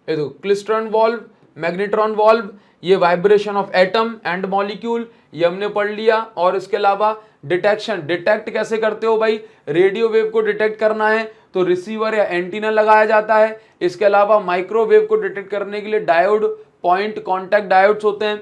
ये देखो क्लिस्ट्रॉन वॉल्व, मैग्नेट्रॉन वॉल्व, ये vibration of atom and molecule, ये हमने पढ़ लिया। और इसके अलावा डिटेक्शन, डिटेक्ट कैसे करते हो भाई, रेडियो वेव को डिटेक्ट करना है तो रिसीवर या एंटीना लगाया जाता है। इसके अलावा माइक्रोवेव को डिटेक्ट करने के लिए डायोड, पॉइंट कॉन्टैक्ट डायोड्स होते हैं।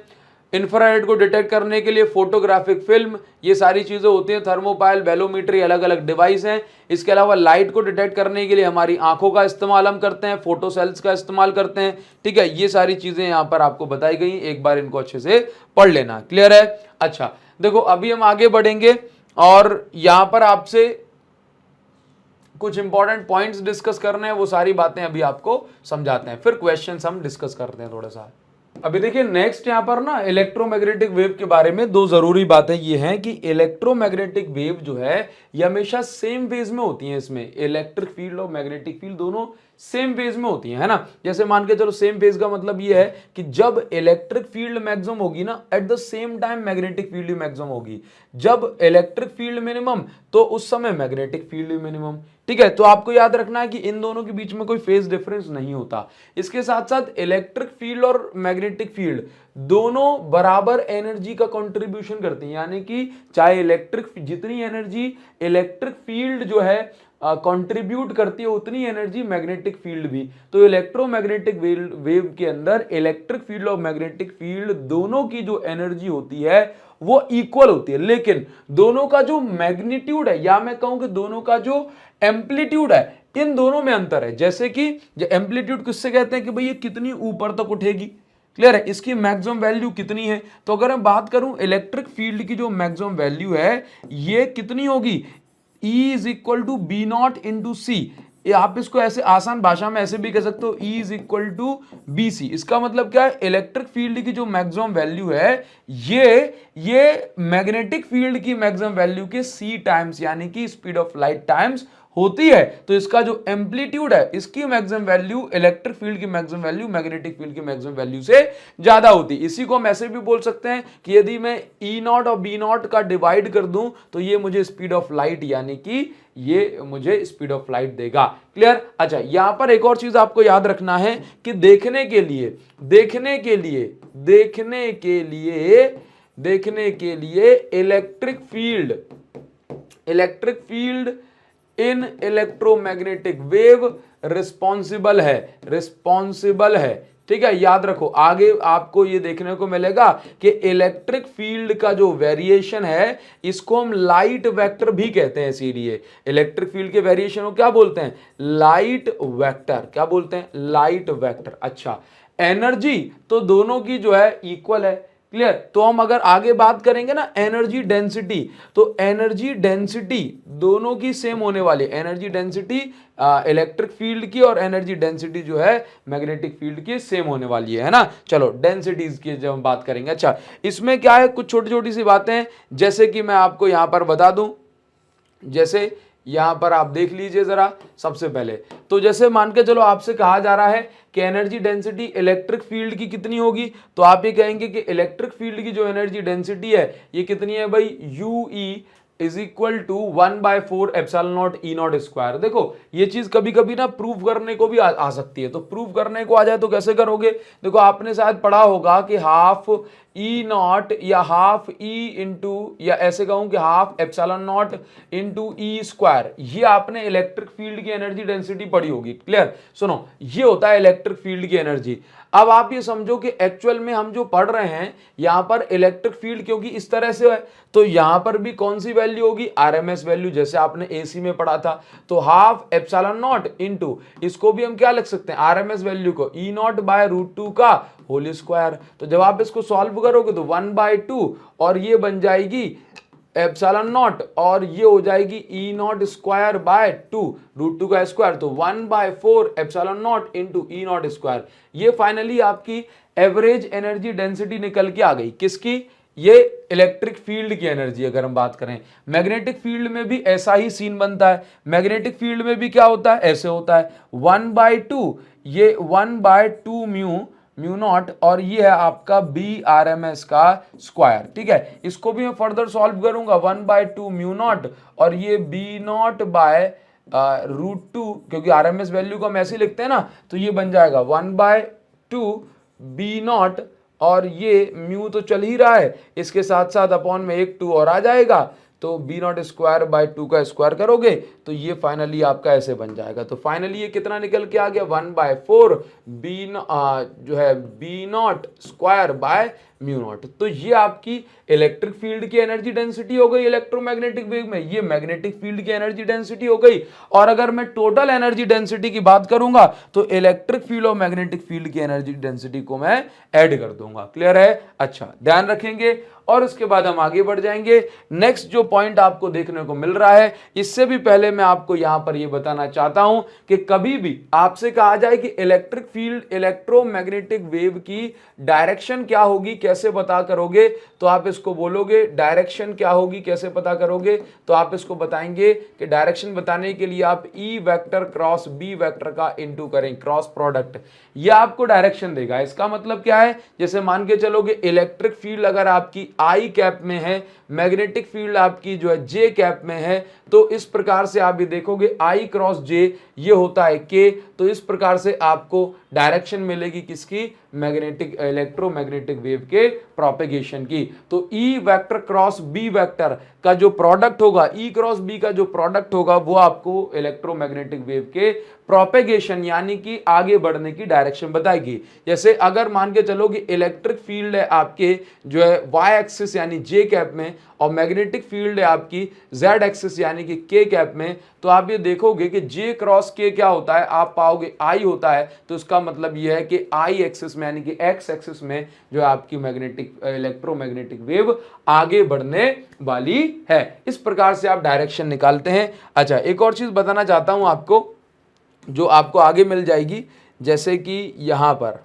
इंफ्रारेड को डिटेक्ट करने के लिए फोटोग्राफिक फिल्म, ये सारी चीजें होती हैं। थर्मोपाइल, बैलोमीटर, अलग अलग डिवाइस हैं। इसके अलावा लाइट को डिटेक्ट करने के लिए हमारी आंखों का इस्तेमाल हम करते हैं, फोटो सेल्स का इस्तेमाल करते हैं, ठीक है। ये सारी चीजें यहाँ पर आपको बताई गई, एक बार इनको अच्छे से पढ़ लेना, क्लियर है। अच्छा देखो अभी हम आगे बढ़ेंगे और यहां पर आपसे कुछ इंपॉर्टेंट पॉइंट्स डिस्कस करने हैं, वो सारी बातें अभी आपको समझाते हैं, फिर क्वेश्चंस हम डिस्कस करते हैं थोड़ा सा। अभी देखिए नेक्स्ट यहां पर ना इलेक्ट्रोमैग्नेटिक वेव के बारे में दो जरूरी बातें ये हैं कि इलेक्ट्रोमैग्नेटिक वेव जो है ये हमेशा सेम फेज में होती है। इसमें इलेक्ट्रिक फील्ड और मैग्नेटिक फील्ड दोनों सेम फेज में होती है ना। जैसे मान के चलो सेम फेज का मतलब ये है कि जब इलेक्ट्रिक फील्ड मैक्सिमम होगी ना, at the same time magnetic field भी मैक्सिमम होगी। जब इलेक्ट्रिक फील्ड मिनिमम तो उस समय मैग्नेटिक फील्ड भी मिनिमम, ठीक है। तो आपको याद रखना है कि इन दोनों के बीच में कोई फेज डिफरेंस नहीं होता। इसके साथ साथ इलेक्ट्रिक फील्ड और मैग्नेटिक फील्ड दोनों बराबर एनर्जी का कंट्रीब्यूशन करती हैं, यानी कि चाहे इलेक्ट्रिक जितनी एनर्जी इलेक्ट्रिक फील्ड जो है कंट्रीब्यूट करती है उतनी एनर्जी मैग्नेटिक फील्ड भी। तो इलेक्ट्रोमैग्नेटिक वेव के अंदर इलेक्ट्रिक फील्ड और मैग्नेटिक फील्ड दोनों की जो एनर्जी होती है वो इक्वल होती है, लेकिन दोनों का जो मैग्नीट्यूड है या मैं कहूं कि दोनों का जो एम्पलीट्यूड है, इन दोनों में अंतर है। जैसे कि एम्पलीट्यूड किससे कहते हैं कि भाई ये कितनी ऊपर तक उठेगी, क्लियर है, इसकी मैक्सिमम वैल्यू कितनी है। तो अगर मैं बात करूं इलेक्ट्रिक फील्ड की जो मैक्सिमम वैल्यू है ये कितनी होगी, E is equal to B naught into C. आप इसको ऐसे आसान भाषा में ऐसे भी कह सकते हो, E is equal to B c. इसका मतलब क्या है, इलेक्ट्रिक फील्ड की जो मैक्सिमम वैल्यू है ये मैग्नेटिक फील्ड की मैक्सिमम वैल्यू के c टाइम्स यानी कि स्पीड ऑफ लाइट टाइम्स होती है। तो इसका जो एम्पलीट्यूड है इसकी मैक्सिमम वैल्यू इलेक्ट्रिक फील्ड की मैक्सिमम वैल्यू मैग्नेटिक फील्ड की मैक्सिमम वैल्यू से ज्यादा होती है। इसी को हम ऐसे भी बोल सकते हैं कि यदि मैं E नॉट और B नॉट का डिवाइड कर दूं तो ये मुझे स्पीड ऑफ लाइट यानी कि ये मुझे स्पीड ऑफ लाइट देगा, क्लियर। अच्छा यहां पर एक और चीज आपको याद रखना है कि देखने के लिए electric field in electromagnetic wave responsible है, ठीक है। याद रखो आगे आपको ये देखने को मिलेगा कि इलेक्ट्रिक फील्ड का जो वेरिएशन है इसको हम लाइट वेक्टर भी कहते हैं। इसीलिए इलेक्ट्रिक फील्ड के वेरिएशन को क्या बोलते हैं, लाइट वेक्टर। क्या बोलते हैं, लाइट वेक्टर। अच्छा एनर्जी तो दोनों की जो है इक्वल है, क्लियर। तो हम अगर आगे बात करेंगे ना एनर्जी डेंसिटी, तो एनर्जी डेंसिटी दोनों की सेम होने वाली, एनर्जी डेंसिटी इलेक्ट्रिक फील्ड की और एनर्जी डेंसिटी जो है मैग्नेटिक फील्ड की सेम होने वाली है ना। चलो डेंसिटीज की जब हम बात करेंगे, अच्छा इसमें क्या है, कुछ छोटी छोटी सी बातें हैं जैसे कि मैं आपको यहां पर बता दूं। जैसे यहां पर आप देख लीजिए जरा सबसे पहले, तो जैसे मान के चलो आपसे कहा जा रहा है कि एनर्जी डेंसिटी इलेक्ट्रिक फील्ड की कितनी होगी, तो आप ये कहेंगे कि इलेक्ट्रिक फील्ड की जो एनर्जी डेंसिटी है ये कितनी है भाई, UE is equal to 1/4 epsilon naught E naught square. देखो ये चीज कभी कभी ना प्रूव करने को भी आ सकती है, तो प्रूव करने को आ जाए तो कैसे करोगे, देखो आपने शायद पढ़ा होगा कि हाफ E नॉट या हाफ E इंटू, या ऐसे कहूं कि half epsilon not into E square, ये आपने इलेक्ट्रिक फील्ड की एनर्जी डेंसिटी पढ़ी होगी, क्लियर। सुनो ये होता है इलेक्ट्रिक फील्ड की एनर्जी। अब आप ये समझो कि एक्चुअल में हम जो पढ़ रहे हैं यहां पर इलेक्ट्रिक फील्ड क्योंकि इस तरह से है तो यहां पर भी कौन सी वैल्यू होगी, आरएमएस वैल्यू, जैसे आपने एसी में पढ़ा था। तो हाफ एप्सिलॉन नॉट इंटू, इसको भी हम क्या लिख सकते हैं, आरएमएस वैल्यू को E नॉट बाय √2 का होल स्क्वायर। तो जब आप इसको सॉल्व करोगे तो 1/2 और ये बन जाएगी एप्सिलॉन नॉट, और ये हो जाएगी ई नॉट स्क्वायर बाय 2, √2 का स्क्वायर, तो 1/4 epsilon not into E not square. ये फाइनली आपकी एवरेज एनर्जी डेंसिटी निकल के आ गई। किसकी? ये इलेक्ट्रिक फील्ड की एनर्जी। अगर हम बात करें मैग्नेटिक फील्ड में भी ऐसा ही सीन बनता है। मैग्नेटिक फील्ड में भी क्या होता है? ऐसे होता है 1/2, ये 1/2 म्यू नॉट, और ये है आपका BRMS का स्क्वायर। ठीक है, इसको भी मैं फर्दर सॉल्व करूंगा, 1/2 म्यू नॉट, और ये B0/√2, क्योंकि RMS वैल्यू को हम ऐसे ही लिखते हैं ना, तो ये बन जाएगा 1/2 B0, और ये म्यू तो चल ही रहा है, इसके साथ साथ अपॉन में एक 2 और आ जाएगा, तो B0²/2 का स्क्वायर करोगे तो ये फाइनली आपका ऐसे बन जाएगा। तो फाइनली ये कितना निकल के आ गया? 1/4 जो है B0² म्यू नॉट। तो ये आपकी इलेक्ट्रिक फील्ड की एनर्जी डेंसिटी हो गई इलेक्ट्रोमैग्नेटिक वेव में, ये मैग्नेटिक फील्ड की एनर्जी डेंसिटी हो गई। और अगर मैं टोटल एनर्जी डेंसिटी की बात करूंगा तो इलेक्ट्रिक फील्ड और मैग्नेटिक फील्ड की एनर्जी डेंसिटी को मैं ऐड कर दूंगा। क्लियर है? अच्छा, ध्यान रखेंगे। और उसके बाद हम आगे बढ़ जाएंगे। नेक्स्ट जो पॉइंट आपको देखने को मिल रहा है, इससे भी पहले मैं आपको यहां पर यह बताना चाहता हूं कि कभी भी आपसे कहा जाए कि इलेक्ट्रिक फील्ड इलेक्ट्रोमैग्नेटिक वेव की डायरेक्शन क्या होगी, कैसे पता करोगे, तो आप इसको बोलोगे डायरेक्शन क्या होगी, कैसे पता करोगे, तो आप इसको बताएंगे कि डायरेक्शन बताने के लिए आप E vector cross B vector का इंटू करें, क्रॉस प्रोडक्ट, यह आपको डायरेक्शन देगा। इसका मतलब क्या है? जैसे मान के चलोगे इलेक्ट्रिक फील्ड अगर आपकी I कैप में है, मैग्नेटिक फील्ड आपकी जो है J कैप में है, तो इस प्रकार से आप भी देखोगे I क्रॉस J ये होता है K, तो इस प्रकार से आपको डायरेक्शन मिलेगी किसकी? मैग्नेटिक इलेक्ट्रोमैग्नेटिक वेव के प्रोपेगेशन की। तो E vector cross B vector का जो प्रोडक्ट होगा, E क्रॉस B का जो प्रोडक्ट होगा, वो आपको इलेक्ट्रोमैग्नेटिक वेव के प्रोपेगेशन यानी कि आगे बढ़ने की डायरेक्शन बताएगी। जैसे अगर मान के चलो कि इलेक्ट्रिक फील्ड है आपके जो है Y एक्सिस यानी J कैप में, और मैग्नेटिक फील्ड है आपकी Z एक्सिस यानी कि K कैप में, तो आप ये देखोगे कि J क्रॉस K क्या होता है? आप पाओगे I होता है। तो इसका मतलब यह है कि I एक्सिस में यानी कि X एक्सिस में जो है आपकी मैग्नेटिक इलेक्ट्रोमैग्नेटिक वेव आगे बढ़ने वाली है। इस प्रकार से आप डायरेक्शन निकालते हैं। अच्छा, एक और चीज बताना चाहता हूं आपको, जो आपको आगे मिल जाएगी, जैसे कि यहां पर,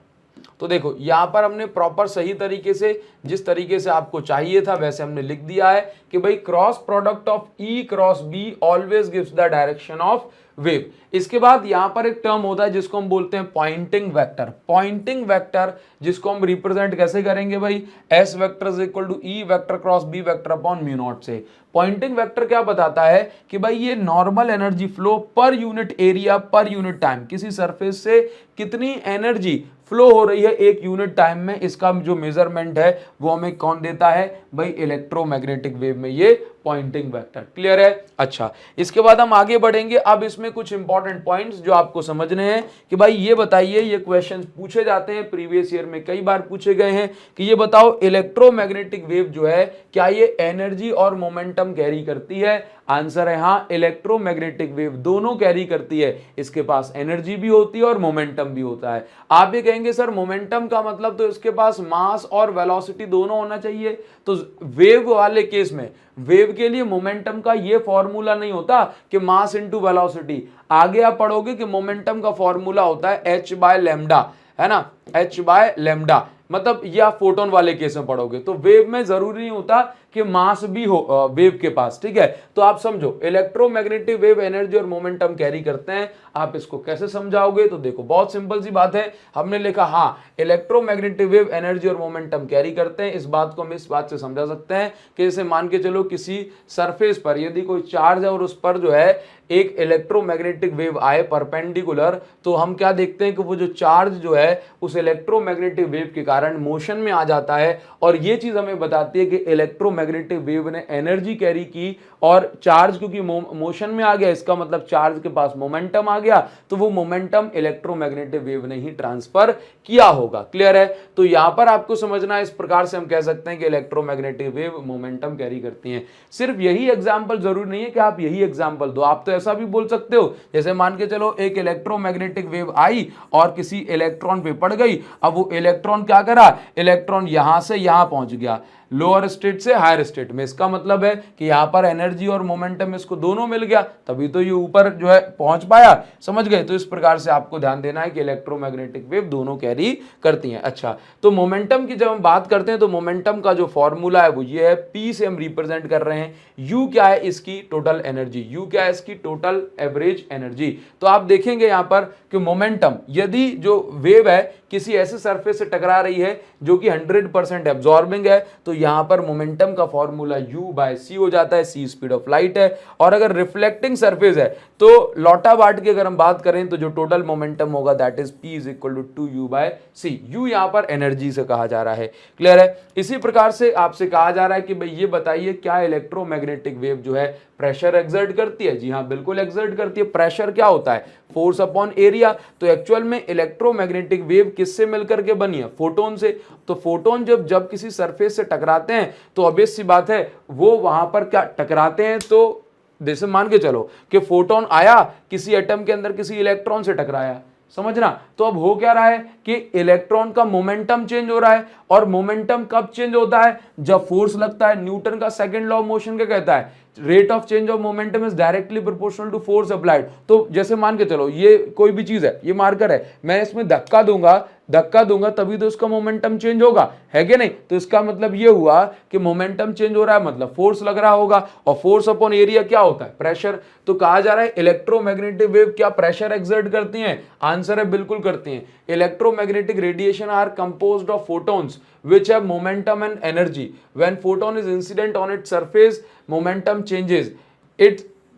तो देखो यहां पर हमने प्रॉपर सही तरीके से, जिस तरीके से आपको चाहिए था वैसे हमने लिख दिया है कि भाई cross product of E cross B always gives the direction of wave. इसके बाद यहां पर एक टर्म होता है जिसको हम बोलते हैं पॉइंटिंग वेक्टर। पॉइंटिंग वेक्टर जिसको हम रिप्रेजेंट कैसे करेंगे भाई? S vector is equal to E vector cross B vector upon mu naught से। पॉइंटिंग वेक्टर क्या बताता है कि भाई ये normal energy flow per unit area per unit time, किसी सरफेस से कितनी एनर्जी फ्लो हो रही है एक यूनिट टाइम में, इसका जो मेजरमेंट है वो हमें कौन देता है भाई? इलेक्ट्रोमैग्नेटिक वेव में ये पॉइंटिंग वेक्टर। क्लियर है? अच्छा, इसके बाद हम आगे बढ़ेंगे। अब इसमें कुछ इंपॉर्टेंट पॉइंट्स जो आपको समझने हैं कि भाई ये बताइए, ये क्वेश्चंस पूछे जाते हैं, प्रीवियस ईयर में कई बार पूछे गए हैं कि ये बताओ इलेक्ट्रोमैग्नेटिक वेव जो है क्या ये एनर्जी और मोमेंटम कैरी करती है? आंसर है हाँ, इलेक्ट्रोमैग्नेटिक वेव दोनों कैरी करती है। इसके पास एनर्जी भी होती है और मोमेंटम भी होता है। आप ये कहेंगे सर मोमेंटम का मतलब तो इसके पास मास और वेलोसिटी दोनों होना चाहिए। तो वेव वाले केस में वेव के लिए मोमेंटम का ये फॉर्मूला नहीं होता कि मास इंटू वेलोसिटी। आगे आप पढ़ोगे कि मोमेंटम का फॉर्मूला होता है h/λ, है ना, h/λ। मतलब ये आप फोटोन वाले केस में पढ़ोगे। तो वेव में जरूरी नहीं होता कि मास भी हो वेव के पास। ठीक है, तो आप समझो इलेक्ट्रोमैग्नेटिक वेव एनर्जी और मोमेंटम कैरी करते हैं। आप इसको कैसे समझाओगे? तो देखो बहुत सिंपल सी बात है, हमने लिखा हाँ इलेक्ट्रोमैग्नेटिक वेव एनर्जी और मोमेंटम कैरी करते हैं। इस बात को हम इस बात से समझा सकते हैं कि जैसे मान के चलो किसी सरफेस पर यदि कोई चार्ज है और उस पर जो है एक इलेक्ट्रोमैग्नेटिक वेव आए परपेंडिकुलर, तो हम क्या देखते हैं कि वो जो चार्ज जो है उस इलेक्ट्रोमैग्नेटिक वेव के कारण मोशन में आ जाता है। और ये चीज हमें बताती है कि इलेक्ट्रोमैग्नेटिक वेव ने एनर्जी कैरी की, और चार्ज क्योंकि मोशन में आ गया, इसका मतलब चार्ज के पास मोमेंटम आ गया, तो वो मोमेंटम इलेक्ट्रोमैग्नेटिक वेव ने ही ट्रांसफर किया होगा। क्लियर है? तो यहां पर आपको समझना है, इस प्रकार से हम कह सकते हैं कि इलेक्ट्रोमैग्नेटिक वेव मोमेंटम कैरी करती हैं। सिर्फ यही एग्जांपल जरूरी नहीं है कि आप यही एग्जांपल दो, आप तो ऐसा भी बोल सकते हो जैसे मान के चलो एक इलेक्ट्रोमैग्नेटिक वेव आई और किसी इलेक्ट्रॉन पे पड़ गई। अब वो इलेक्ट्रॉन क्या करा? इलेक्ट्रॉन यहां से यहां पहुंच गया, लोअर स्टेट से हायर स्टेट में। इसका मतलब है कि यहाँ पर एनर्जी और मोमेंटम इसको दोनों मिल गया, तभी तो ये ऊपर जो है पहुंच पाया। समझ गए? तो इस प्रकार से आपको ध्यान देना है कि इलेक्ट्रोमैग्नेटिक वेव दोनों कैरी करती हैं। अच्छा, तो मोमेंटम की जब हम बात करते हैं तो मोमेंटम का जो फॉर्मूला है वो ये है, पी से हम रिप्रेजेंट कर रहे हैं। यू क्या है? इसकी टोटल एनर्जी। यू क्या है? इसकी टोटल एवरेज एनर्जी। तो आप देखेंगे यहां पर कि मोमेंटम, यदि जो वेव है किसी ऐसे सरफेस से टकरा रही है जो कि 100% एब्जॉर्बिंग है, तो यहां पर मोमेंटम का फॉर्मूला u बाय c हो जाता है। c स्पीड ऑफ लाइट है। और अगर रिफ्लेक्टिंग सरफेस है तो लौटा बाट की अगर हम बात करें तो जो टोटल मोमेंटम होगा that is p is equal to 2u by c। u यहां पर एनर्जी से कहा जा रहा है। क्लियर है? इसी प्रकार से आपसे कहा जा रहा है कि भाई ये बताइए क्या इलेक्ट्रोमैग्नेटिक वेव जो है प्रेशर एक्सर्ट करती है? जी हाँ, बिल्कुल एक्सर्ट करती है। प्रेशर क्या होता है? Force upon area. तो एक्चुअल में इलेक्ट्रोमैग्नेटिक वेव किससे मिलकर के बनी है? फोटोन से। तो फोटोन जब किसी सरफेस से टकराते हैं तो ऑब्वियस सी बात है वो वहां पर क्या टकराते हैं, तो जैसे मान के चलो कि फोटोन आया किसी एटम के अंदर किसी इलेक्ट्रॉन से टकराया, समझना। तो अब हो क्या रहा है कि इलेक्ट्रॉन का मोमेंटम चेंज हो रहा है। और मोमेंटम कब चेंज होता है? जब फोर्स लगता है। न्यूटन का सेकंड लॉ ऑफ मोशन क्या कहता है? Rate of change of momentum is directly proportional to force applied. तो जैसे मान के चलो ये कोई भी चीज है, ये मार्कर है, मैं इसमें धक्का दूंगा तभी तो इसका मोमेंटम चेंज होगा, है कि नहीं? तो इसका मतलब ये हुआ कि मोमेंटम चेंज हो रहा है, मतलब फोर्स लग रहा होगा। और फोर्स अपॉन एरिया क्या होता है? प्रेशर। तो कहा जा रहा है इलेक्ट्रोमैग्नेटिक वेव क्या प्रेशर एक्सर्ट करती हैं? आंसर है बिल्कुल करती हैं। Electromagnetic radiation are composed of photons which have momentum and energy. When photon is incident on its surface, momentum changes.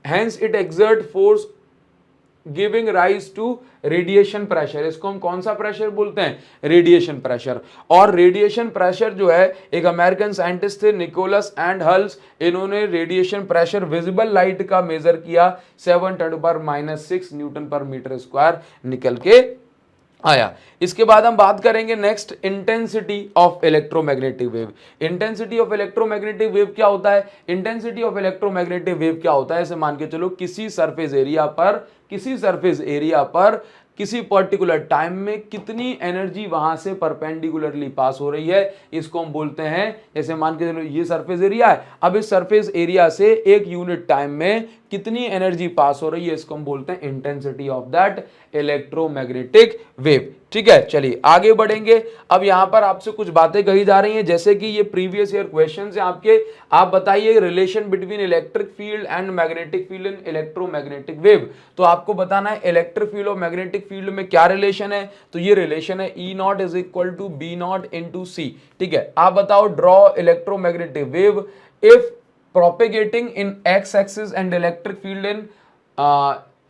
Hence it exert force giving rise to radiation pressure. इसको हम कौन सा प्रेशर बोलते हैं? Radiation pressure. और radiation pressure जो है, एक अमेरिकन साइंटिस्ट थे निकोलस एंड हल्स, इन्होंने रेडिएशन प्रेशर विजिबल लाइट का मेजर किया, 7×6 न्यूटन पर मीटर स्क्वायर निकल के आया। इसके बाद हम बात करेंगे next, intensity of electromagnetic wave. Intensity of electromagnetic wave क्या होता है? इंटेंसिटी ऑफ इलेक्ट्रोमैग्नेटिक वेव क्या होता है? ऐसे मान के चलो किसी सरफेस एरिया पर किसी पर्टिकुलर टाइम में कितनी एनर्जी वहां से परपेंडिकुलरली पास हो रही है, इसको हम बोलते हैं। जैसे मान के चलो ये सरफेस एरिया है, अब इस सरफेस एरिया से एक यूनिट टाइम में कितनी एनर्जी पास हो रही है, इसको हम बोलते हैं intensity of that electromagnetic wave. ठीक है, चलिए आगे बढ़ेंगे। अब यहां पर आपसे कुछ बातें कही जा रही हैं, जैसे कि ये प्रीवियस ईयर क्वेश्चंस हैं आपके। आप बताइए relation between electric field and magnetic field in electromagnetic wave. तो आपको बताना है इलेक्ट्रिक फील्ड और मैग्नेटिक फील्ड में क्या रिलेशन है। तो ये रिलेशन है E0 is equal to B0 into C. ठीक है, आप बताओ draw electromagnetic wave if propagating in X axis and electric field in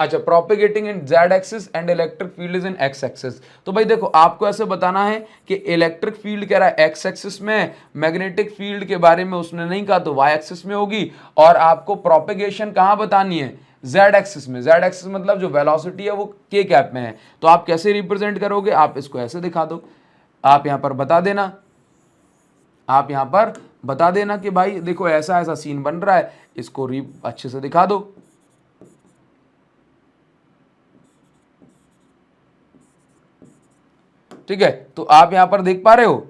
propagating in Z axis and electric field is in X axis. तो भाई देखो आपको ऐसे बताना है कि इलेक्ट्रिक फील्ड कह रहा है एक्स एक्सिस में, मैग्नेटिक फील्ड के बारे में उसने नहीं कहा तो वाई एक्सिस में होगी। और आपको प्रोपेगेशन कहां बतानी है? जेड एक्सिस में। जेड एक्सिस मतलब जो वेलोसिटी है वो के कैप में है। तो आप कैसे रिप्रेजेंट करोगे? आप इसको ऐसे दिखा दो, आप यहां पर बता देना, कि भाई देखो ऐसा ऐसा सीन बन रहा है, इसको अच्छे से दिखा दो। ठीक है, तो आप यहां पर देख पा रहे हो?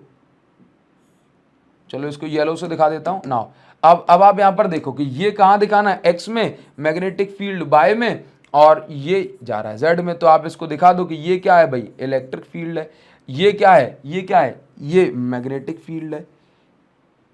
चलो इसको येलो से दिखा देता हूं नाउ। अब आप यहां पर देखो कि ये कहां दिखाना है? एक्स में, मैग्नेटिक फील्ड बाय में, और ये जा रहा है जेड में। तो आप इसको दिखा दो कि ये क्या है भाई? इलेक्ट्रिक फील्ड है। ये क्या है? ये मैग्नेटिक फील्ड है।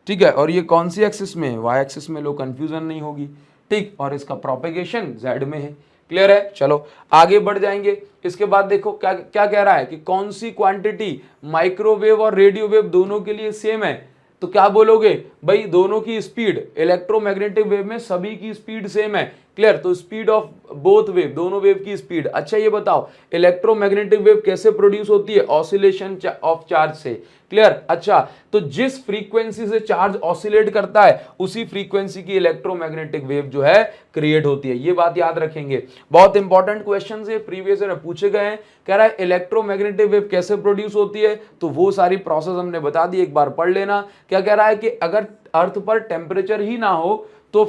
ठीक है, और ये कौन सी एक्सिस में है? वाई एक्सिस में। लो कंफ्यूजन नहीं होगी। ठीक, और इसका प्रोपेगेशन जेड में है। क्लियर है? चलो आगे बढ़ जाएंगे। इसके बाद देखो क्या क्या कह रहा है कि कौन सी क्वांटिटी माइक्रोवेव और रेडियो वेव दोनों के लिए सेम है। तो क्या बोलोगे? भाई दोनों की स्पीड, इलेक्ट्रोमैग्नेटिक वेव में सभी की स्पीड सेम है। क्लियर? तो स्पीड ऑफ बोथ वेव, दोनों वेव की स्पीड। अच्छा ये बताओ इलेक्ट्रोमैग्नेटिक वेव कैसे प्रोड्यूस होती है? ऑसिलेशन ऑफ चार्ज से। क्लियर? अच्छा, तो जिस फ्रीक्वेंसी से चार्ज ऑसिलेट करता है उसी फ्रीक्वेंसी की इलेक्ट्रोमैग्नेटिक वेव जो है क्रिएट होती है। ये बात याद रखेंगे, बहुत इंपॉर्टेंट क्वेश्चन है, प्रीवियस ईयर में पूछे गए हैं। कह रहा है इलेक्ट्रोमैग्नेटिक वेव कैसे प्रोड्यूस होती है, तो वो सारी प्रोसेस हमने बता दी, एक बार पढ़ लेना। क्या कह रहा है कि अगर अर्थ पर टेम्परेचर ही ना हो तो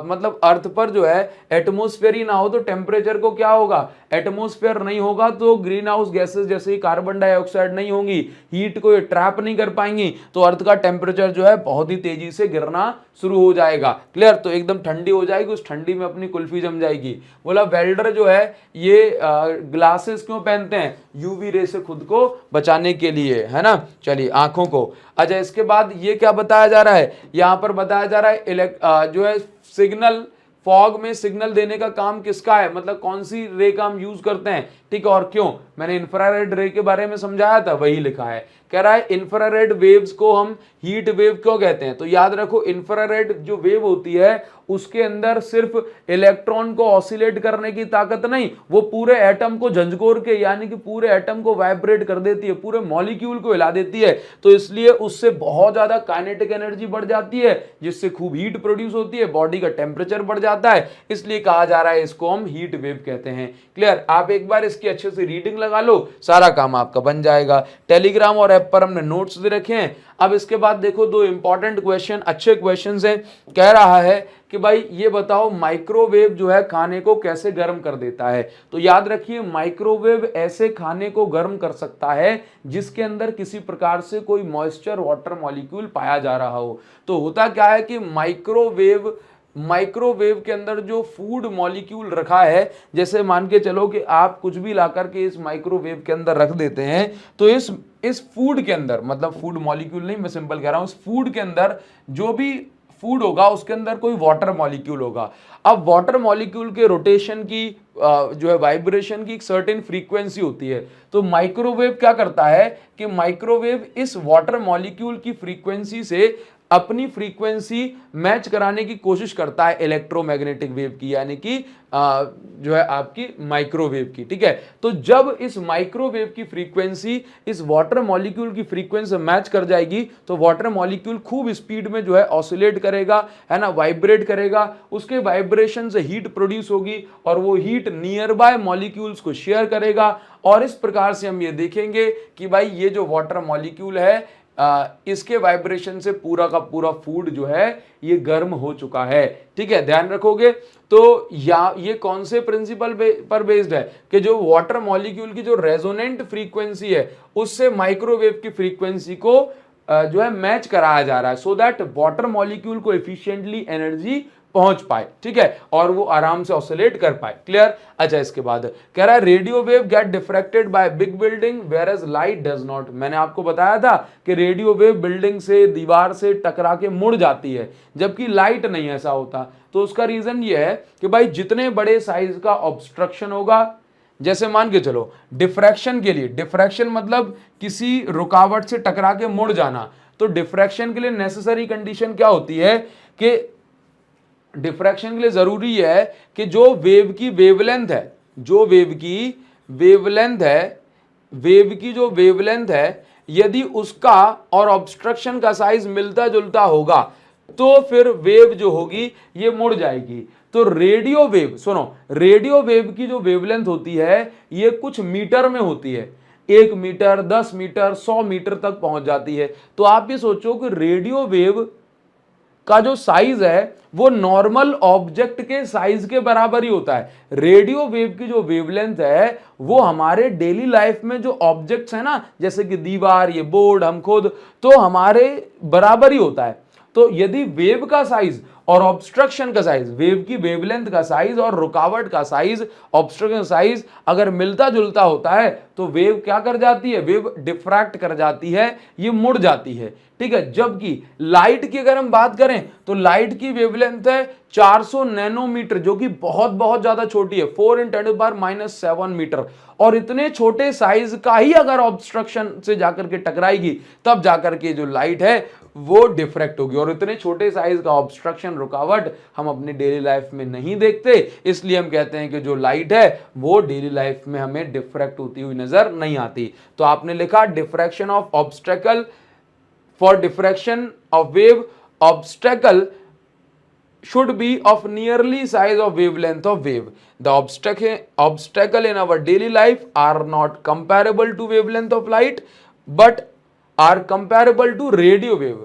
मतलब अर्थ पर जो है एटमॉस्फेयर ही ना हो तो टेम्परेचर को क्या होगा? एटमॉस्फेयर नहीं होगा तो ग्रीन हाउस गैसेस जैसे कार्बन डाइऑक्साइड नहीं होंगी, हीट को ये ट्रैप नहीं कर पाएंगी, तो अर्थ का टेम्परेचर जो है बहुत ही तेजी से गिरना शुरू हो जाएगा। क्लियर? तो एकदम ठंडी हो जाएगी, उस ठंडी में अपनी कुल्फी जम जाएगी। बोला वेल्डर जो है ये ग्लासेस क्यों पहनते हैं? यूवी रे से खुद को बचाने के लिए, है ना। चलिए आंखों को। अच्छा, इसके बाद ये क्या बताया जा रहा है? यहां पर बताया जा रहा है जो है सिग्नल, फॉग में सिग्नल देने का काम किसका है, मतलब कौन सी रे का हम यूज करते हैं, ठीक है। और क्यों? मैंने इंफ्रारेड रे के बारे में समझाया था, वही लिखा है। कह रहा है इंफ्रारेड वेव्स को हम हीट वेव क्यों कहते हैं? तो याद रखो इंफ्रारेड जो वेव होती है उसके अंदर सिर्फ इलेक्ट्रॉन को ऑसिलेट करने की ताकत नहीं, वो पूरे एटम को झंझकोर के, यानी कि पूरे एटम को वाइब्रेट कर देती है, पूरे मॉलिक्यूल को हिला देती है। तो इसलिए उससे बहुत ज्यादा काइनेटिक एनर्जी बढ़ जाती है, जिससे खूब हीट प्रोड्यूस होती है, बॉडी का टेम्परेचर बढ़ जाता है, इसलिए कहा जा रहा है इसको हम हीट वेव कहते हैं। क्लियर? आप एक बार इसकी अच्छे से रीडिंग लगा लो, सारा काम आपका बन जाएगा। टेलीग्राम और ऐप पर हमने नोट्स दे रखे हैं। अब इसके बाद देखो दो इंपॉर्टेंट क्वेश्चन, अच्छे क्वेश्चन हैं। कह रहा है कि भाई ये बताओ माइक्रोवेव जो है खाने को कैसे गर्म कर देता है? तो याद रखिए माइक्रोवेव ऐसे खाने को गर्म कर सकता है जिसके अंदर किसी प्रकार से कोई मॉइस्चर वाटर मॉलिक्यूल पाया जा रहा हो। तो होता क्या है कि माइक्रोवेव के अंदर जो फूड मॉलिक्यूल रखा है, जैसे मान के चलो कि आप कुछ भी लाकर के इस माइक्रोवेव के अंदर रख देते हैं, तो इस फूड के अंदर, मतलब फूड मॉलिक्यूल नहीं, मैं सिंपल कह रहा हूं, इस फूड के अंदर जो भी फूड होगा उसके अंदर कोई वाटर मॉलिक्यूल होगा। अब वाटर मॉलिक्यूल के रोटेशन की जो है वाइब्रेशन की एक सर्टेन फ्रीक्वेंसी होती है। तो माइक्रोवेव क्या करता है कि माइक्रोवेव इस वाटर मॉलिक्यूल की फ्रीक्वेंसी से अपनी फ्रीक्वेंसी मैच कराने की कोशिश करता है इलेक्ट्रोमैग्नेटिक वेव की, यानी कि जो है आपकी माइक्रोवेव की, ठीक है। तो जब इस माइक्रोवेव की फ्रीक्वेंसी इस वाटर मॉलिक्यूल की फ्रीक्वेंसी मैच कर जाएगी तो वाटर मॉलिक्यूल खूब स्पीड में जो है ऑसिलेट करेगा, है ना, वाइब्रेट करेगा, उसके वाइब्रेशन से हीट प्रोड्यूस होगी और वो हीट नियर बाय मॉलिक्यूल्स को शेयर करेगा। और इस प्रकार से हम ये देखेंगे कि भाई ये जो वाटर मॉलिक्यूल है इसके वाइब्रेशन से पूरा का पूरा फूड जो है ये गर्म हो चुका है, ठीक है। ध्यान रखोगे। तो ये कौन से प्रिंसिपल पर बेस्ड है कि जो वाटर मॉलिक्यूल की जो रेजोनेंट फ्रीक्वेंसी है उससे माइक्रोवेव की फ्रीक्वेंसी को जो है मैच कराया जा रहा है, सो दैट वाटर मॉलिक्यूल को एफिशिएंटली एनर्जी पहुंच पाए, ठीक है, और वो आराम से ऑसिलेट कर पाए। क्लियर? अच्छा, इसके बाद कह रहा है radio wave get diffracted by big building whereas light does not. मैंने आपको बताया था कि रेडियो वेव बिल्डिंग से, दीवार से टकरा के मुड़ जाती है, जबकि लाइट नहीं ऐसा होता। तो उसका रीजन ये है कि भाई जितने बड़े साइज का ऑब्स्ट्रक्शन होगा, जैसे मान के चलो डिफ्रैक्शन के लिए, डिफ्रैक्शन मतलब किसी रुकावट से टकरा के मुड़ जाना, तो डिफ्रैक्शन के लिए नेसेसरी कंडीशन क्या होती है कि डिफ्रैक्शन के लिए जरूरी है कि जो वेव की वेवलेंथ है, जो वेव की जो वेवलेंथ है, यदि उसका और ऑब्स्ट्रक्शन का साइज मिलता जुलता होगा तो फिर वेव जो होगी ये मुड़ जाएगी। तो रेडियो वेव, सुनो, रेडियो वेव की जो वेवलेंथ होती है ये कुछ मीटर में होती है, 1 मीटर, 10 मीटर, 100 मीटर तक पहुंच जाती है। तो आप ये सोचो कि रेडियो वेव का जो साइज है वो नॉर्मल ऑब्जेक्ट के साइज के बराबर ही होता है। रेडियो वेव की जो वेवलेंथ है वो हमारे डेली लाइफ में जो ऑब्जेक्ट्स है ना, जैसे कि दीवार, ये बोर्ड, हम खुद, तो हमारे बराबर ही होता है। तो यदि वेव का साइज और ऑब्स्ट्रक्शन का साइज, वेव की वेवलेंथ का साइज और रुकावट का साइज, ऑब्स्ट्रक्शन साइज अगर मिलता जुलता होता है तो वेव क्या कर जाती है? वेव डिफ्रैक्ट कर जाती है, ये मुड़ जाती है, ठीक है। जबकि लाइट की अगर हम बात करें तो लाइट की वेवलेंथ है 400 नैनोमीटर, जो कि बहुत बहुत ज्यादा छोटी है, 4 × 10⁻⁷ मीटर। और इतने छोटे साइज का ही अगर ऑब्स्ट्रक्शन से जाकर के टकराएगी तब जाकर के जो लाइट है वो डिफ्रैक्ट होगी। और इतने छोटे साइज का ऑब्स्ट्रक्शन, रुकावट हम अपनी डेली लाइफ में नहीं देखते, इसलिए हम कहते हैं कि जो लाइट है वो डेली लाइफ में हमें डिफ्रैक्ट होती हुई नजर नहीं आती। तो आपने लिखा diffraction of obstacle, for diffraction of wave, obstacle should be of nearly size of wavelength of wave. The obstacle in our daily life are not comparable to wavelength of light but are comparable to radio wave,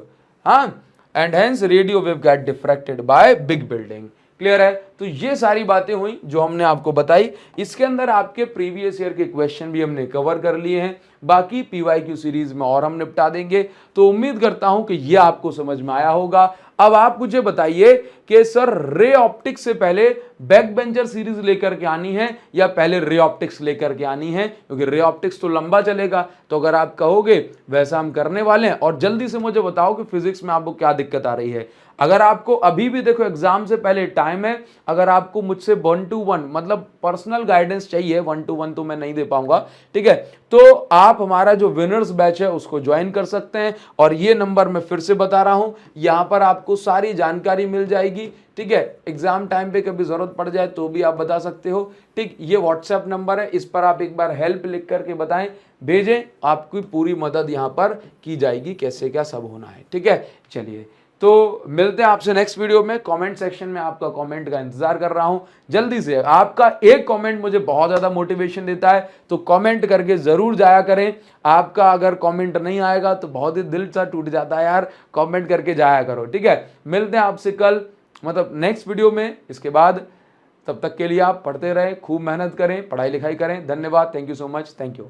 and hence radio wave get diffracted by big building. Clear है। तो ये सारी बातें हुई जो हमने आपको बताई। इसके अंदर आपके प्रीवियस ईयर के क्वेश्चन भी हमने कवर कर लिए हैं, बाकी पीवाईक्यू सीरीज में और हम निपटा देंगे। तो उम्मीद करता हूं कि ये आपको समझ में आया होगा। अब आप मुझे बताइए कि सर रे ऑप्टिक्स से पहले बैक बेंचर सीरीज लेकर के आनी है या पहले रे ऑप्टिक्स लेकर के आनी है, क्योंकि रे ऑप्टिक्स तो लंबा चलेगा। तो अगर आप कहोगे वैसा हम करने वाले हैं। और जल्दी से मुझे बताओ कि फिजिक्स में आपको क्या दिक्कत आ रही है। अगर आपको अभी भी देखो एग्जाम से पहले टाइम है, अगर आपको मुझसे 1-to-1 मतलब पर्सनल गाइडेंस चाहिए, 1-to-1 तो मैं नहीं दे पाऊंगा, ठीक है, तो आप हमारा जो विनर्स बैच है उसको ज्वाइन कर सकते हैं। और ये नंबर मैं फिर से बता रहा हूं, यहां पर आपको सारी जानकारी मिल जाएगी, ठीक है। एग्जाम टाइम पे कभी जरूरत पड़ जाए तो भी आप बता सकते हो, ठीक। ये व्हाट्सएप नंबर है, इस पर आप एक बार हेल्प लिख करके बताएं, भेजें, आपकी पूरी मदद यहां पर की जाएगी, कैसे क्या सब होना है, ठीक है। चलिए, तो मिलते हैं आपसे नेक्स्ट वीडियो में। कमेंट सेक्शन में आपका कमेंट का इंतजार कर रहा हूं। जल्दी से, आपका एक कमेंट मुझे बहुत ज्यादा मोटिवेशन देता है, तो कमेंट करके जरूर जाया करें। आपका अगर कमेंट नहीं आएगा तो बहुत ही दिल सा टूट जाता है यार। कमेंट करके जाया करो, ठीक है। मिलते हैं आपसे कल, मतलब नेक्स्ट वीडियो में। इसके बाद तब तक के लिए आप पढ़ते रहें, खूब मेहनत करें, पढ़ाई लिखाई करें। धन्यवाद, thank you so much, thank you.